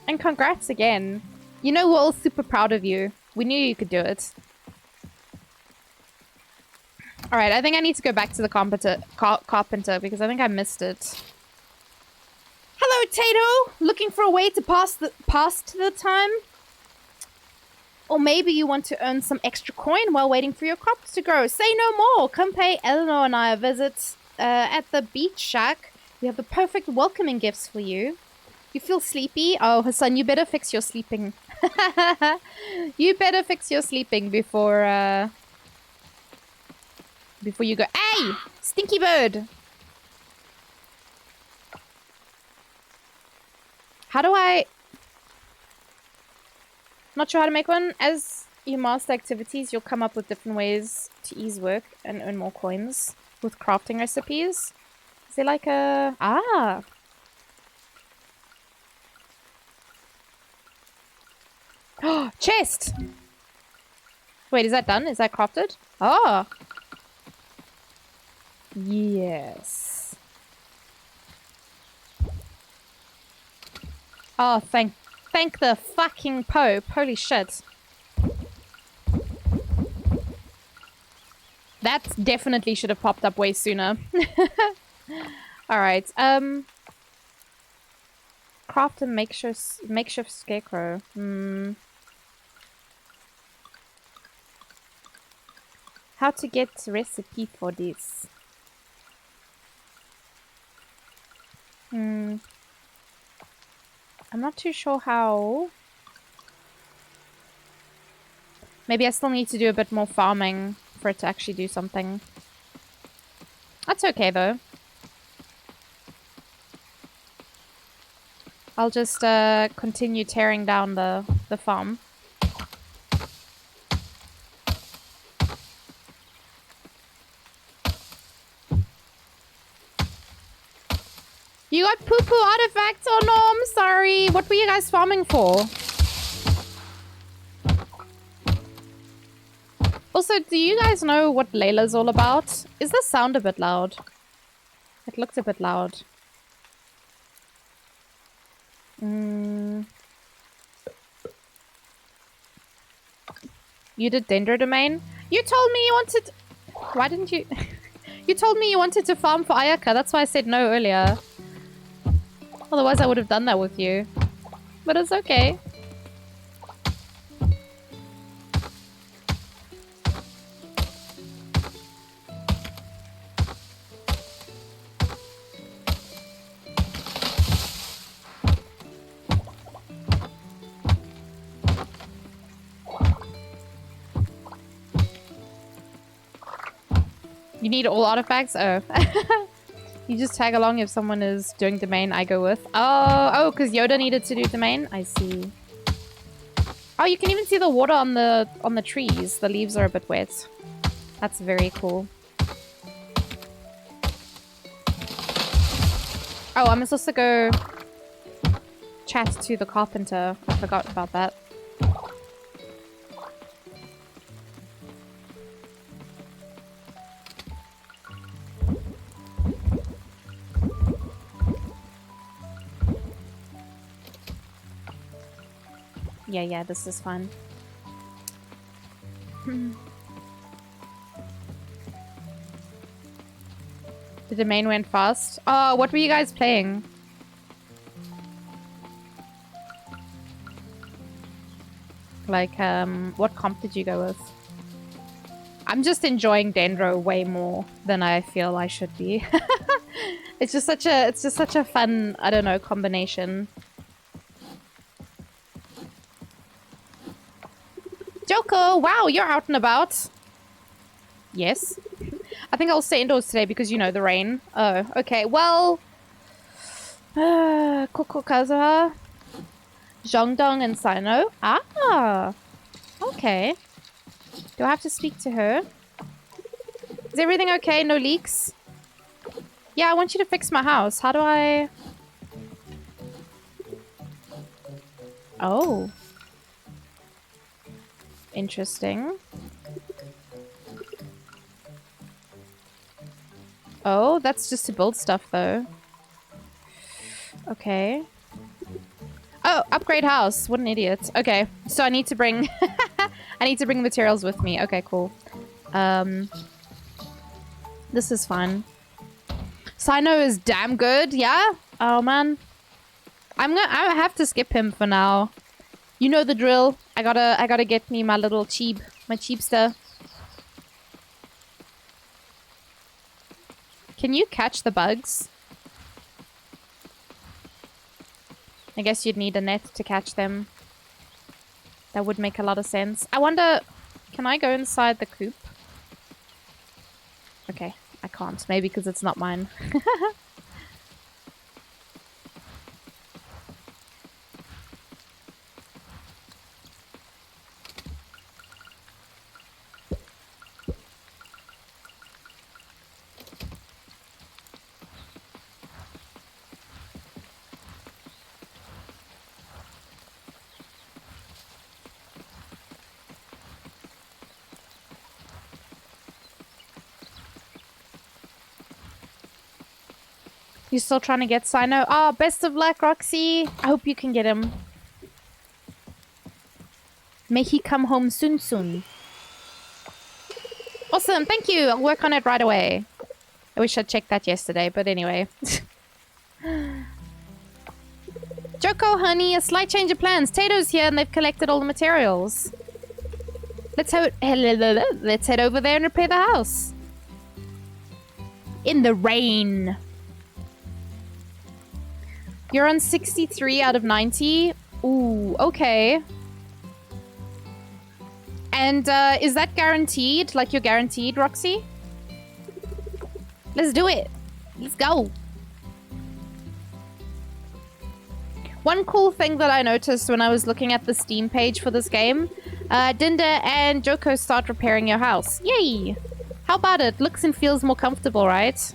And congrats again. You know, we're all super proud of you. We knew you could do it. Alright, I think I need to go back to the carpenter because I think I missed it. Hello, Tato! Looking for a way to pass the time? Or maybe you want to earn some extra coin while waiting for your crops to grow. Say no more! Come pay Eleanor and I a visit at the beach shack. We have the perfect welcoming gifts for you. You feel sleepy? Oh, Hassan, you better fix your sleeping. You better fix your sleeping before you go. Hey! Stinky bird! How do I... Not sure how to make one. As you master activities, you'll come up with different ways to ease work and earn more coins with crafting recipes. Is there like a... Ah! Oh, chest! Wait, is that done? Is that crafted? Oh! Yes. Oh, thank the fucking Pope. Holy shit. That definitely should have popped up way sooner. Alright, craft a makeshift scarecrow. How to get recipe for this? I'm not too sure how. Maybe I still need to do a bit more farming for it to actually do something. That's okay though. I'll just continue tearing down the farm. You got poo-poo artifacts? Oh no, I'm sorry. What were you guys farming for? Also, do you guys know what Layla's all about? Is the sound a bit loud? It looks a bit loud. You did Dendro Domain? You told me you wanted... Why didn't you... You told me you wanted to farm for Ayaka. That's why I said no earlier. Otherwise, I would have done that with you. But it's okay. You need all artifacts? Oh. You just tag along if someone is doing domain, I go with. Oh, because Yoda needed to do domain? I see. Oh, you can even see the water on the trees. The leaves are a bit wet. That's very cool. Oh, I'm supposed to go chat to the carpenter. I forgot about that. Yeah, this is fun. The domain went fast. Oh, what were you guys playing? Like, what comp did you go with? I'm just enjoying Dendro way more than I feel I should be. It's just such a fun, I don't know, combination. Joko, wow, you're out and about. Yes. I think I'll stay indoors today because, you know, the rain. Oh, okay. Well, Koko Kazuha, Zhongdong, and Sino. Ah, okay. Do I have to speak to her? Is everything okay? No leaks? Yeah, I want you to fix my house. How do I... Oh. Interesting. Oh, that's just to build stuff, though. Okay. Oh, upgrade house. What an idiot. Okay, so I need to bring... I need to bring materials with me. Okay, cool. This is fine. Sino is damn good, yeah? Oh, man. I have to skip him for now. You know the drill. I gotta get me my little my cheapster. Can you catch the bugs? I guess you'd need a net to catch them. That would make a lot of sense. I wonder, can I go inside the coop? Okay, I can't. Maybe because it's not mine. You still trying to get Sino? Oh, best of luck, Roxy. I hope you can get him. May he come home soon, soon. Awesome, thank you. I'll work on it right away. I wish I'd checked that yesterday, but anyway. Joko, honey, a slight change of plans. Tato's here and they've collected all the materials. Let's head over there and repair the house. In the rain. You're on 63 out of 90. Ooh, okay. And is that guaranteed? Like you're guaranteed, Roxy? Let's do it. Let's go. One cool thing that I noticed when I was looking at the Steam page for this game, Dinda and Joko start repairing your house. Yay! How about it? Looks and feels more comfortable, right?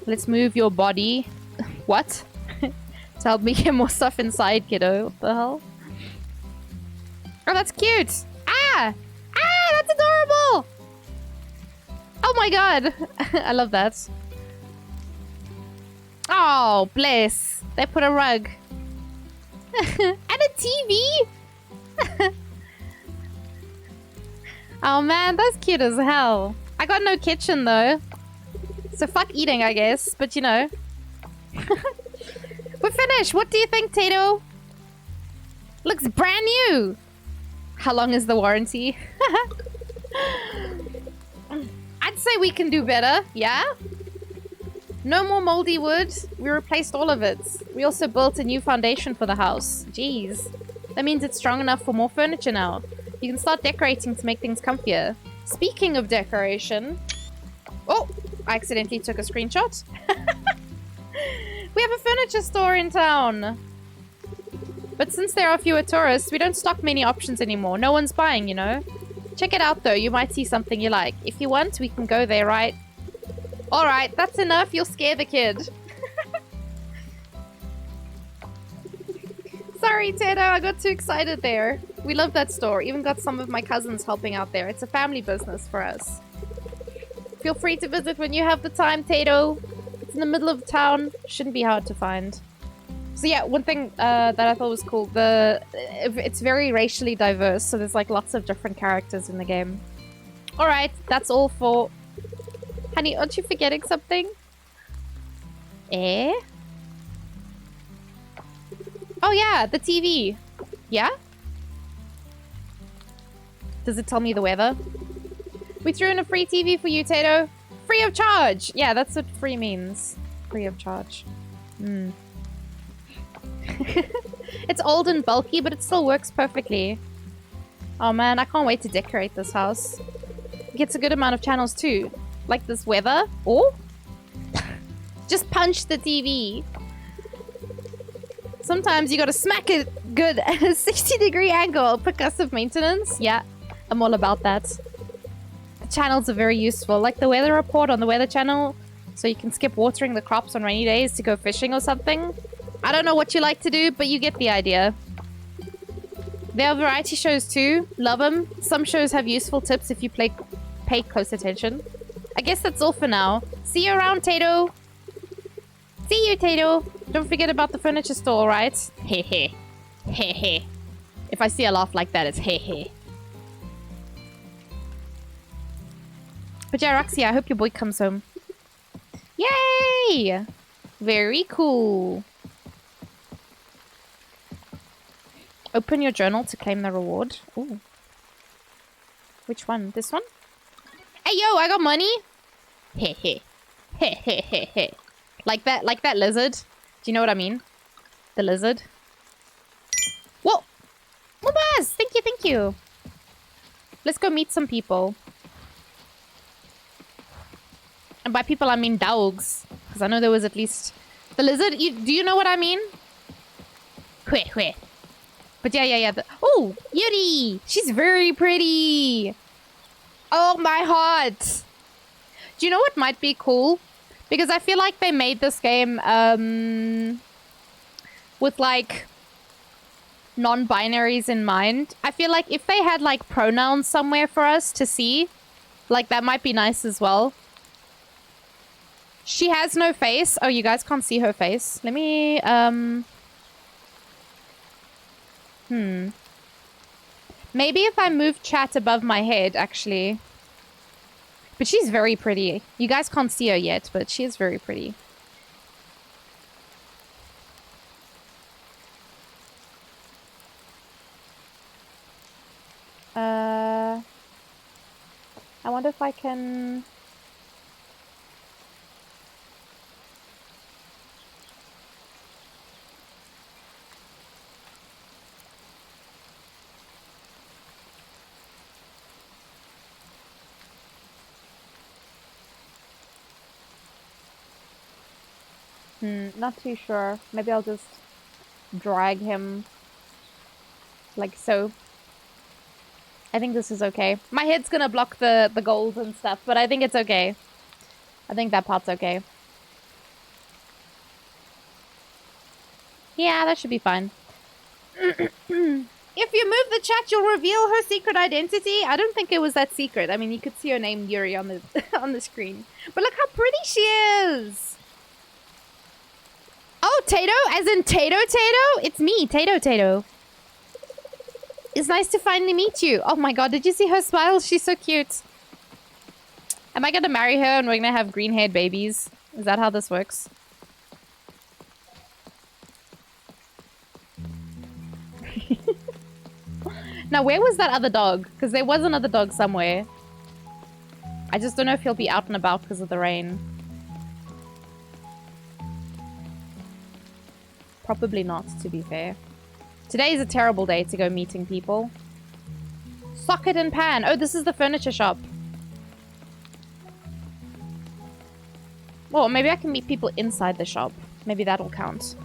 Let's move your body. What? To help me get more stuff inside, kiddo. What the hell? Oh, that's cute! Ah! Ah, that's adorable! Oh my god! I love that. Oh, bless. They put a rug. And a TV! Oh man, that's cute as hell. I got no kitchen though. So fuck eating, I guess. But you know. We're finished. What do you think, Tato? Looks brand new. How long is the warranty? I'd say we can do better, yeah? No more moldy wood. We replaced all of it. We also built a new foundation for the house. Jeez. That means it's strong enough for more furniture now. You can start decorating to make things comfier. Speaking of decoration... Oh! I accidentally took a screenshot. We have a furniture store in town. But since there are fewer tourists, we don't stock many options anymore. No one's buying, you know? Check it out though. You might see something you like. If you want, we can go there, right? Alright, that's enough. You'll scare the kid. Sorry, Tato. I got too excited there. We love that store. Even got some of my cousins helping out there. It's a family business for us. Feel free to visit when you have the time, Tato. It's in the middle of town. Shouldn't be hard to find. So yeah, one thing that I thought was cool, it's very racially diverse, so there's like lots of different characters in the game. Alright, that's all for... Honey, aren't you forgetting something? Eh? Oh yeah, the TV. Yeah? Does it tell me the weather? We threw in a free TV for you, Tato. Free of charge! Yeah, that's what free means. Free of charge. Hmm. It's old and bulky, but it still works perfectly. Oh man, I can't wait to decorate this house. It gets a good amount of channels too. Like this weather. Or just punch the TV. Sometimes you gotta smack it good at a 60-degree angle. Percussive maintenance. Yeah, I'm all about that. The channels are very useful. Like the weather report on the weather channel. So you can skip watering the crops on rainy days to go fishing or something. I don't know what you like to do, but you get the idea. There are variety shows too. Love them. Some shows have useful tips if you pay close attention. I guess that's all for now. See you around, Tato. See you, Tato. Don't forget about the furniture store, right? Hehe. Hehe. If I see a laugh like that, it's hehe. But yeah, Roxy, I hope your boy comes home. Yay! Very cool. Open your journal to claim the reward. Ooh. Which one? This one? Hey, yo, I got money. Heh heh. Heh heh heh heh. Like that lizard. Do you know what I mean? The lizard. Whoa! Mubaz! Thank you, thank you. Let's go meet some people. And by people, I mean dogs. Because I know there was at least... The lizard? Do you know what I mean? Hweh, hweh. But yeah. Oh, Yuri! She's very pretty! Oh, my heart! Do you know what might be cool? Because I feel like they made this game with, like, non-binaries in mind. I feel like if they had, like, pronouns somewhere for us to see, like, that might be nice as well. She has no face. Oh, you guys can't see her face. Let me, Maybe if I move chat above my head, actually. But she's very pretty. You guys can't see her yet, but she is very pretty. I wonder if I can... not too sure. Maybe I'll just drag him like so. I think this is okay. My head's gonna block the gold and stuff, but I think it's okay. I think that part's okay. Yeah, that should be fine. If you move the chat, you'll reveal her secret identity. I don't think it was that secret. I mean, you could see her name Yuri on the on the screen. But look how pretty she is. Oh, Tato, as in Tato. It's me, Tato. It's nice to finally meet you. Oh my god, did you see her smile? She's so cute. Am I gonna marry her and we're gonna have green-haired babies? Is that how this works? Now, where was that other dog? Because there was another dog somewhere. I just don't know if he'll be out and about because of the rain. Probably not, to be fair. Today is a terrible day to go meeting people. Socket and pan. Oh, this is the furniture shop. Well, maybe I can meet people inside the shop. Maybe that'll count.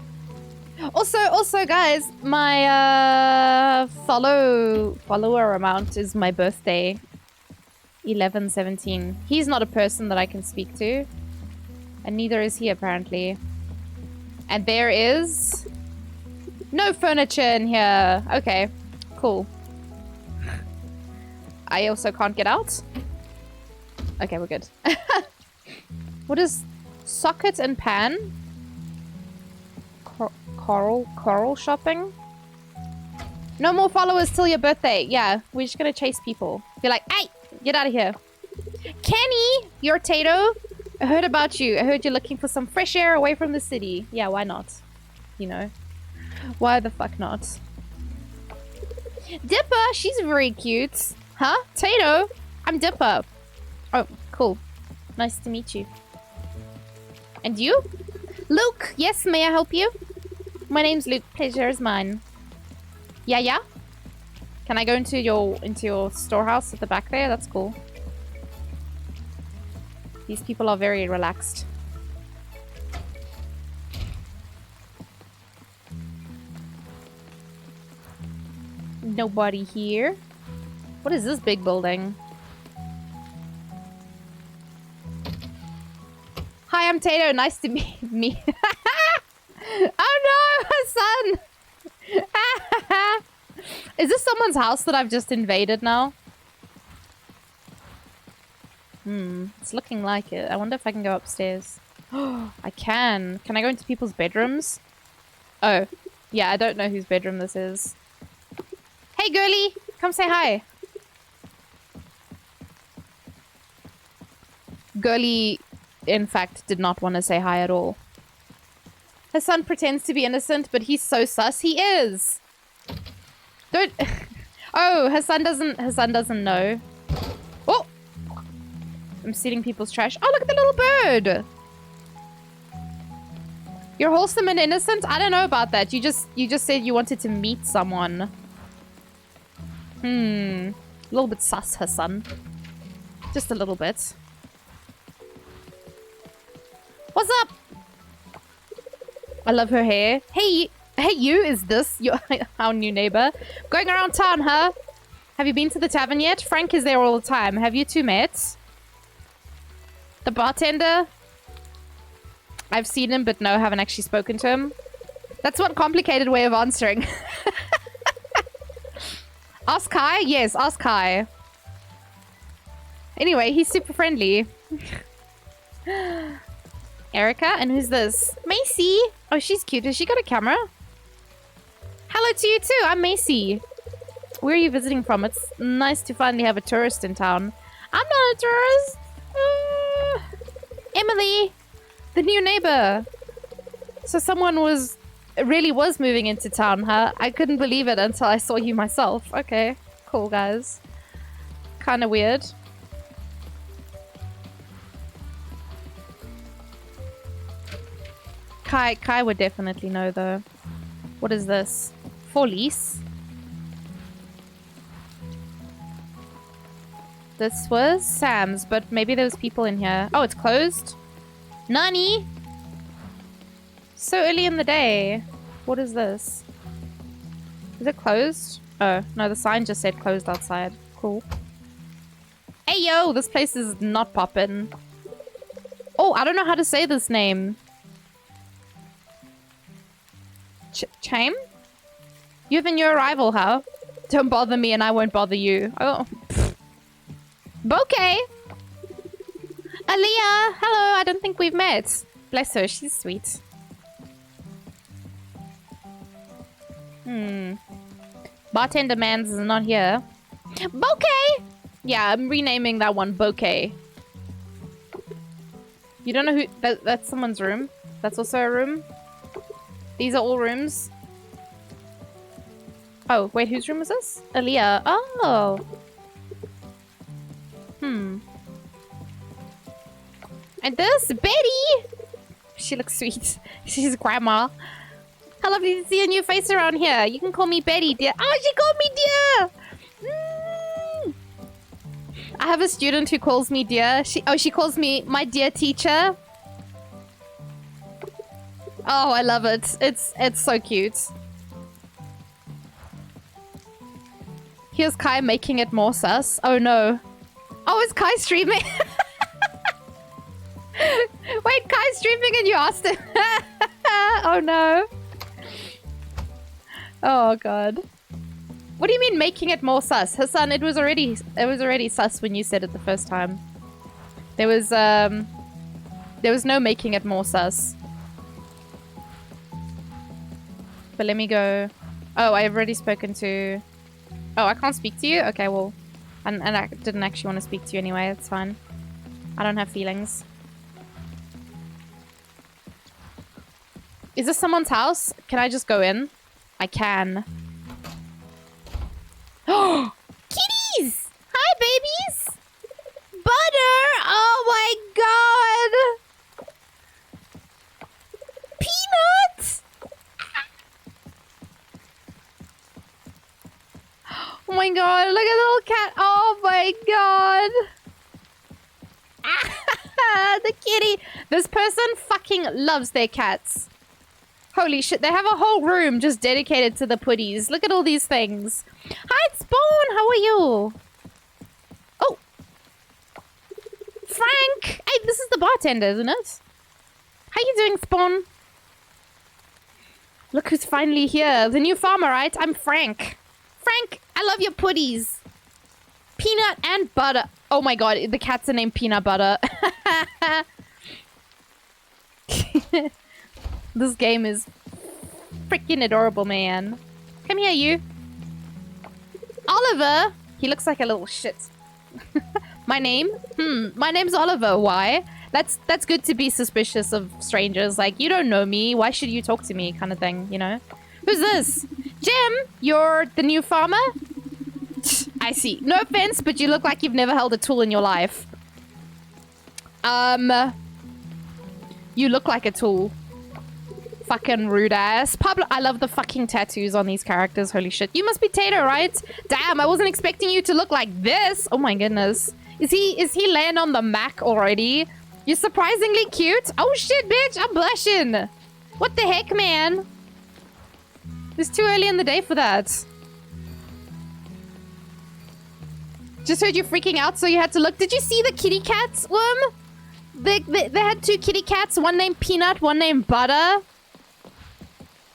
Also, guys, my follower amount is my birthday. 11/17. He's not a person that I can speak to. And neither is he, apparently. And there is... no furniture in here. Okay, cool. I also can't get out. Okay, we're good. What is socket and pan? Coral shopping? No more followers till your birthday. Yeah, we're just gonna chase people. Be like, hey, get out of here. Kenny, you're Tato. I heard about you. I heard you're looking for some fresh air away from the city. Yeah, why not? You know. Why the fuck not? Dipper, she's very cute. Huh? Tato? I'm Dipper. Oh, cool. Nice to meet you. And you? Luke, yes, may I help you? My name's Luke. Pleasure is mine. Yeah? Can I go into your storehouse at the back there? That's cool. These people are very relaxed. Nobody here. What is this big building? Hi, I'm Tato. Nice to meet me. Oh no, son! Is this someone's house that I've just invaded now? It's looking like it. I wonder if I can go upstairs. Oh, I can. Can I go into people's bedrooms? Oh, yeah, I don't know whose bedroom this is. Hey, girly! Come say hi. Girly, in fact, did not want to say hi at all. Her son pretends to be innocent, but he's so sus. He is! Don't... Oh, her son doesn't know. Oh! I'm stealing people's trash. Oh, look at the little bird! You're wholesome and innocent? I don't know about that. You just said you wanted to meet someone. A little bit sus, her son. Just a little bit. What's up? I love her hair. Hey you, is this our new neighbor? Going around town, huh? Have you been to the tavern yet? Frank is there all the time. Have you two met? The bartender? I've seen him, but no, haven't actually spoken to him. That's one complicated way of answering. Ask Kai? Yes, ask Kai. Anyway, he's super friendly. Erica. And who's this? Macy. Oh, she's cute. Has she got a camera? Hello to you too. I'm Macy. Where are you visiting from? It's nice to finally have a tourist in town. I'm not a tourist. Emily, the new neighbor. So someone really was moving into town, huh? I couldn't believe it until I saw you myself. Okay, cool, guys. Kind of weird. Kai would definitely know, though. What is this? For lease? This was Sam's, but maybe there was people in here. Oh, it's closed? Nani? So early in the day. What is this? Is it closed? Oh, no, the sign just said closed outside. Cool. Hey, yo, this place is not poppin'. Oh, I don't know how to say this name. Chaim? You have a new arrival, huh? Don't bother me and I won't bother you. Oh. Bouquet! Aaliyah! Hello, I don't think we've met. Bless her, she's sweet. Bartender Mans is not here. Bouquet! Yeah, I'm renaming that one Bouquet. You don't know who... That's someone's room. That's also a room. These are all rooms. Oh, wait, whose room is this? Aaliyah. Oh. And this, Betty! She looks sweet. She's grandma. How lovely to see a new face around here. You can call me Betty, dear. Oh, she called me dear! I have a student who calls me dear. She calls me my dear teacher. Oh, I love it. It's so cute. Here's Kai making it more sus. Oh no. Oh, is Kai streaming? Wait, Kai's streaming and you asked him. Oh no. Oh god. What do you mean making it more sus? Hassan, it was already sus when you said it the first time. There was no making it more sus. But let me go. Oh, I've already spoken to... Oh, I can't speak to you? Okay, well... And I didn't actually want to speak to you anyway. That's fine. I don't have feelings. Is this someone's house? Can I just go in? I can. Oh! Kitties! Hi, babies! Butter! Oh my god! Peanut! Oh my god, look at the little cat. Oh my god. The kitty. This person fucking loves their cats. Holy shit, they have a whole room just dedicated to the putties. Look at all these things. Hi, Spawn. How are you? Oh. Frank. Hey, this is the bartender, isn't it? How you doing, Spawn? Look who's finally here. The new farmer, right? I'm Frank. Frank, I love your putties. Peanut and butter. Oh my god, the cats are named Peanut Butter. This game is freaking adorable, man. Come here, you. Oliver. He looks like a little shit. My name? My name's Oliver. Why? That's good to be suspicious of strangers. Like, you don't know me. Why should you talk to me? Kind of thing, you know? Who's this? Jim, you're the new farmer? I see. No offense, but you look like you've never held a tool in your life. You look like a tool. Fucking rude ass. Pablo, I love the fucking tattoos on these characters. Holy shit. You must be Tato, right? Damn, I wasn't expecting you to look like this. Oh my goodness. Is he laying on the Mac already? You're surprisingly cute. Oh shit, bitch. I'm blushing. What the heck, man? It's too early in the day for that. Just heard you freaking out, so you had to look. Did you see the kitty cats, Worm? They had two kitty cats, one named Peanut, one named Butter.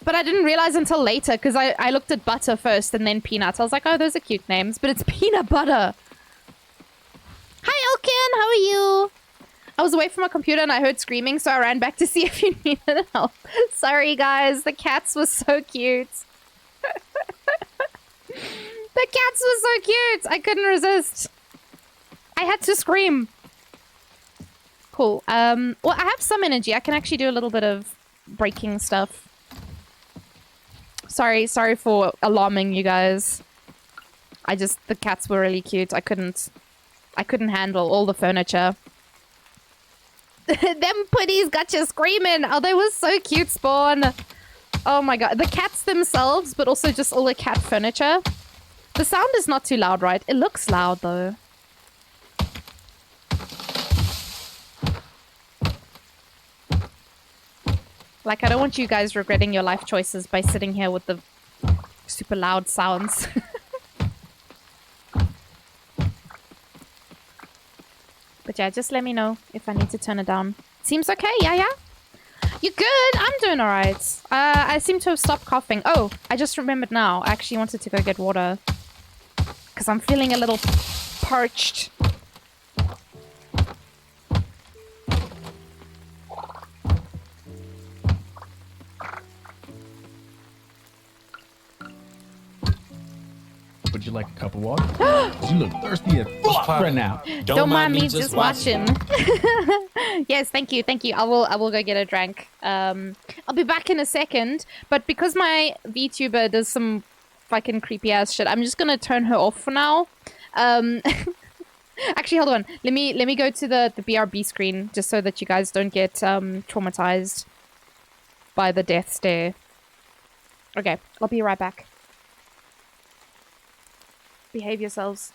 But I didn't realize until later, because I looked at Butter first and then Peanut. I was like, oh, those are cute names, but it's Peanut Butter. Hi, Elkin, how are you? I was away from my computer and I heard screaming, so I ran back to see if you needed help. Sorry, guys. The cats were so cute. The cats were so cute. I couldn't resist. I had to scream. Cool. Well, I have some energy. I can actually do a little bit of breaking stuff. Sorry for alarming you guys. The cats were really cute. I couldn't handle all the furniture. Them putties got you screaming. Oh, they were so cute, Spawn. Oh my god. The cats themselves, but also just all the cat furniture. The sound is not too loud, right? It looks loud, though. Like, I don't want you guys regretting your life choices by sitting here with the super loud sounds. But yeah, just let me know if I need to turn it down. Seems okay, yeah? You good? I'm doing alright. I seem to have stopped coughing. Oh, I just remembered now. I actually wanted to go get water. Because I'm feeling a little parched. Would you like a cup of water? You look thirsty as fuck right now. Don't mind me just watching. Yes, thank you. I will go get a drink. I'll be back in a second. But because my VTuber does some fucking creepy ass shit, I'm just gonna turn her off for now. Actually, hold on. Let me go to the BRB screen just so that you guys don't get traumatized by the death stare. Okay, I'll be right back. Behave yourselves.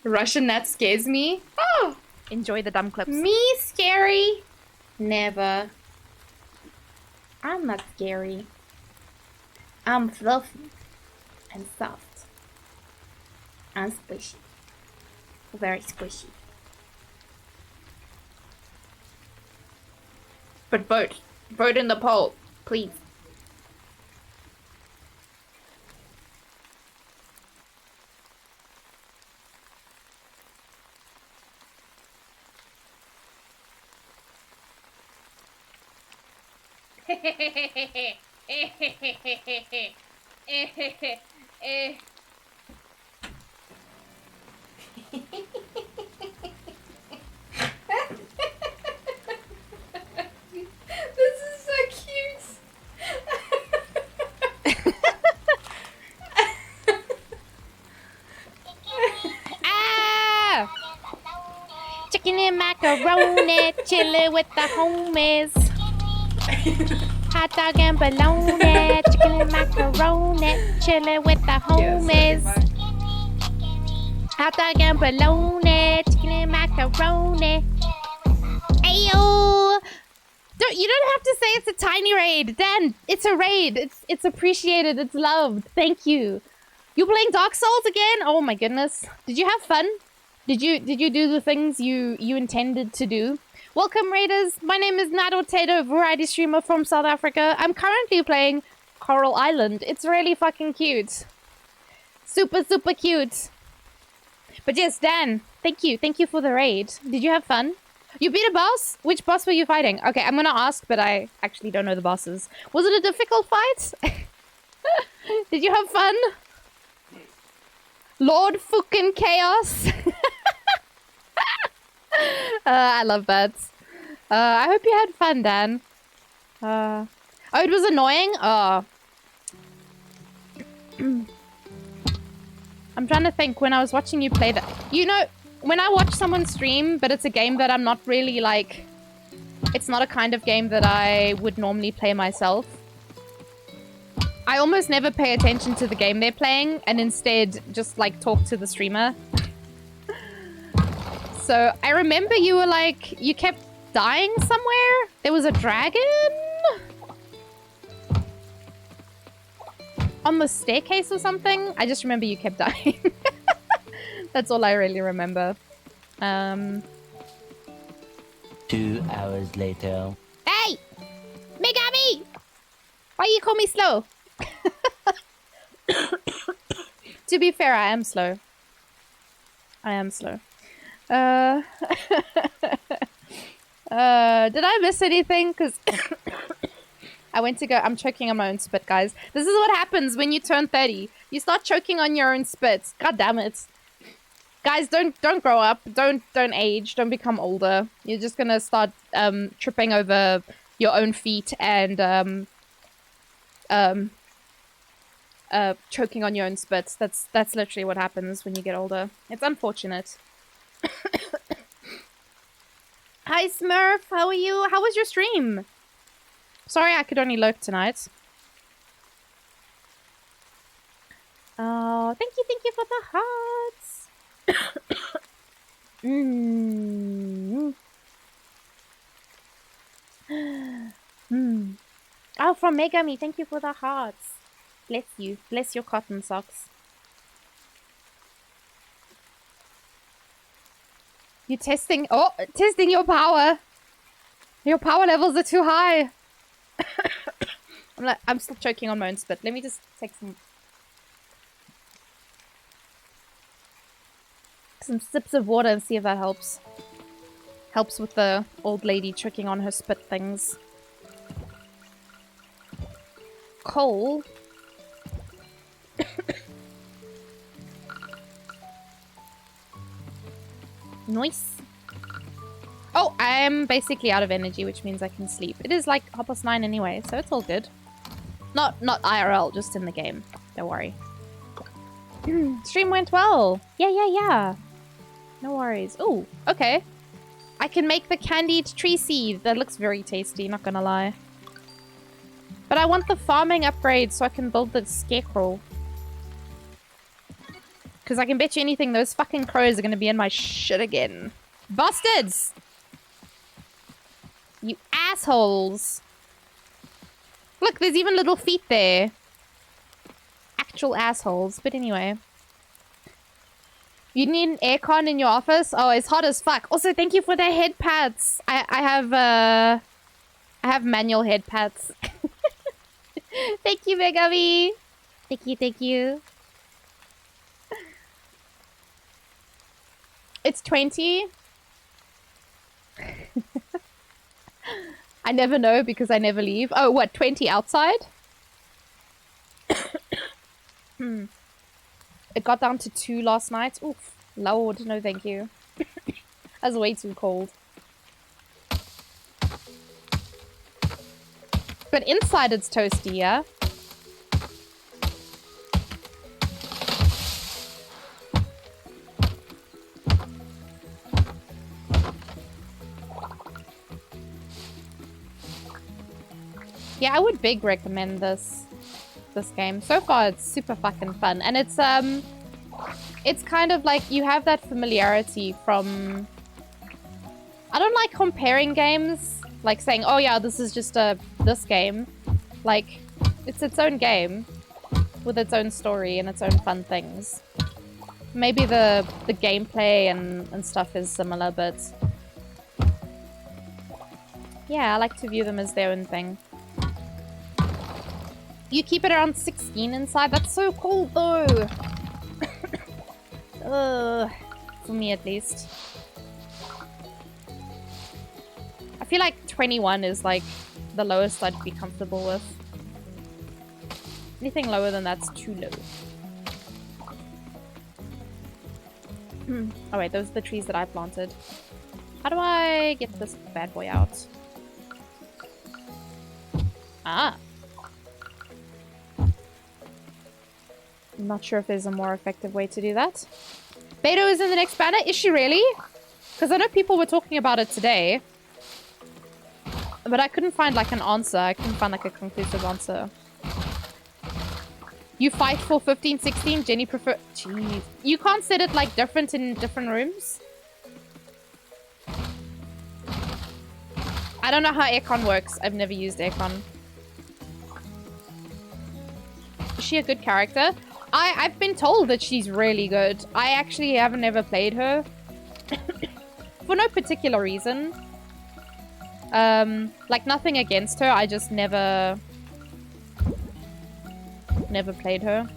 Russian that scares me. Oh, Enjoy the dumb clips. me scary? Never. I'm not scary. I'm fluffy and soft and squishy. Very squishy. But vote. Vote in the poll, please. This is so cute. Ah! Chicken and macaroni, chilling with the homies. Hot dog and bologna, chicken and macaroni, chilling with the homies. Hot dog and bologna, chicken and macaroni. Ayo! You don't have to say it's a tiny raid, Dan. It's a raid. It's appreciated. It's loved. Thank you. You playing Dark Souls again? Oh my goodness. Did you have fun? Did you do the things you intended to do? Welcome, Raiders. My name is Nado Tato, variety streamer from South Africa. I'm currently playing Coral Island. It's really fucking cute. Super, super cute. But yes, Dan, thank you. Thank you for the raid. Did you have fun? You beat a boss? Which boss were you fighting? Okay, I'm gonna ask, but I actually don't know the bosses. Was it a difficult fight? Did you have fun? Lord fucking Chaos. I love that. I hope you had fun, Dan. Oh, it was annoying? I'm trying to think when I was watching you play that. You know, when I watch someone stream, but it's a game that I'm not really like... It's not a kind of game that I would normally play myself. I almost never pay attention to the game they're playing and instead just like talk to the streamer. So I remember you were like, you kept dying somewhere. There was a dragon on the staircase or something. I just remember you kept dying. That's all I really remember. 2 hours later. Hey! Megami! Why you call me slow? To be fair, I am slow. I am slow. Did I miss anything? Because I went to go. I'm choking on my own spit, guys. This is what happens when you turn 30. You start choking on your own spit. God damn it. Guys, don't grow up. Don't age. Don't become older. You're just gonna start tripping over your own feet and choking on your own spit. That's literally what happens when you get older. It's unfortunate. Hi Smurf, how are you? How was your stream? Sorry I could only lurk tonight. Oh, thank you for the hearts. Oh, from Megami, thank you for the hearts. Bless you. Bless your cotton socks. You testing your power. Your power levels are too high. I'm still choking on my own spit. Let me just take some sips of water and see if that helps. Helps with the old lady choking on her spit things. Coal. Nice. Oh, I'm basically out of energy, which means I can sleep. It is like 9:30 anyway, so it's all good. Not IRL, just in the game. Don't worry. Stream went well. Yeah. No worries. Oh, okay. I can make the candied tree seed. That looks very tasty, not gonna lie. But I want the farming upgrade so I can build the scarecrow. Because I can bet you anything, those fucking crows are going to be in my shit again. Bastards! You assholes. Look, there's even little feet there. Actual assholes. But anyway. You need an aircon in your office? Oh, it's hot as fuck. Also, thank you for the head pads. I have manual head pads. Thank you, Megami. Thank you. It's 20. I never know because I never leave. Oh, what? 20 outside? It got down to 2 last night. Oof. Lord, no thank you. That's way too cold. But inside it's toasty, yeah? Yeah, I would big recommend this game. So far, it's super fucking fun. And it's kind of like you have that familiarity from... I don't like comparing games. Like saying, oh yeah, this is just this game. Like, it's its own game. With its own story and its own fun things. Maybe the gameplay and stuff is similar, but... yeah, I like to view them as their own thing. You keep it around 16 inside. That's so cold, though. For me, at least. I feel like 21 is like the lowest I'd be comfortable with. Anything lower than that's too low. Oh wait, those are the trees that I planted. How do I get this bad boy out? Ah. I'm not sure if there's a more effective way to do that. Beto is in the next banner? Is she really? Because I know people were talking about it today. But I couldn't find like an answer. I couldn't find like a conclusive answer. You fight for 15, 16? Jenny prefer... Jeez. You can't set it like different in different rooms? I don't know how aircon works. I've never used aircon. Is she a good character? I've been told that she's really good. I actually haven't ever played her. For no particular reason. Like nothing against her. I just never played her.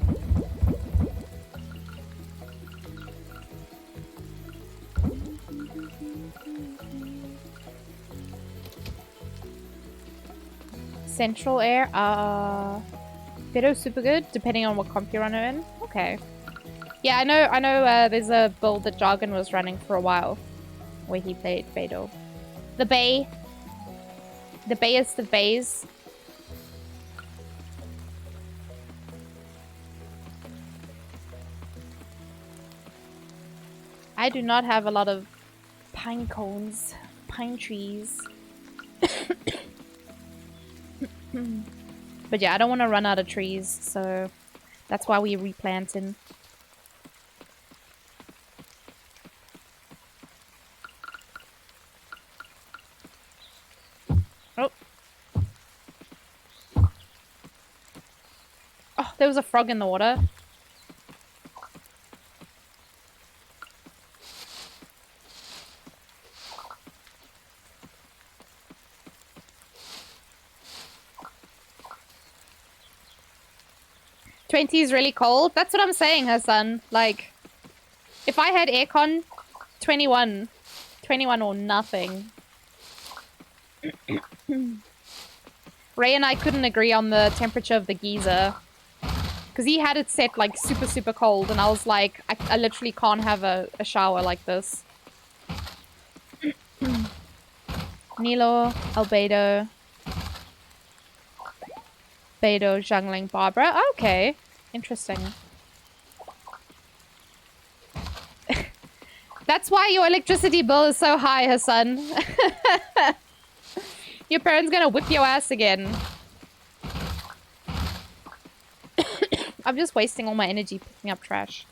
Central Air. Bedo's super good, depending on what comp you run it in. Okay. Yeah, I know. There's a build that Jargon was running for a while, where he played Bedo. The Bay. The Bayest of Bays. I do not have a lot of pine cones, pine trees. But yeah, I don't want to run out of trees, so that's why we're replanting. Oh. Oh, there was a frog in the water. '20 is really cold. That's what I'm saying, Hassan. Like, if I had aircon, 21 or nothing. Ray and I couldn't agree on the temperature of the geyser. Because he had it set like super, super cold. And I was like, I literally can't have a shower like this. Nilo, Albedo. Bedo, Zhangling, Barbara. Okay. Interesting. That's why your electricity bill is so high, Hassan. Your parents gonna whip your ass again. I'm just wasting all my energy picking up trash.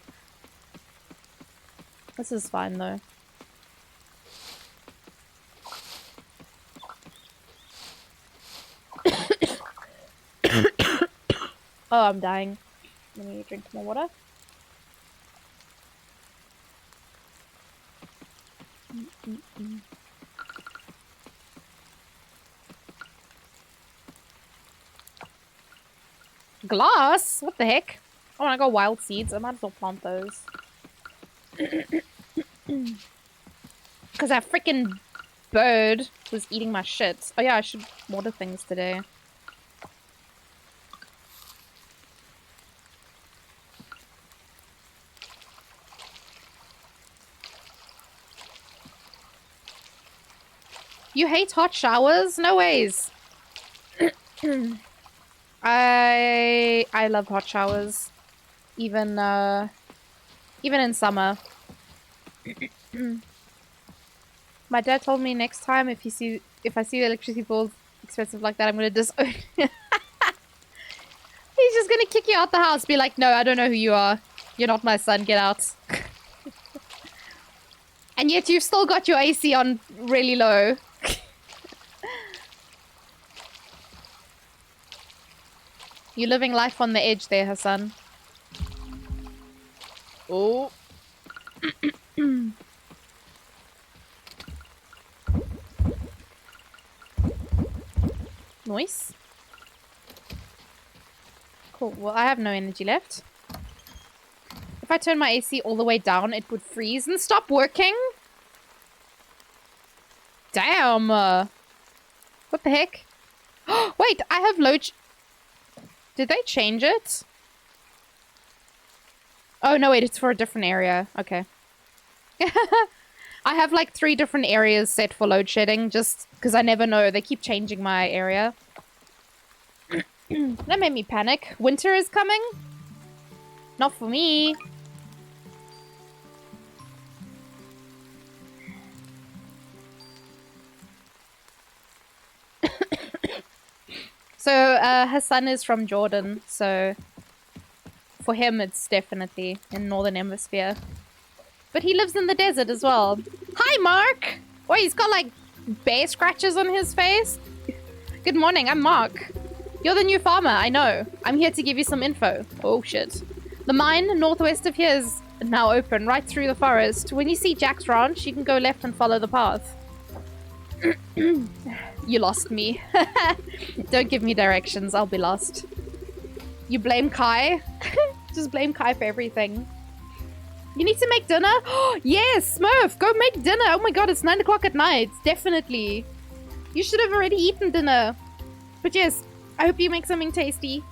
This is fine though. Oh, I'm dying. Let me drink more water. Glass? What the heck? Oh, I got wild seeds. I might as well plant those. Because that freaking bird was eating my shit. Oh yeah, I should water things today. You hate hot showers? No ways. I love hot showers. Even in summer. My dad told me next time if I see the electricity bills expensive like that, I'm gonna disown you. He's just gonna kick you out the house, be like, no, I don't know who you are. You're not my son, get out. And yet you've still got your AC on really low. You're living life on the edge there, Hassan. Oh. Nice. Cool. Well, I have no energy left. If I turn my AC all the way down, it would freeze and stop working. Damn. What the heck? Wait, I have load... Did they change it? Oh, no, wait, it's for a different area. Okay. I have like 3 different areas set for load shedding just because I never know. They keep changing my area. That made me panic. Winter is coming? Not for me. So, Hassan is from Jordan, so for him it's definitely in Northern Hemisphere. But he lives in the desert as well. Hi, Mark! Oh, he's got like bear scratches on his face. Good morning, I'm Mark. You're the new farmer, I know. I'm here to give you some info. Oh, shit. The mine northwest of here is now open, right through the forest. When you see Jack's ranch, you can go left and follow the path. You lost me. Don't give me directions, I'll be lost. You blame Kai? Just blame Kai for everything. You need to make dinner? Yes, Smurf, go make dinner. Oh my god, it's 9 o'clock at night. Definitely. You should have already eaten dinner. But yes, I hope you make something tasty.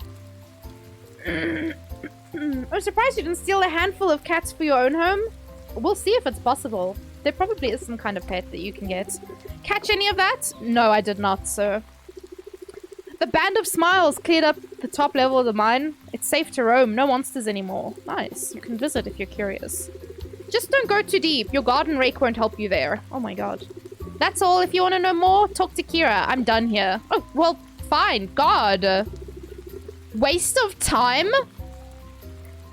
I'm surprised you didn't steal a handful of cats for your own home. We'll see if it's possible. There probably is some kind of pet that you can get. Catch any of that? No, I did not, sir. The Band of Smiles cleared up the top level of the mine. It's safe to roam. No monsters anymore. Nice. You can visit if you're curious. Just don't go too deep. Your garden rake won't help you there. Oh my god. That's all. If you want to know more, talk to Kira. I'm done here. Oh, well, fine. God. Waste of time?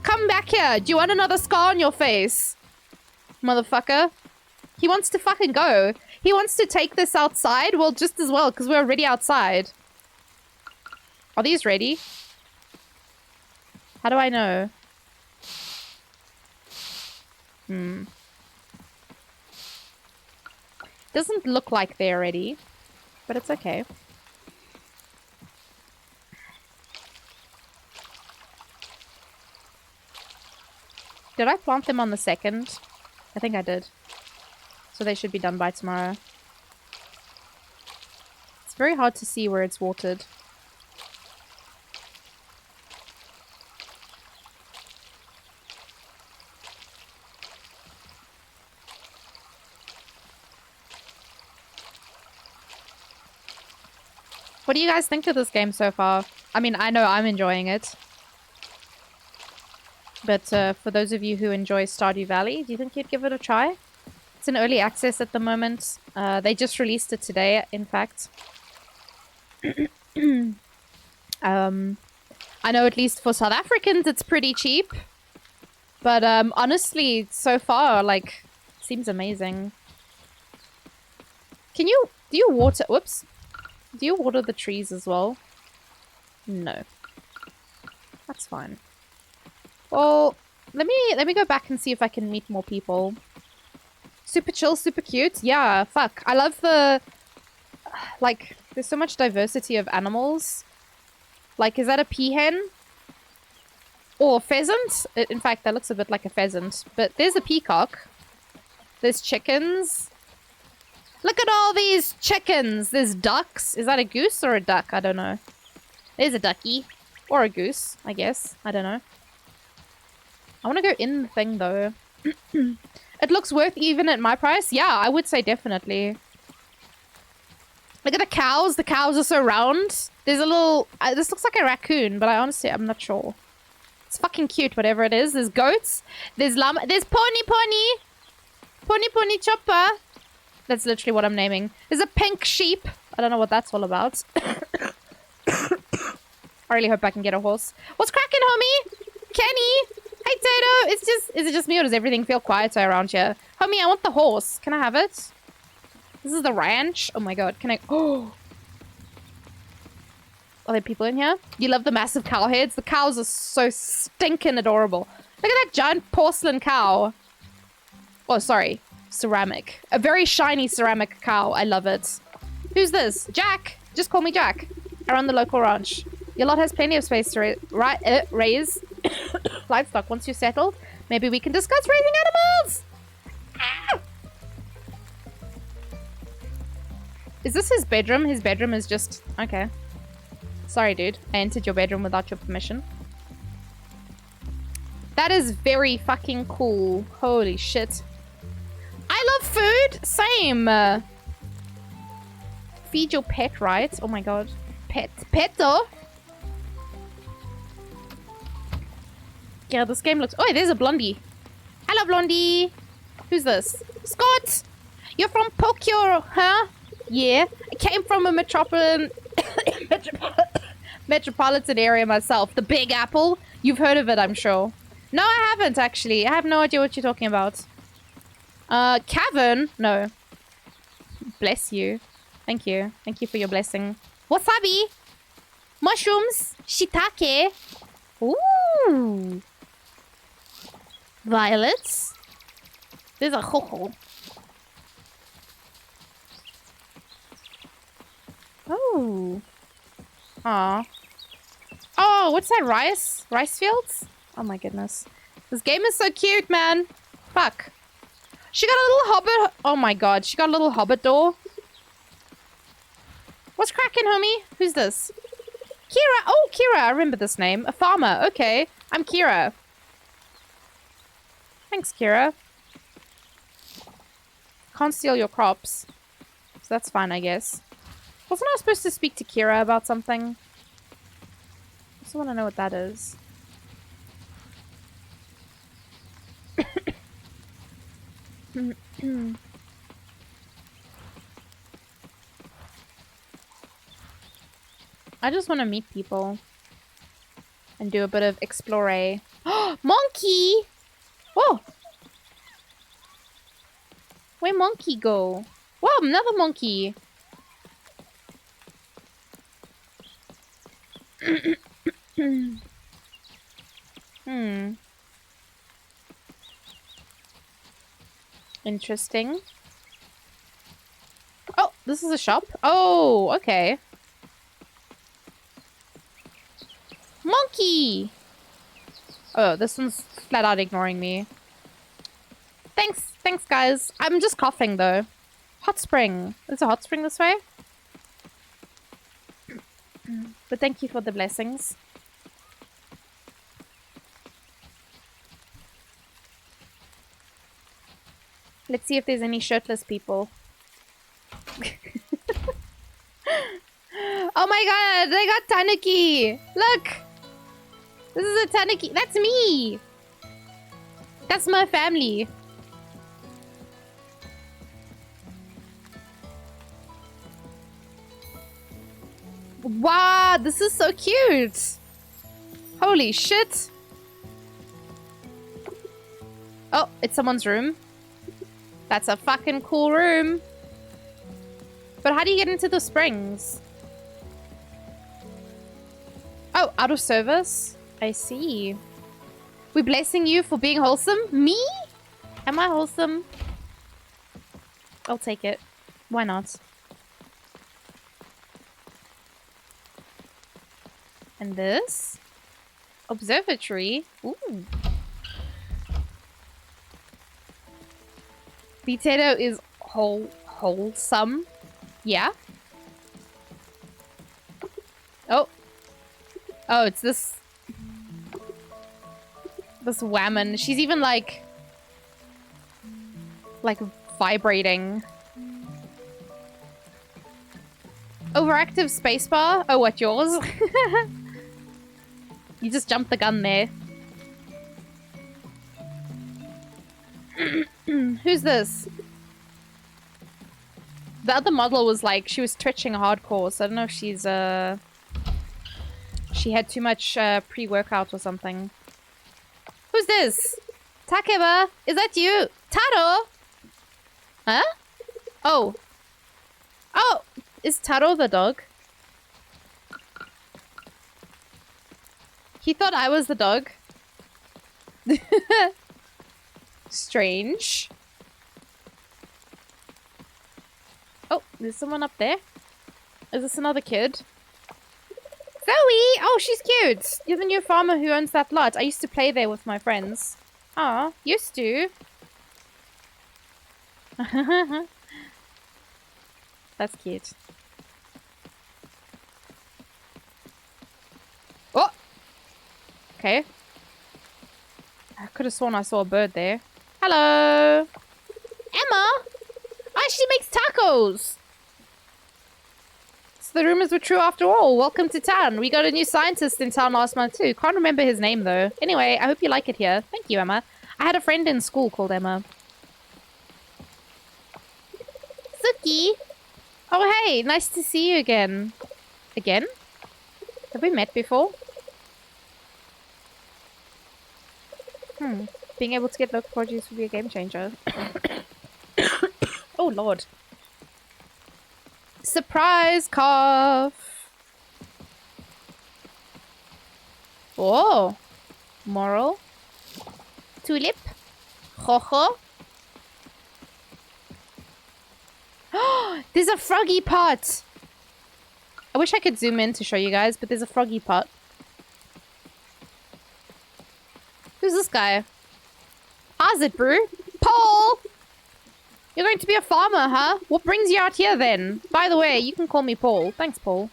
Come back here. Do you want another scar on your face? Motherfucker. He wants to fucking go. He wants to take this outside. Well, just as well, because we're already outside. Are these ready? How do I know? Doesn't look like they're ready, but it's okay. Did I plant them on the 2nd? I think I did. So they should be done by tomorrow. It's very hard to see where it's watered. What do you guys think of this game so far? I mean, I know I'm enjoying it. But for those of you who enjoy Stardew Valley, do you think you'd give it a try? It's in early access at the moment. They just released it today, in fact. I know at least for South Africans it's pretty cheap. But honestly, so far, like, seems amazing. Do you water... Whoops. Do you water the trees as well? No. That's fine. Well, let me go back and see if I can meet more people. Super chill, super cute. Yeah, fuck. I love the... Like, there's so much diversity of animals. Like, is that a peahen? Or pheasant? In fact, that looks a bit like a pheasant. But there's a peacock. There's chickens. Look at all these chickens. There's ducks. Is that a goose or a duck? I don't know. There's a ducky. Or a goose, I guess. I don't know. I want to go in the thing, though. It looks worth even at my price. Yeah, I would say definitely. Look at the cows. The cows are so round. There's a little... this looks like a raccoon, but I'm not sure. It's fucking cute, whatever it is. There's goats. There's llama. There's pony pony. Pony pony chopper. That's literally what I'm naming. There's a pink sheep. I don't know what that's all about. I really hope I can get a horse. What's cracking, homie? Kenny? Hey, Tato. Is it just me or does everything feel quieter around here? Homie, I want the horse. Can I have it? This is the ranch. Oh my god. Can I... Oh. Are there people in here? You love the massive cow heads? The cows are so stinking adorable. Look at that giant porcelain cow. Oh, sorry. Ceramic. A very shiny ceramic cow. I love it. Who's this? Jack. Just call me Jack. I run the local ranch. Your lot has plenty of space to raise livestock. Once you're settled, maybe we can discuss raising animals. Ah! Is this his bedroom? His bedroom is just... Okay. Sorry, dude. I entered your bedroom without your permission. That is very fucking cool. Holy shit. I love food. Same. Feed your pet, right? Oh my god. Pet though. Yeah, this game looks... Oh, there's a blondie. Hello, blondie. Who's this? Scott. You're from Tokyo, huh? Yeah. I came from a metropolitan area myself. The Big Apple. You've heard of it, I'm sure. No, I haven't, actually. I have no idea what you're talking about. Cavern? No. Bless you. Thank you. Thank you for your blessing. Wasabi! Mushrooms! Shiitake! Ooh! Violets? There's a coco. Oh. Aw. Oh, what's that? Rice? Rice fields? Oh my goodness. This game is so cute, man. Fuck. She got a little hobbit. Oh my god. She got a little hobbit door. What's cracking, homie? Who's this? Kira! Oh, Kira! I remember this name. A farmer. Okay. I'm Kira. Thanks, Kira. Can't steal your crops. So that's fine, I guess. Wasn't I supposed to speak to Kira about something? I just want to know what that is. I just want to meet people. And do a bit of explore. Monkey! Whoa! Where monkey go? Whoa, another monkey! Interesting. Oh, this is a shop? Oh, okay. Monkey! Oh, this one's flat out ignoring me. Thanks guys. I'm just coughing though. Hot spring. There's a hot spring this way? But thank you for the blessings. Let's see if there's any shirtless people. Oh my god, they got tanuki! Look! This is a tanuki. That's me! That's my family. Wow, this is so cute! Holy shit! Oh, it's someone's room. That's a fucking cool room. But how do you get into the springs? Oh, out of service? I see. We're blessing you for being wholesome? Me? Am I wholesome? I'll take it. Why not? And this? Observatory? Ooh. Potato is wholesome. Yeah. Oh. Oh, it's this woman. She's even like vibrating. Overactive spacebar? Oh, what, yours? You just jumped the gun there. Who's this? The other model was like, she was twitching hardcore, so I don't know if she's, she had too much pre-workout or something. Who's this? Takeba? Is that you? Taro? Huh? Oh. Oh! Is Taro the dog? He thought I was the dog. Strange. Oh, there's someone up there. Is this another kid? Zoe! Oh, she's cute! You're the new farmer who owns that lot. I used to play there with my friends. Aw, used to. That's cute. Oh! Okay. I could have sworn I saw a bird there. Hello! Emma! Oh, she makes tacos! So the rumors were true after all. Welcome to town. We got a new scientist in town last month too. Can't remember his name though. Anyway, I hope you like it here. Thank you, Emma. I had a friend in school called Emma. Suki! Oh hey, nice to see you again. Again? Have we met before? Being able to get local produce would be a game changer. Oh lord. Surprise cough. Oh. Moral. Tulip. Jojo. There's a froggy pot. I wish I could zoom in to show you guys, but there's a froggy pot. Who's this guy? How's it, bro? Paul! You're going to be a farmer, huh? What brings you out here, then? By the way, you can call me Paul. Thanks, Paul.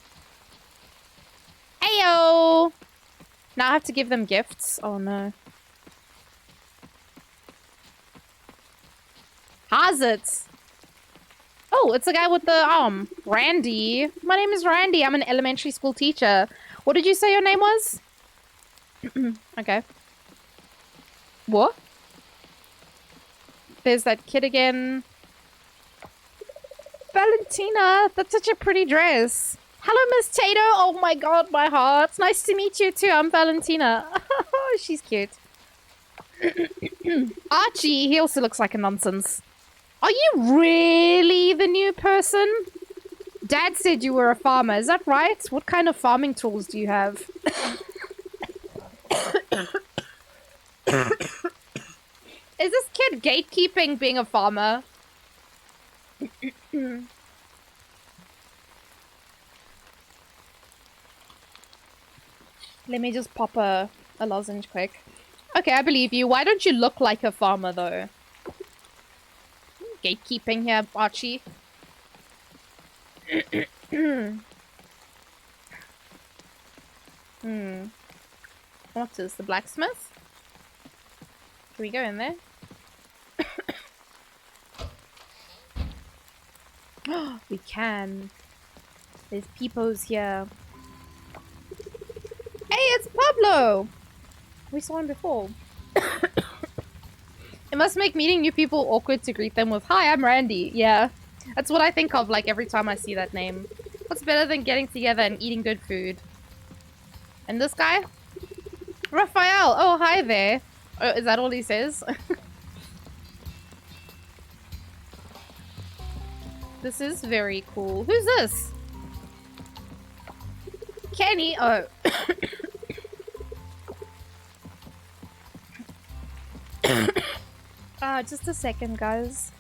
Hey, Heyo! Now I have to give them gifts. Oh no. How's it? Oh, it's the guy with the arm. Randy. My name is Randy. I'm an elementary school teacher. What did you say your name was? Okay. What? There's that kid again. Valentina, that's such a pretty dress. Hello, Miss Tato. Oh my god, my heart. It's nice to meet you too. I'm Valentina. She's cute. Archie, he also looks like a nonsense. Are you really the new person? Dad said you were a farmer. Is that right? What kind of farming tools do you have? Is this kid gatekeeping being a farmer? Let me just pop a lozenge quick. Okay, I believe you. Why don't you look like a farmer, though? Gatekeeping here, Archie. What is the blacksmith? Can we go in there? We can. There's peepos here. Hey, it's Pablo! We saw him before. It must make meeting new people awkward to greet them with, "Hi, I'm Randy." Yeah, that's what I think of like every time I see that name. What's better than getting together and eating good food? And this guy? Raphael! Oh, hi there. Oh, is that all he says? This is very cool. Who's this? Kenny? Oh. Just a second, guys.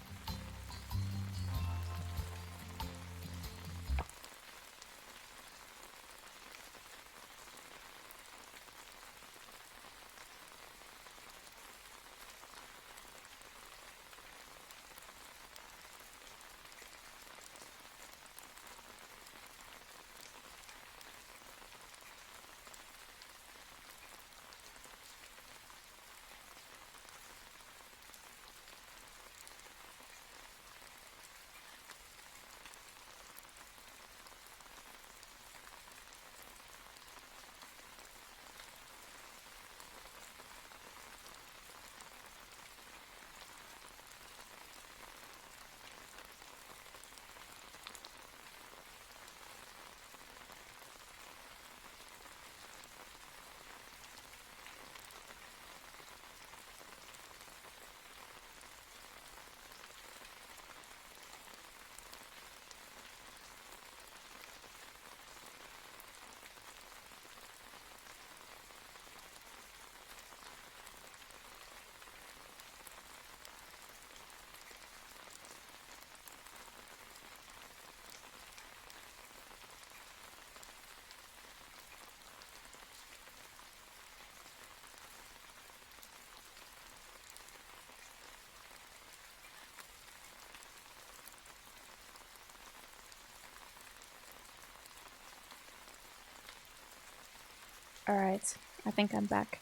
Alright, I think I'm back.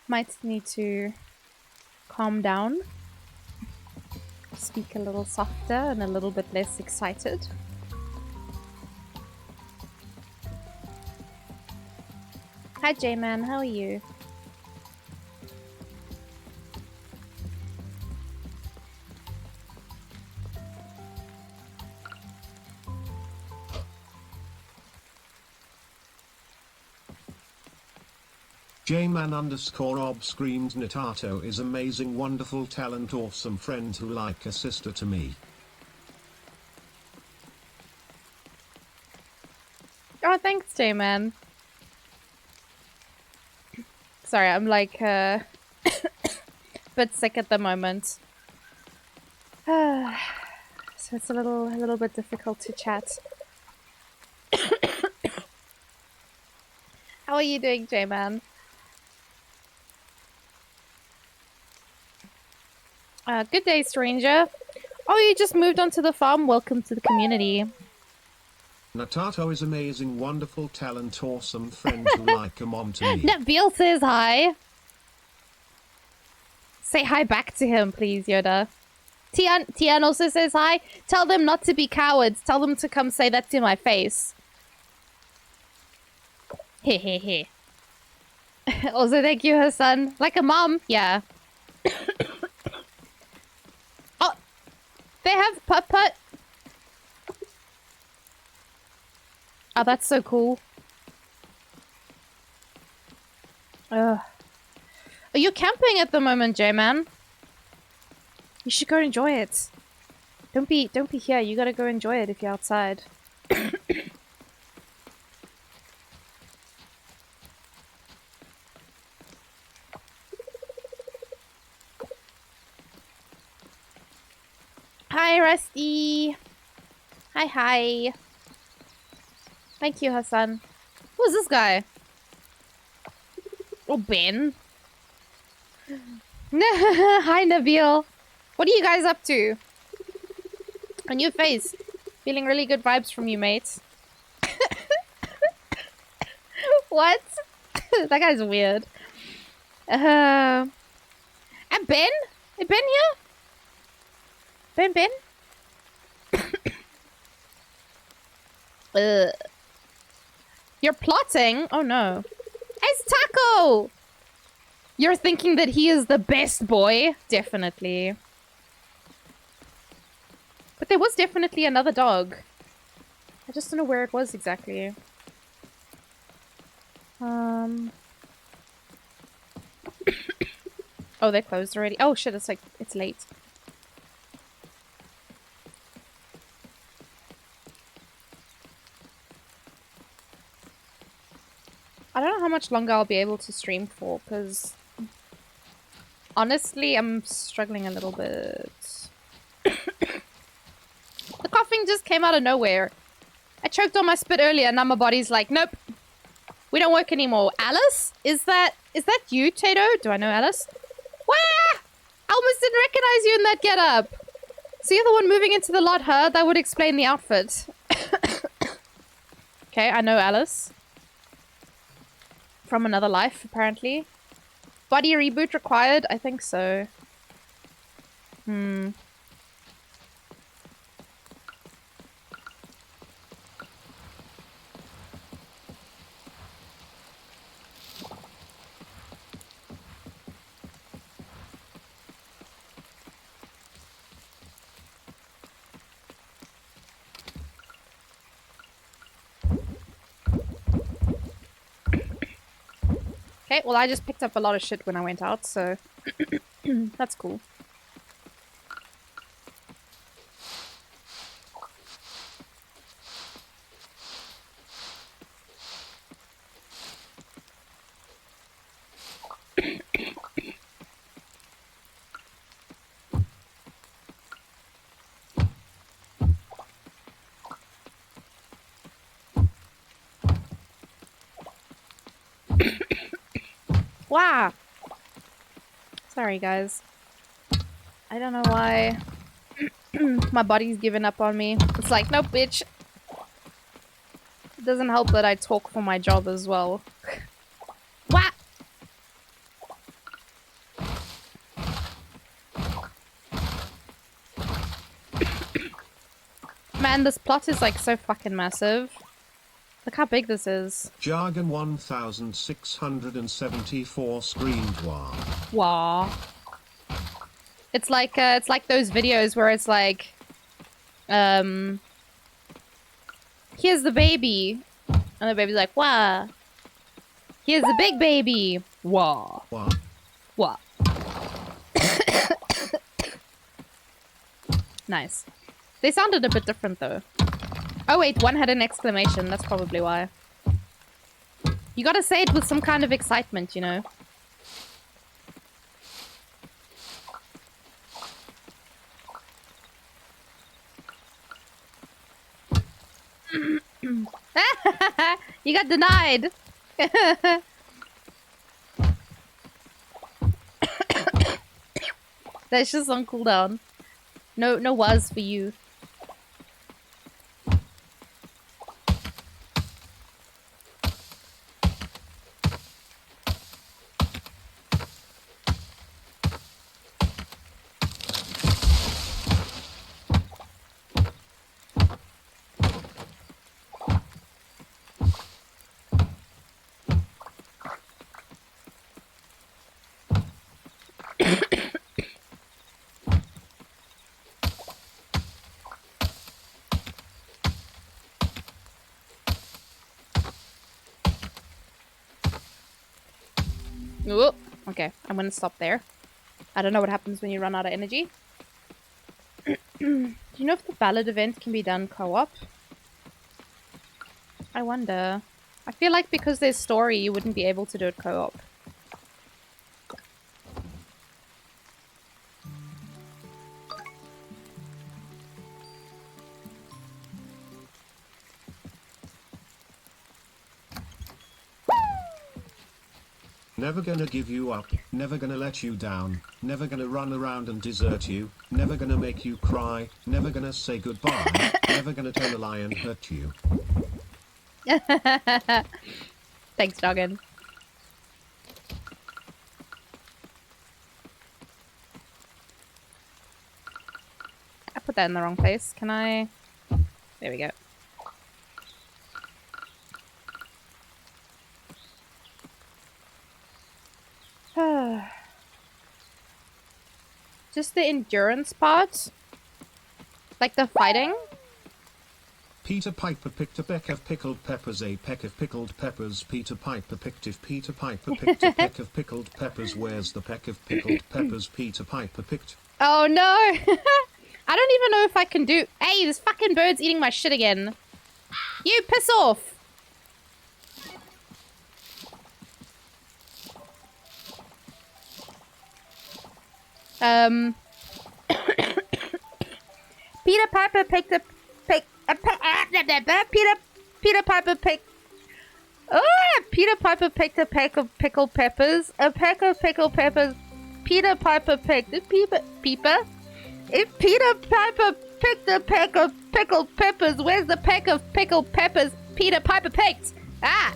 Might need to calm down. Speak a little softer and a little bit less excited. Hi J-Man, how are you? Jman_ob screams Natato is amazing, wonderful talent, awesome friend who like a sister to me. Oh, thanks J-Man. Sorry, I'm like a bit sick at the moment. So it's a little bit difficult to chat. How are you doing, J-Man? Good day, stranger. Oh, you just moved onto the farm? Welcome to the community. Natato is amazing, wonderful, talent, awesome friend who like a mom to me. Nabil says hi. Say hi back to him, please, Yoda. Tian also says hi. Tell them not to be cowards. Tell them to come say that to my face. Hehehe. Also, thank you, her son. Like a mom, yeah. Oh, they have putt-putt. Oh, that's so cool. Ugh. Are you camping at the moment, J-Man? You should go enjoy it. Don't be here. You gotta go enjoy it if you're outside. Hi, Rusty. Hi. Thank you, Hassan. Who's this guy? Oh, Ben. Hi, Nabil. What are you guys up to? On your face. Feeling really good vibes from you, mates. What? That guy's weird. And Ben? Is Ben here? Ben? You're plotting? Oh no. It's Taco! You're thinking that he is the best boy? Definitely. But there was definitely another dog. I just don't know where it was exactly. Oh, they're closed already. Oh shit, it's late. I don't know how much longer I'll be able to stream for, because honestly, I'm struggling a little bit. The coughing just came out of nowhere. I choked on my spit earlier, and now my body's like, nope, we don't work anymore. Alice? Is that you, Tato? Do I know Alice? Wah! I almost didn't recognize you in that getup. So you're the one moving into the lot, huh? That would explain the outfit. Okay, I know Alice. From another life, apparently. Body reboot required? I think so. Okay, well I just picked up a lot of shit when I went out, so that's cool. Wow. Sorry, guys. I don't know why my body's given up on me. It's like, nope, bitch. It doesn't help that I talk for my job as well. What? Man, this plot is like so fucking massive. Look how big this is. Jargon 1674 screened. Wow. It's like those videos where it's like, here's the baby, and the baby's like, wah. Here's the big baby, wah. Wah. Wah. Nice. They sounded a bit different though. Oh wait, one had an exclamation. That's probably why. You gotta say it with some kind of excitement, you know. You got denied. That's just on cooldown. No was for you. Ooh, okay, I'm gonna stop there. I don't know what happens when you run out of energy. Do you know if the ballad event can be done co-op? I wonder. I feel like because there's story, you wouldn't be able to do it co-op. Never gonna give you up, never gonna let you down, never gonna run around and desert you, never gonna make you cry, never gonna say goodbye, never gonna tell a lie and hurt you. Thanks, Doggin. I put that in the wrong place. Can I? There we go. Just the endurance part? Like the fighting? Peter Piper picked a peck of pickled peppers, a peck of pickled peppers. Peter Piper picked if Peter Piper picked a peck of pickled peppers. Where's the peck of pickled peppers Peter Piper picked? Oh no! I don't even know if I can do- Hey, this fucking bird's eating my shit again. You piss off! Peter Piper picked a Peter Piper picked Peter Piper picked a peck of pickled peppers. A peck of pickled peppers. Peter Piper picked a Peeper. If Peter Piper picked a peck of pickled peppers, where's the peck of pickled peppers Peter Piper picked? Ah!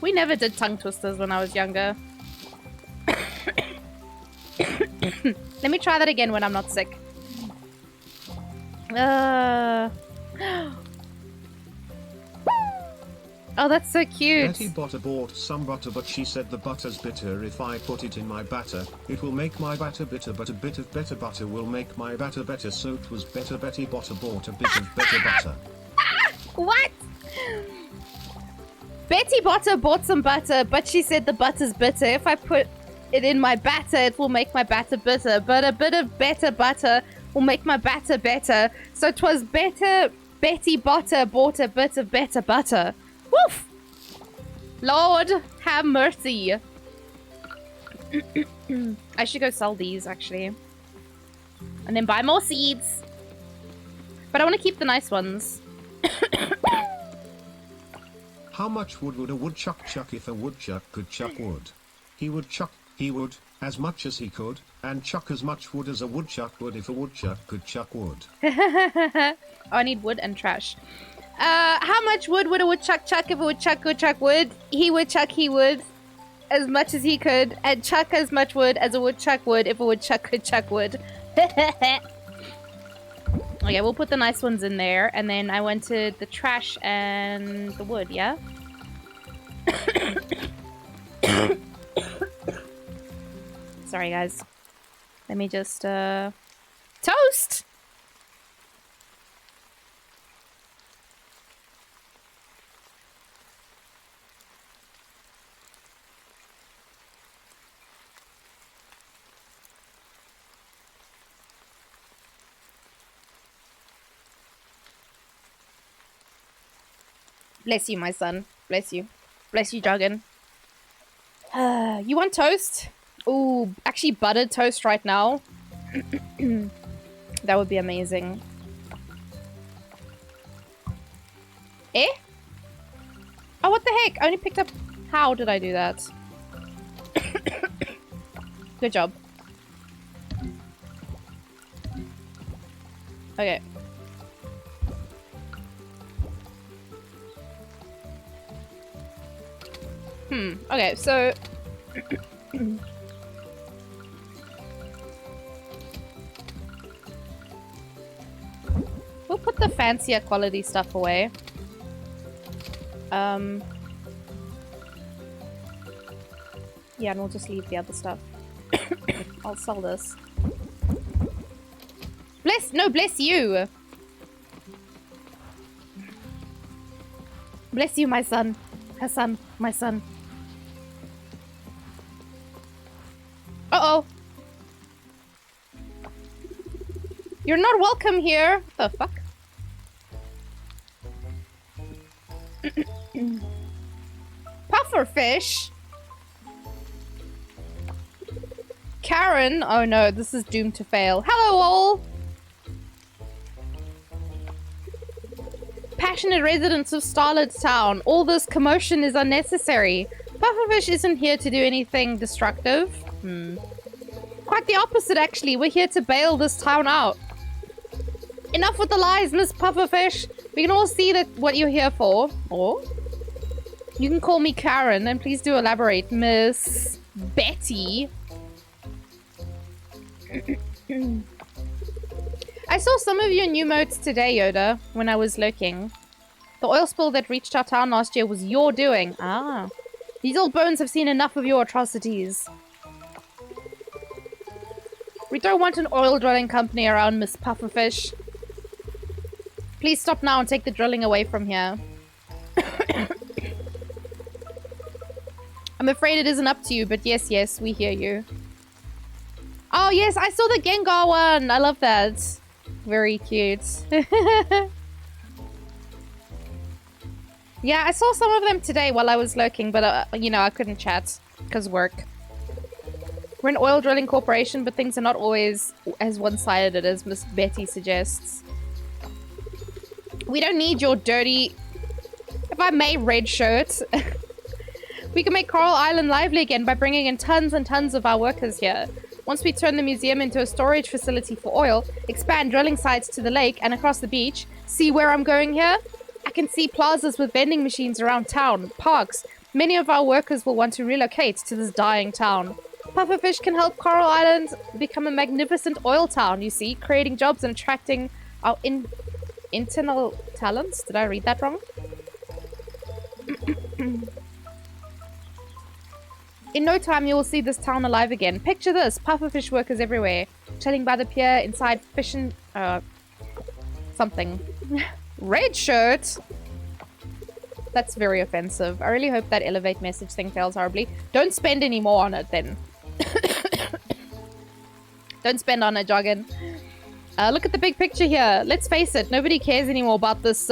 We never did tongue twisters when I was younger. Let me try that again when I'm not sick. Oh, that's so cute. Betty Botter bought some butter, but she said the butter's bitter. If I put it in my batter, it will make my batter bitter, but a bit of better butter will make my batter better. So it was better. Betty Botter bought a bit of better butter. What? Betty Botter bought some butter, but she said the butter's bitter. If I put it in my batter, it will make my batter bitter, but a bit of better butter will make my batter better. So 'twas better Betty Botter bought a bit of better butter. Woof! Lord have mercy. I should go sell these, actually. And then buy more seeds. But I want to keep the nice ones. How much wood would a woodchuck chuck if a woodchuck could chuck wood? He would, as much as he could, and chuck as much wood as a woodchuck would if a woodchuck could chuck wood. Oh, I need wood and trash. How much wood would a woodchuck chuck if a woodchuck could chuck wood? He would chuck as much as he could, and chuck as much wood as a woodchuck would if a woodchuck could chuck wood. Okay, we'll put the nice ones in there, and then I wanted the trash and the wood, yeah? Sorry, guys. Let me just, toast! Bless you, my son. Bless you. Bless you, Dragon. You want toast? Ooh, actually buttered toast right now. That would be amazing. Eh? Oh, what the heck? I only picked up... How did I do that? Good job. Okay. Okay, so... We'll put the fancier quality stuff away. Yeah, and we'll just leave the other stuff. I'll sell this. Bless you! Bless you, my son. Hassan, my son. Uh-oh. You're not welcome here. What the fuck? Pufferfish? Karen? Oh no, this is doomed to fail. Hello all! Passionate residents of Starlit Town, all this commotion is unnecessary. Pufferfish isn't here to do anything destructive. Quite the opposite, actually. We're here to bail this town out. Enough with the lies, Miss Pufferfish. We can all see that what you're here for. Or you can call me Karen, and please do elaborate, Miss Betty. I saw some of your new modes today, Yoda, when I was lurking. The oil spill that reached our town last year was your doing. Ah. These old bones have seen enough of your atrocities. We don't want an oil drilling company around, Miss Pufferfish. Please stop now and take the drilling away from here. I'm afraid it isn't up to you, but yes, we hear you. Oh yes, I saw the Gengar one. I love that. Very cute. Yeah, I saw some of them today while I was lurking, but you know, I couldn't chat because work. We're an oil drilling corporation, but things are not always as one-sided as Miss Betty suggests. We don't need your dirty, if I may, red shirt. We can make Coral Island lively again by bringing in tons and tons of our workers here. Once we turn the museum into a storage facility for oil, expand drilling sites to the lake and across the beach, see where I'm going here? I can see plazas with vending machines around town, parks. Many of our workers will want to relocate to this dying town. Pufferfish can help Coral Island become a magnificent oil town, you see, creating jobs and attracting our internal talents. Did I read that wrong? In no time, you will see this town alive again. Picture this, pufferfish workers everywhere, chilling by the pier inside fishing... something. Red shirt? That's very offensive. I really hope that elevate message thing fails horribly. Don't spend any more on it, then. Don't spend on it, Joggin. Look at the big picture here. Let's face it, nobody cares anymore about this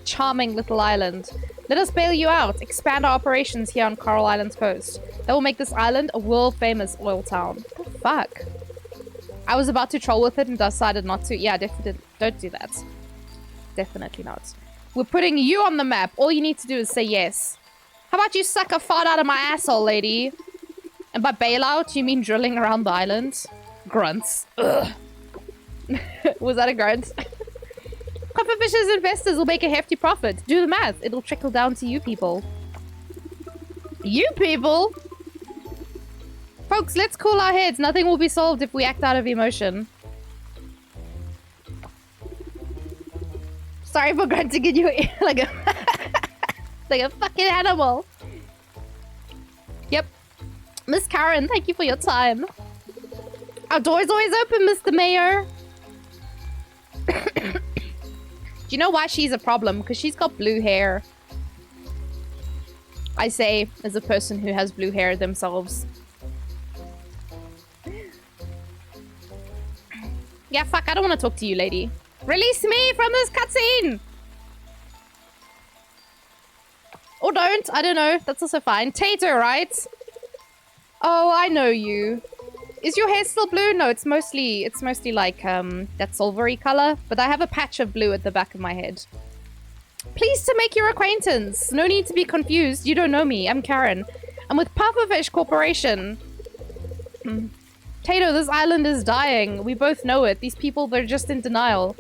charming little island. Let us bail you out. Expand our operations here on Coral Island's coast. That will make this island a world-famous oil town. Oh, fuck. I was about to troll with it and decided not to. Yeah, definitely don't do that. Definitely not. We're putting you on the map. All you need to do is say yes. How about you suck a fart out of my asshole, lady? And by bailout, you mean drilling around the island? Grunts. Ugh. Was that a grunt? Pufferfish's investors will make a hefty profit. Do the math. It'll trickle down to you people. You people? Folks, let's cool our heads. Nothing will be solved if we act out of emotion. Sorry for grunting in your ear like a like a fucking animal. Yep. Miss Karen, thank you for your time. Our door's always open, Mr. Mayor. Do you know why she's a problem? Because she's got blue hair. I say, as a person who has blue hair themselves. Yeah, fuck, I don't want to talk to you, lady. Release me from this cutscene! Or don't, I don't know. That's also fine. Tato, right? Oh, I know you. Is your hair still blue? No, it's mostly like that silvery color, but I have a patch of blue at the back of my head. Pleased to make your acquaintance. No need to be confused. You don't know me. I'm Karen. I'm with Pufferfish Corporation. Tato, this island is dying. We both know it. These people, they're just in denial.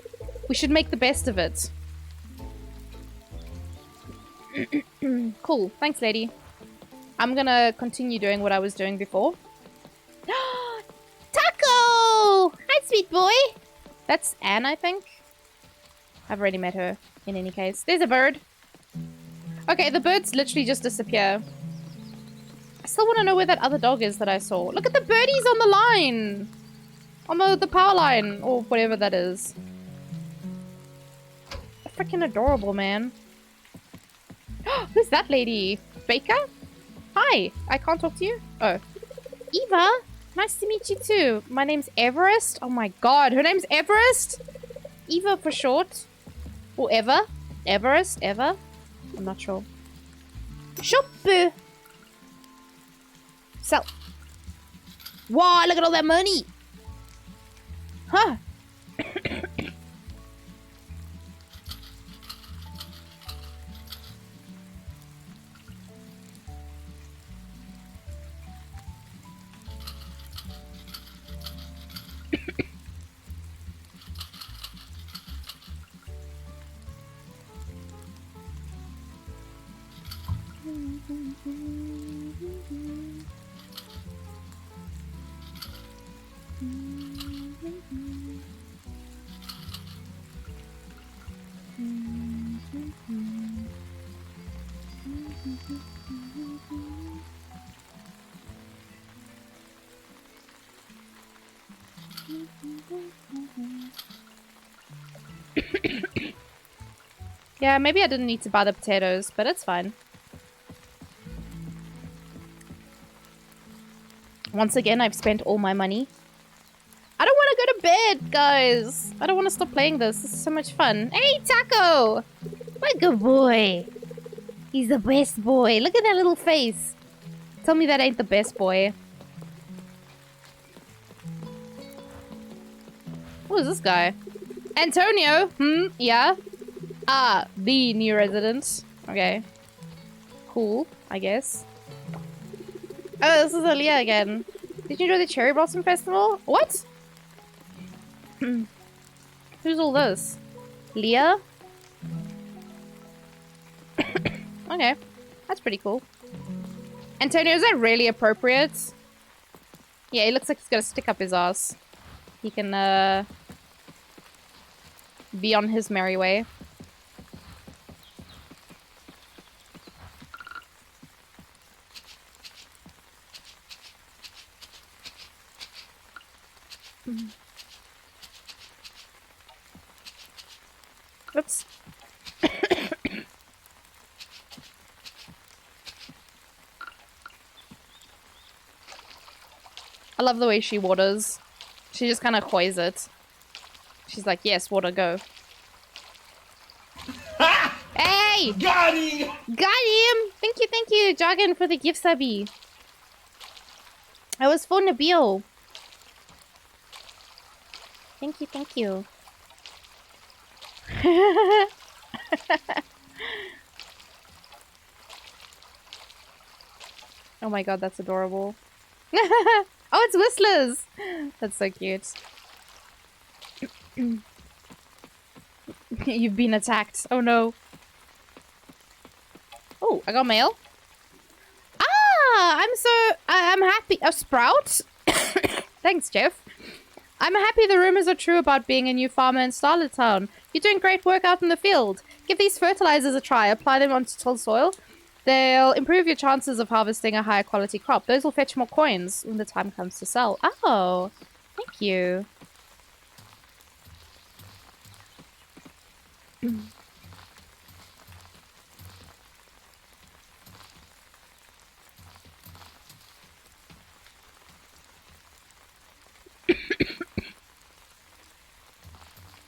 We should make the best of it. Cool. Thanks, lady. I'm gonna continue doing what I was doing before. Taco! Hi, sweet boy. That's Anne, I think. I've already met her, in any case. There's a bird. Okay, the birds literally just disappear. still want to know where that other dog is that I saw. Look at the birdies on the line! On the power line, or whatever that is. Freaking adorable, man. Who's that lady? Baker? Hi, I can't talk to you? Oh. Eva? Nice to meet you too. My name's Everest. Oh my god, her name's Everest? Eva for short. Or Eva? Everest? Eva? I'm not sure. Shop! Sell. Wow, look at all that money! Huh. Yeah, maybe I didn't need to buy the potatoes, but it's fine. Once again, I've spent all my money. I don't want to go to bed, guys. I don't want to stop playing this. This is so much fun. Hey, Taco! My good boy. He's the best boy. Look at that little face. Tell me that ain't the best boy. Who is this guy? Antonio? Yeah? Ah, the new resident. Okay. Cool, I guess. Oh, this is Aaliyah again. Did you enjoy the Cherry Blossom Festival? What? Who's all this? Leah? Okay. That's pretty cool. Antonio, is that really appropriate? Yeah, he looks like he's gonna stick up his ass. He can, be on his merry way. Oops. I love the way she waters. She just kind of coys it. She's like, yes, water, go. Hey! Got him! Got him! Thank you, Jargon, for the gift subby. I was for Nabil. Thank you. Oh my god, that's adorable. Oh, it's Whistlers! That's so cute. You've been attacked. Oh no. Oh, I got mail. Ah, I'm happy. A Sprout? Thanks, Jeff. I'm happy the rumors are true about being a new farmer in Starlet Town. You're doing great work out in the field. Give these fertilizers a try. Apply them onto tall soil. They'll improve your chances of harvesting a higher quality crop. Those will fetch more coins when the time comes to sell. Oh, thank you.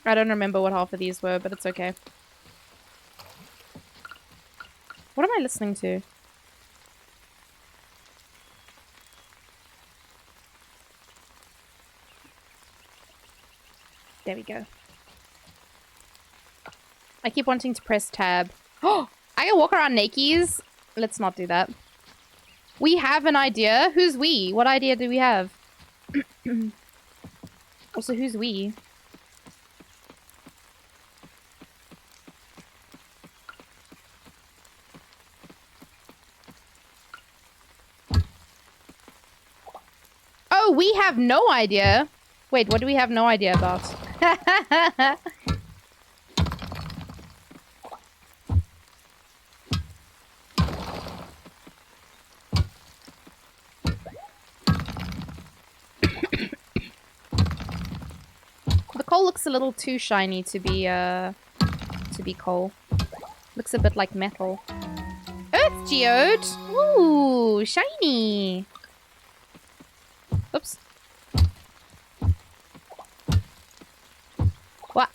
I don't remember what half of these were, but it's okay. What am I listening to? There we go. I keep wanting to press tab. Oh, I can walk around nakies. Let's not do that. We have an idea. Who's we? What idea do we have? Also, who's we? Oh, we have no idea. Wait, what do we have no idea about? coal looks a little too shiny to be coal. Looks a bit like metal. Earth geode. Ooh, shiny. Oops. What?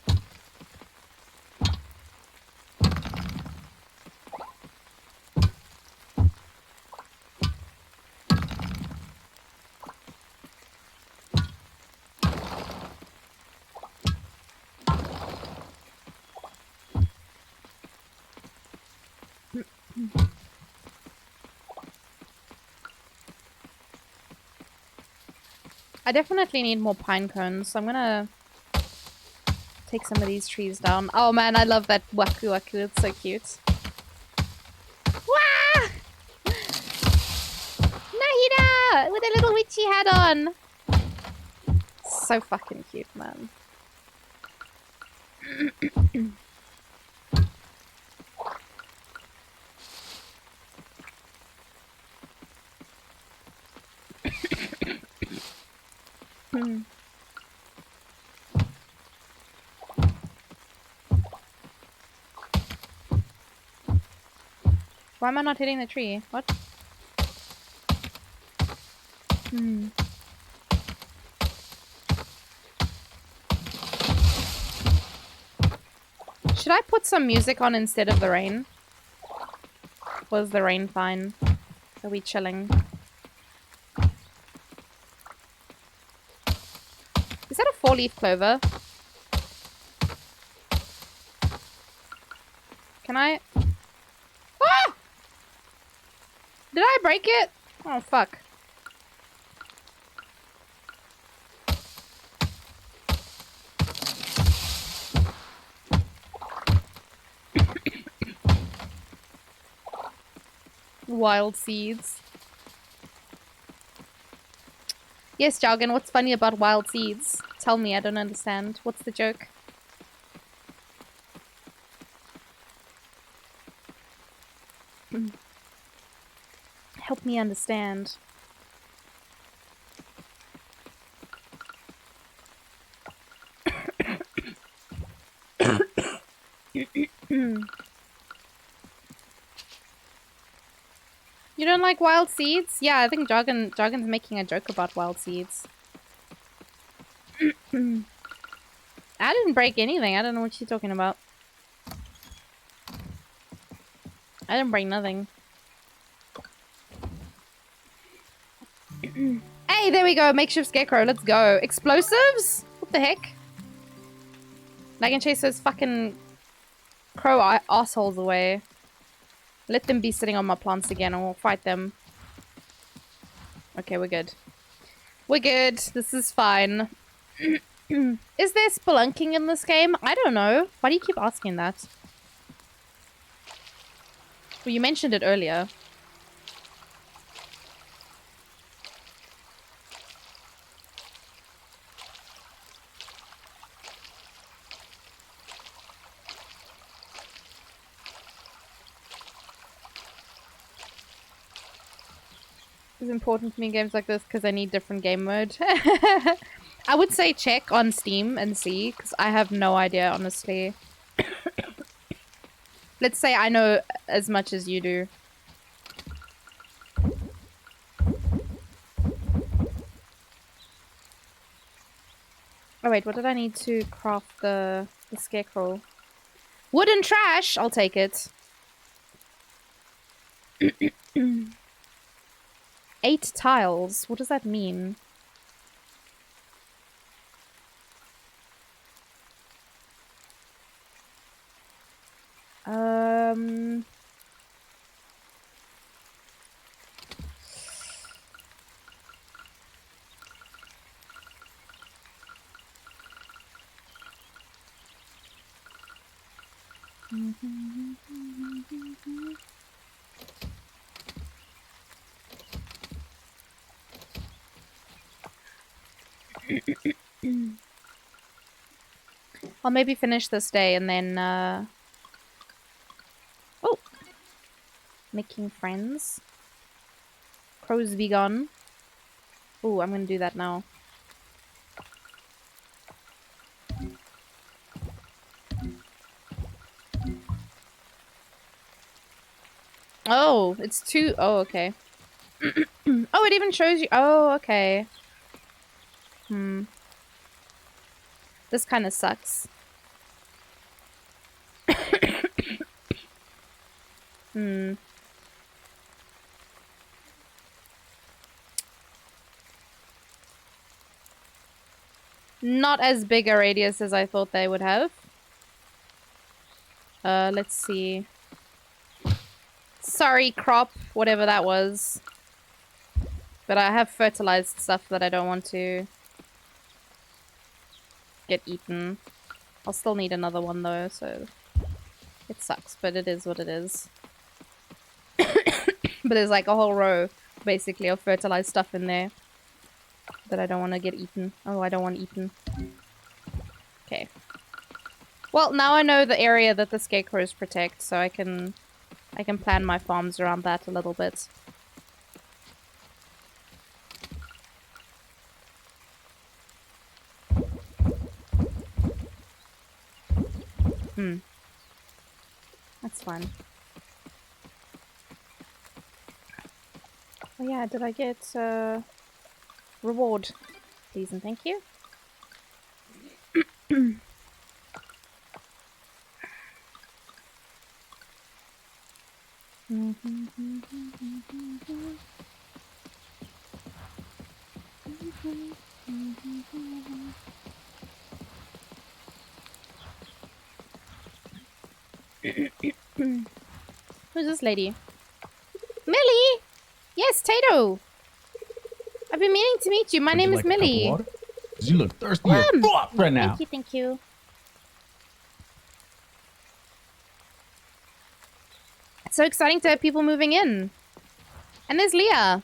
I definitely need more pine cones, so I'm gonna take some of these trees down. Oh man, I love that waku waku. It's so cute. Wah! Nahida! With a little witchy hat on. So fucking cute, man. Why am I not hitting the tree? What? Should I put some music on instead of the rain? Was the rain fine? Are we chilling? Is that a 4-leaf clover? Can I? Ah! Did I break it? Oh, fuck. Wild seeds. Yes, Jargon, what's funny about wild seeds? Tell me, I don't understand. What's the joke? Help me understand. You don't like wild seeds? Yeah, I think Jargon's making a joke about wild seeds. I didn't break anything. I don't know what you're talking about. I didn't break nothing. Hey, there we go. Makeshift scarecrow. Let's go. Explosives? What the heck? I can chase those fucking crow assholes away. Let them be sitting on my plants again and we'll fight them. Okay, we're good. We're good. This is fine. Is there spelunking in this game? I don't know. Why do you keep asking that? Well, you mentioned it earlier. It's important to me in games like this because I need different game mode. I would say check on Steam and see, because I have no idea, honestly. Let's say I know as much as you do. Oh wait, what did I need to craft the scarecrow? Wood and trash! I'll take it. 8 tiles. What does that mean? I'll maybe finish this day and then, oh! Making friends. Crows be gone. Oh, I'm gonna do that now. Oh, it's 2. Oh, okay. Oh, it even shows you. Oh, okay. This kind of sucks. Not as big a radius as I thought they would have. Let's see. Sorry, crop, whatever that was. But I have fertilized stuff that I don't want to get eaten. I'll still need another one though, so it sucks, but it is what it is. But there's like a whole row, basically, of fertilized stuff in there that I don't want to get eaten. Oh, I don't want eaten. Okay. Well, now I know the area that the scarecrows protect, so I can plan my farms around that a little bit. That's fine. Oh yeah, did I get reward? Please and thank you. Who's this lady? Millie! Yes, Tato! I've been meaning to meet you. My name is Millie. Cause you look thirsty as fuck right now. Thank you, thank you. It's so exciting to have people moving in. And there's Leah.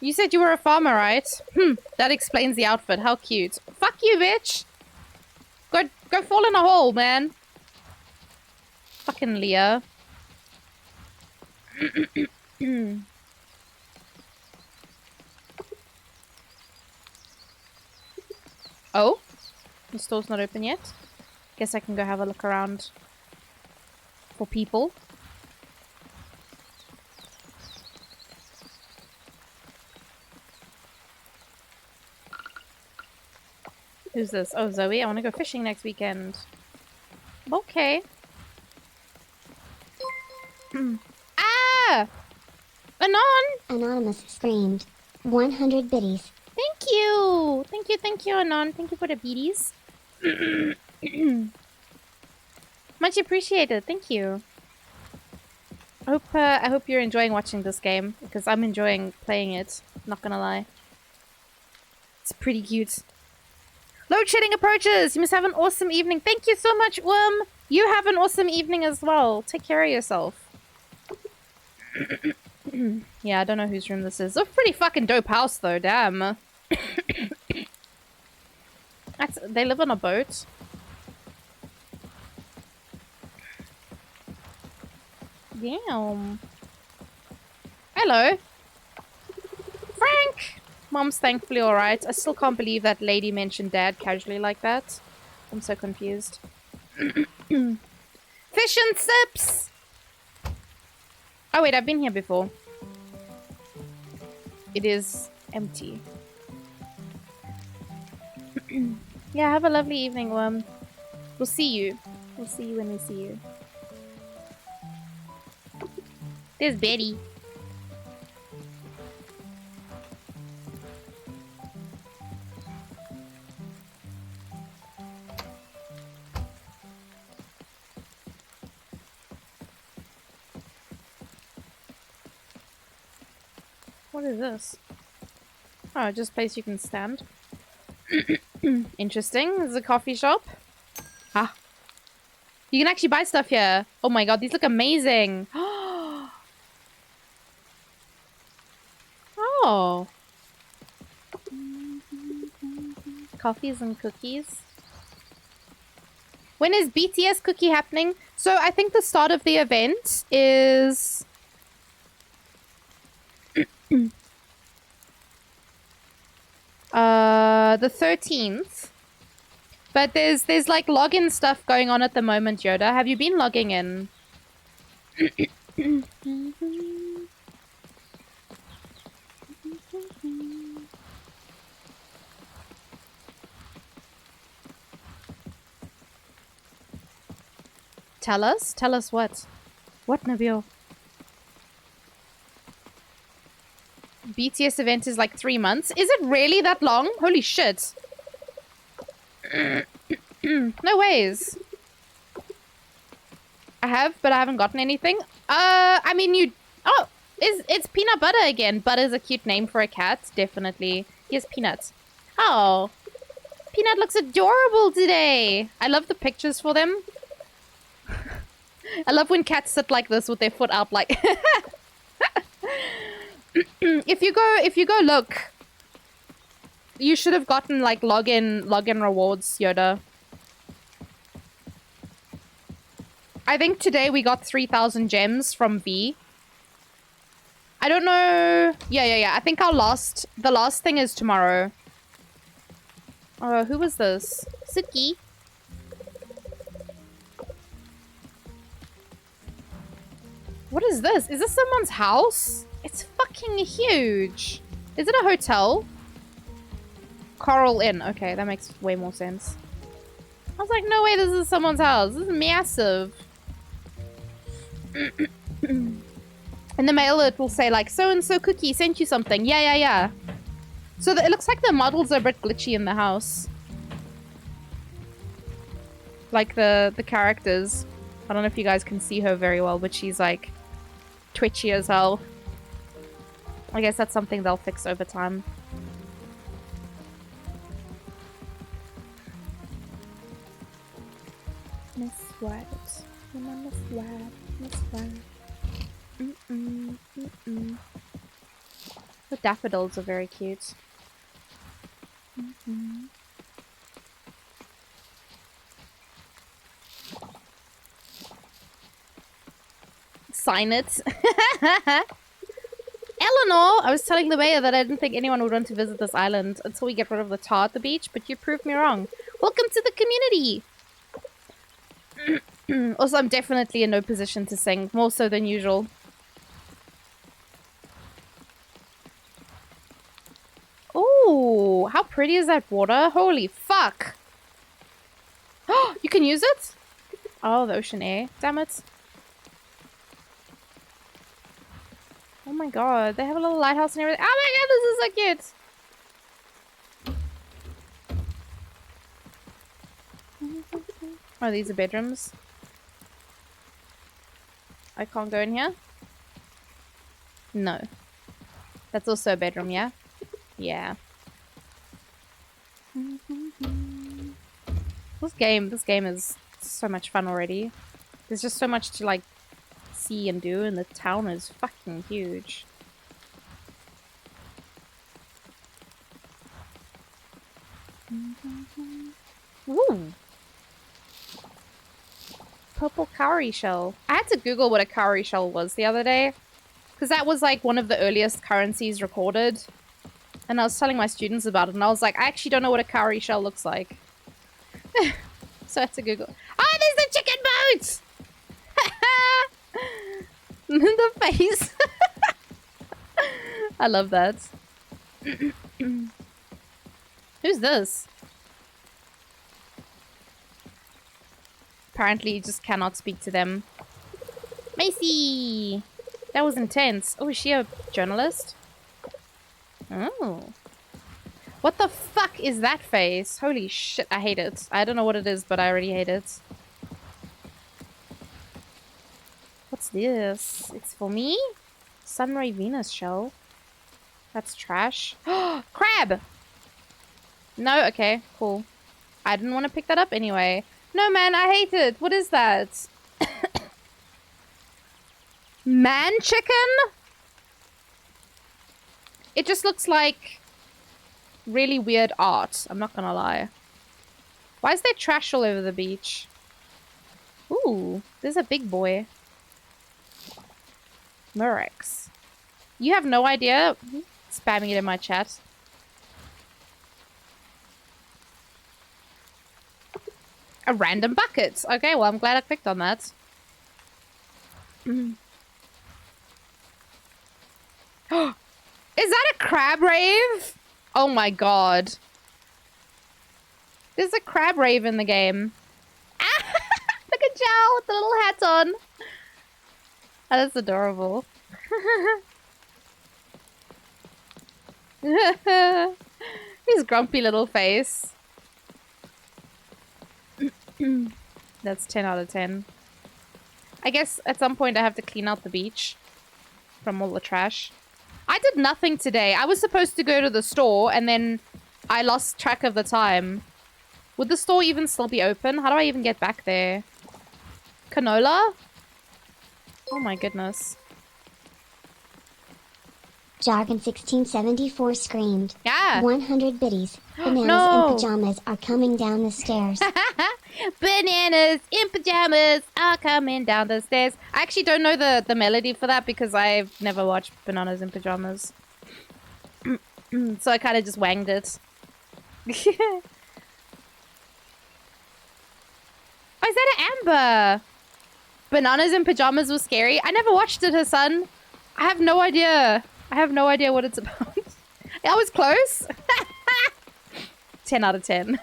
You said you were a farmer, right? That explains the outfit. How cute. Fuck you, bitch! Go fall in a hole, man. Fucking Leah. Oh? The store's not open yet? Guess I can go have a look around for people. Who's this? Oh, Zoe. I want to go fishing next weekend. Okay. Ah! Anon! Anonymous screamed. 100 biddies. Thank you! Thank you, Anon. Thank you for the beaties. Much appreciated. Thank you. I hope you're enjoying watching this game, because I'm enjoying playing it. Not gonna lie. It's pretty cute. Load shedding approaches! You must have an awesome evening. Thank you so much, Worm! You have an awesome evening as well. Take care of yourself. Yeah, I don't know whose room this is. It's a pretty fucking dope house, though. Damn. They live on a boat. Damn. Hello. Frank! Mom's thankfully alright. I still can't believe that lady mentioned Dad casually like that. I'm so confused. Fish and sips! Oh wait, I've been here before. It is empty. Yeah, have a lovely evening, Worm. We'll see you. We'll see you when we see you. There's Betty. What is this? Oh, just a place you can stand. Interesting. This is a coffee shop. Ah. You can actually buy stuff here. Oh my god, these look amazing. Oh. Coffees and cookies. When is BTS cookie happening? So I think the start of the event is... the 13th. But there's like login stuff going on at the moment, Yoda. Have you been logging in? Tell us? Tell us what? What, Nabil? BTS event is like 3 months. Is it really that long? Holy shit. No ways. I have, but I haven't gotten anything. I mean, you... Oh, it's Peanut Butter again. Butter's a cute name for a cat. Definitely. Here's Peanut. Oh. Peanut looks adorable today. I love the pictures for them. I love when cats sit like this with their foot out like... If you go look, you should have gotten like login rewards, Yoda. I think today we got 3,000 gems from V. I don't know. Yeah. I think the last thing is tomorrow. Oh, who was this? Suki. What is this? Is this someone's house? It's fucking huge. Is it a hotel? Coral Inn. Okay, that makes way more sense. I was like, no way this is someone's house. This is massive. In the mail it will say like, so-and-so cookie sent you something. Yeah. So it looks like the models are a bit glitchy in the house. Like the characters. I don't know if you guys can see her very well, but she's like twitchy as hell. I guess that's something they'll fix over time. Miss White. Miss White. Miss White. The daffodils are very cute. Sign it. Eleanor! I was telling the mayor that I didn't think anyone would want to visit this island until we get rid of the tar at the beach, but you proved me wrong. Welcome to the community! Also, I'm definitely in no position to sing, more so than usual. Oh, how pretty is that water? Holy fuck! Oh, you can use it? Oh, the ocean air. Damn it. Oh my god, they have a little lighthouse and everything. Oh my god, this is so cute! Oh, these are bedrooms. I can't go in here? No. That's also a bedroom, yeah? Yeah. This game is so much fun already. There's just so much to like see and do, and the town is fucking huge. Ooh. Purple cowrie shell. I had to Google what a cowrie shell was the other day, because that was like one of the earliest currencies recorded. And I was telling my students about it, and I was like, I actually don't know what a cowrie shell looks like. So I had to Google. Oh, there's the chicken boat! The face. I love that. Who's this? Apparently you just cannot speak to them. Macy! That was intense. Oh, is she a journalist? Oh. What the fuck is that face? Holy shit, I hate it. I don't know what it is, but I already hate it. What's this? It's for me? Sunray Venus shell. That's trash. Crab! No, okay, cool. I didn't want to pick that up anyway. No, man, I hate it. What is that? Man chicken? It just looks like really weird art. I'm not gonna lie. Why is there trash all over the beach? Ooh, there's a big boy. Murex. You have no idea? Spamming it in my chat. A random bucket. Okay, well, I'm glad I clicked on that. Is that a crab rave? Oh my god. There's a crab rave in the game. Ah, look at Jal with the little hat on. Oh, that's adorable. His grumpy little face. That's 10 out of 10. I guess at some point I have to clean out the beach from all the trash. I did nothing today. I was supposed to go to the store and then I lost track of the time. Would the store even still be open? How do I even get back there? Canola? Oh my goodness. Jargon 1674 screamed. Yeah. 100 biddies. Bananas No. in pajamas are coming down the stairs. Bananas in pajamas are coming down the stairs. I actually don't know the melody for that because I've never watched Bananas in Pajamas. So I kind of just wanged it. Oh, is that an Amber? Bananas in Pajamas was scary. I never watched it, her son. I have no idea. I have no idea what it's about. I was close. 10 out of 10.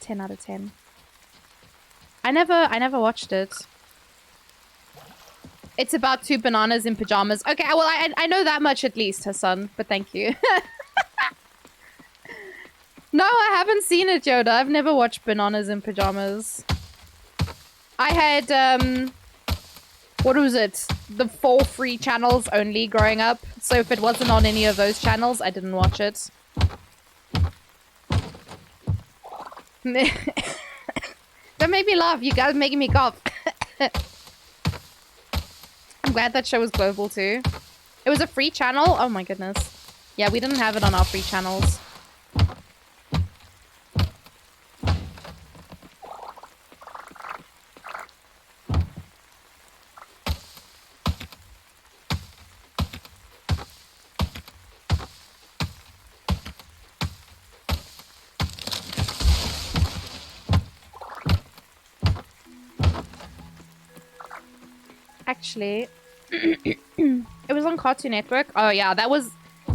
10 out of 10. I never watched it. It's about two bananas in pajamas. Okay, well, I know that much at least, Hassan, but thank you. No, I haven't seen it, Yoda. I've never watched Bananas in Pajamas. I had, what was it? The 4 free channels only growing up. So if it wasn't on any of those channels, I didn't watch it. That made me laugh. You guys are making me cough. I'm glad that show was global too. It was a free channel? Oh my goodness. Yeah, we didn't have it on our free channels. Actually, it was on Cartoon Network. Oh yeah, that was...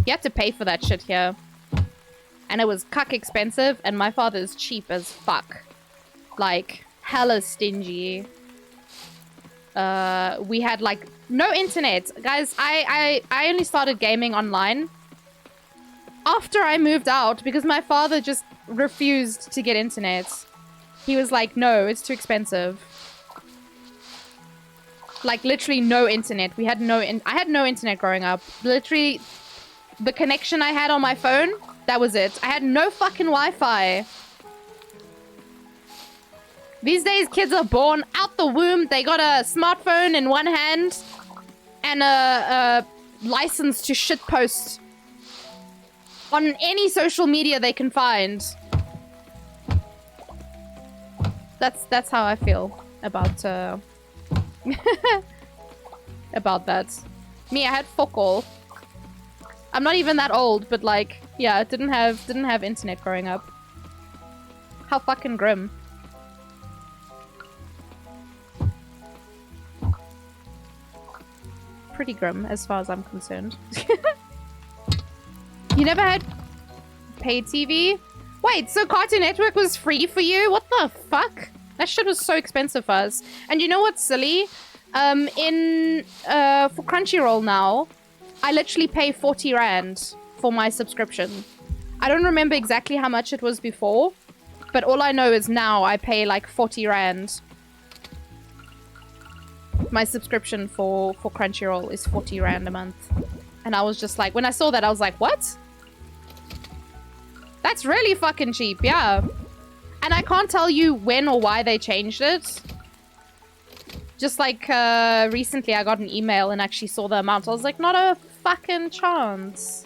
You had to pay for that shit here. And it was cuck expensive, and my father's cheap as fuck. Like, hella stingy. We had, like, no internet. Guys, I only started gaming online after I moved out because my father just refused to get internet. He was like, no, it's too expensive. Like, literally no internet. We had I had no internet growing up. Literally, the connection I had on my phone, that was it. I had no fucking Wi-Fi. These days, kids are born out the womb. They got a smartphone in one hand and a license to shitpost on any social media they can find. That's how I feel about about that. Me, I had fuck all. I'm not even that old, but like, yeah, didn't have internet growing up. How fucking grim. Pretty grim as far as I'm concerned. You never had paid TV? Wait, so Cartoon Network was free for you? What the fuck? That shit was so expensive for us. And you know what's silly? For Crunchyroll now, I literally pay 40 Rand for my subscription. I don't remember exactly how much it was before, but all I know is now I pay like 40 Rand. My subscription for Crunchyroll is 40 Rand a month. And I was just like, when I saw that, I was like, what? That's really fucking cheap, yeah. And I can't tell you when or why they changed it. Just like recently I got an email and actually saw the amount. I was like, not a fucking chance.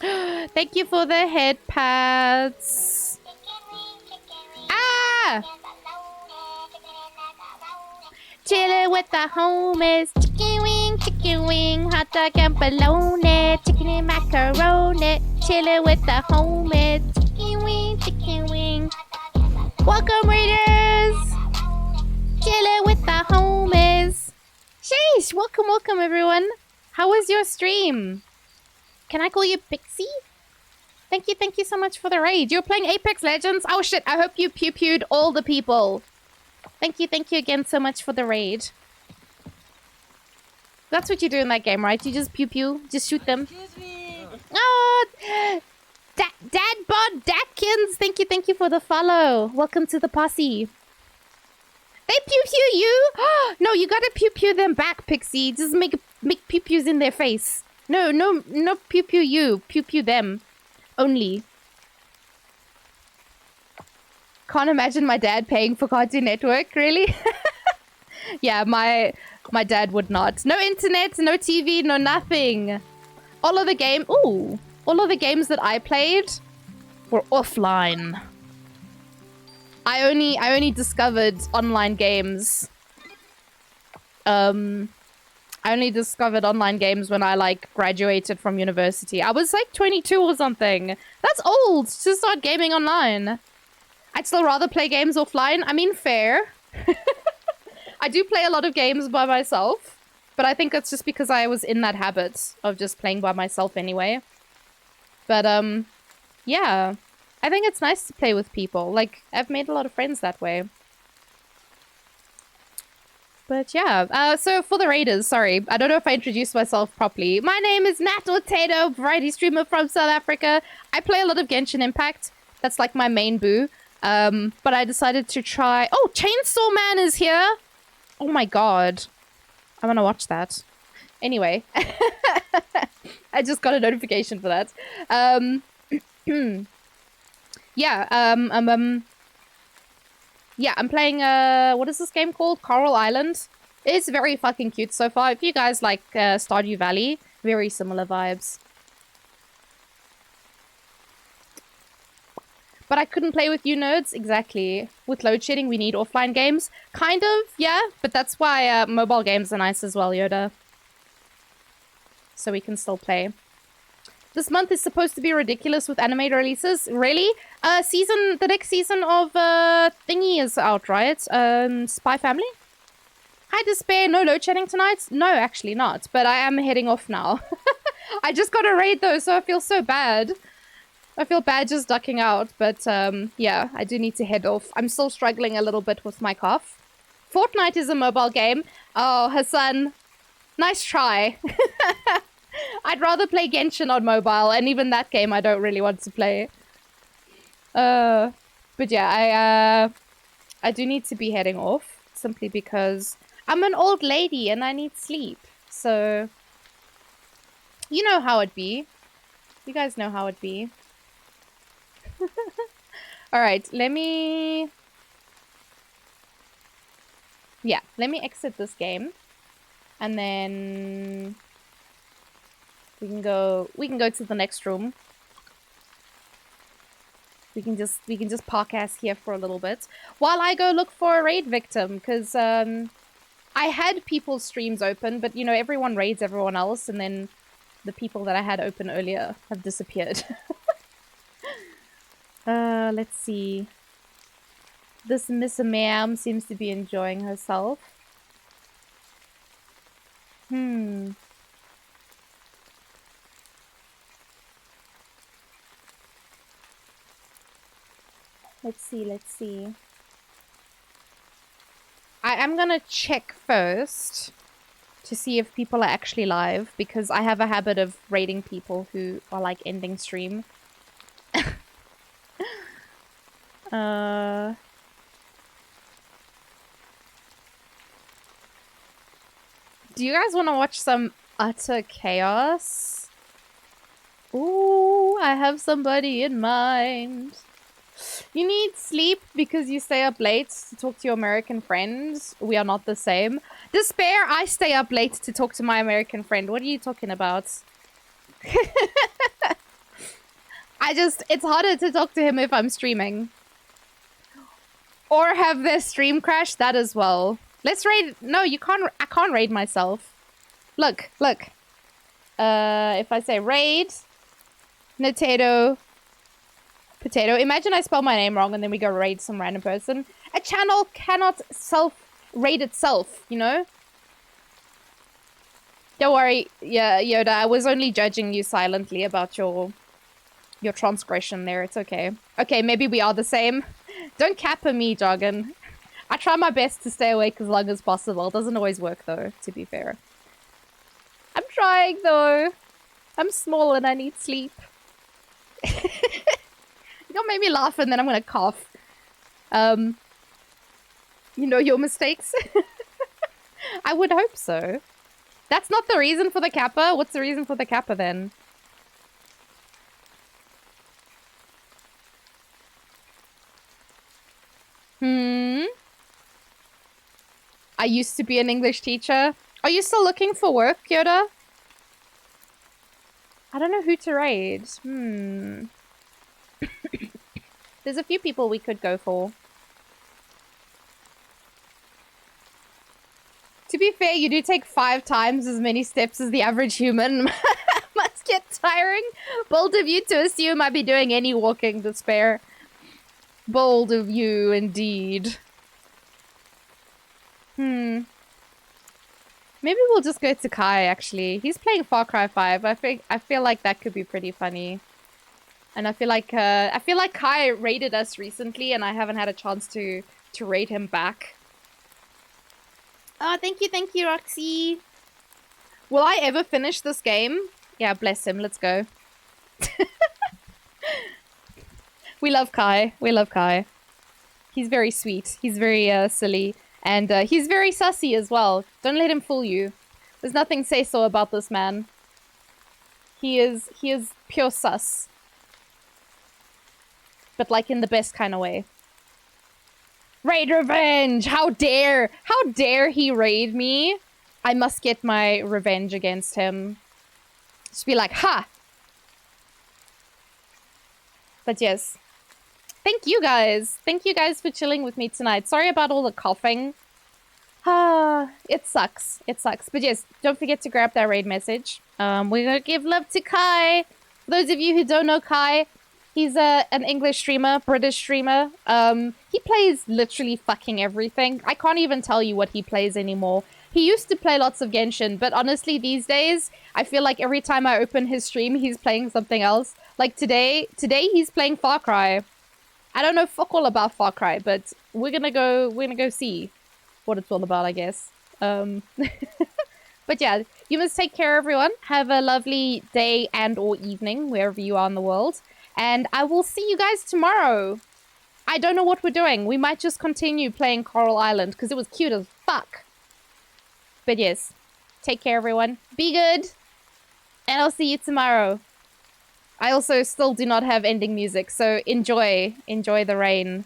Thank you for the head pads. Ah! Chilling with the homies. Chicken wing, hot dog and bologna. Chicken and macaroni. chilling with the homies. Chicken wing, chicken wing. Welcome, readers. Chilling with the homies. Sheesh, welcome, welcome, everyone. How was your stream? Can I call you Pixie? Thank you so much for the raid. You're playing Apex Legends? Oh shit, I hope you pew-pewed all the people. Thank you again so much for the raid. That's what you do in that game, right? You just pew-pew, just shoot them. Oh, Dadbod Datkins, thank you for the follow. Welcome to the posse. They pew-pew you? No, you gotta pew-pew them back, Pixie. Just make pew-pews in their face. No, pew-pew you. Pew-pew them. Only. Can't imagine my dad paying for Cartoon Network, really? Yeah, my dad would not. No internet, no TV, no nothing. All of the games that I played were offline. I only discovered online games. I only discovered online games when I, like, graduated from university. I was, like, 22 or something. That's old to start gaming online. I'd still rather play games offline. I mean, fair. I do play a lot of games by myself, but I think that's just because I was in that habit of just playing by myself anyway. But, yeah. I think it's nice to play with people. Like, I've made a lot of friends that way. But yeah, so for the raiders, sorry, I don't know if I introduced myself properly. My name is Nat Ortato, variety streamer from South Africa. I play a lot of Genshin Impact. That's like my main boo. But I decided to try... Oh, Chainsaw Man is here! Oh my god. I want to watch that. Anyway. I just got a notification for that. Yeah, yeah, I'm playing, what is this game called? Coral Island. It's very fucking cute so far. If you guys like Stardew Valley, very similar vibes. But I couldn't play with you nerds. Exactly. With load shedding, we need offline games. Kind of, yeah. But that's why mobile games are nice as well, Yoda. So we can still play. This month is supposed to be ridiculous with anime releases. Really? The next season of Thingy is out, right? Spy Family? Hi, Despair. No load shedding tonight? No, actually not. But I am heading off now. I just got a raid though, so I feel so bad. I feel bad just ducking out. But yeah, I do need to head off. I'm still struggling a little bit with my cough. Fortnite is a mobile game. Oh, Hassan. Nice try. I'd rather play Genshin on mobile, and even that game I don't really want to play. But yeah, I do need to be heading off, simply because I'm an old lady and I need sleep. So, you know how it be. You guys know how it be. Alright, let me exit this game. And then... We can go to the next room. We can just park ass here for a little bit while I go look for a raid victim, because I had people's streams open, but you know, everyone raids everyone else, and then the people that I had open earlier have disappeared. Let's see. This Miss Ma'am seems to be enjoying herself. Let's see. I am gonna check first to see if people are actually live, because I have a habit of raiding people who are like ending stream. Do you guys want to watch some utter chaos? Ooh, I have somebody in mind. You need sleep because you stay up late to talk to your American friends. We are not the same. Despair, I stay up late to talk to my American friend. What are you talking about? It's harder to talk to him if I'm streaming. Or have their stream crash, that as well. Let's raid. No, you can't. I can't raid myself. Look. If I say raid, Potato. Potato. Imagine I spell my name wrong and then we go raid some random person. A channel cannot self-raid itself, you know? Don't worry, yeah, Yoda, I was only judging you silently about your transgression there. It's okay. Okay, maybe we are the same. Don't cap at me, Jargon. I try my best to stay awake as long as possible. It doesn't always work, though, to be fair. I'm trying, though. I'm small and I need sleep. You don't make me laugh and then I'm gonna cough. You know your mistakes? I would hope so. That's not the reason for the kappa. What's the reason for the kappa then? I used to be an English teacher. Are you still looking for work, Yoda? I don't know who to raid. There's a few people we could go for. To be fair, you do take 5 times as many steps as the average human. Must get tiring. Bold of you to assume I'd be doing any walking to spare. Bold of you, indeed. Maybe we'll just go to Kai, actually. He's playing Far Cry 5. I feel like that could be pretty funny. And I feel like Kai raided us recently and I haven't had a chance to raid him back. Oh, thank you, Roxy. Will I ever finish this game? Yeah, bless him. Let's go. We love Kai. We love Kai. He's very sweet. He's very silly. And he's very sussy as well. Don't let him fool you. There's nothing say-so about this man. He is pure sus. But like in the best kind of way. Raid revenge! How dare he raid me? I must get my revenge against him. Just be like, ha! But yes. Thank you guys. Thank you guys for chilling with me tonight. Sorry about all the coughing. It sucks. It sucks. But yes, don't forget to grab that raid message. We're gonna give love to Kai. For those of you who don't know Kai, he's an English streamer, British streamer. He plays literally fucking everything. I can't even tell you what he plays anymore. He used to play lots of Genshin, but honestly, these days, I feel like every time I open his stream, he's playing something else. Like today he's playing Far Cry. I don't know fuck all about Far Cry, but we're gonna go see what it's all about, I guess. But yeah, you must take care, everyone. Have a lovely day and or evening, wherever you are in the world. And I will see you guys tomorrow. I don't know what we're doing. We might just continue playing Coral Island, because it was cute as fuck. But yes, take care, everyone. Be good. And I'll see you tomorrow. I also still do not have ending music, so enjoy the rain.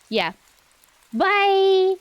Yeah. Bye!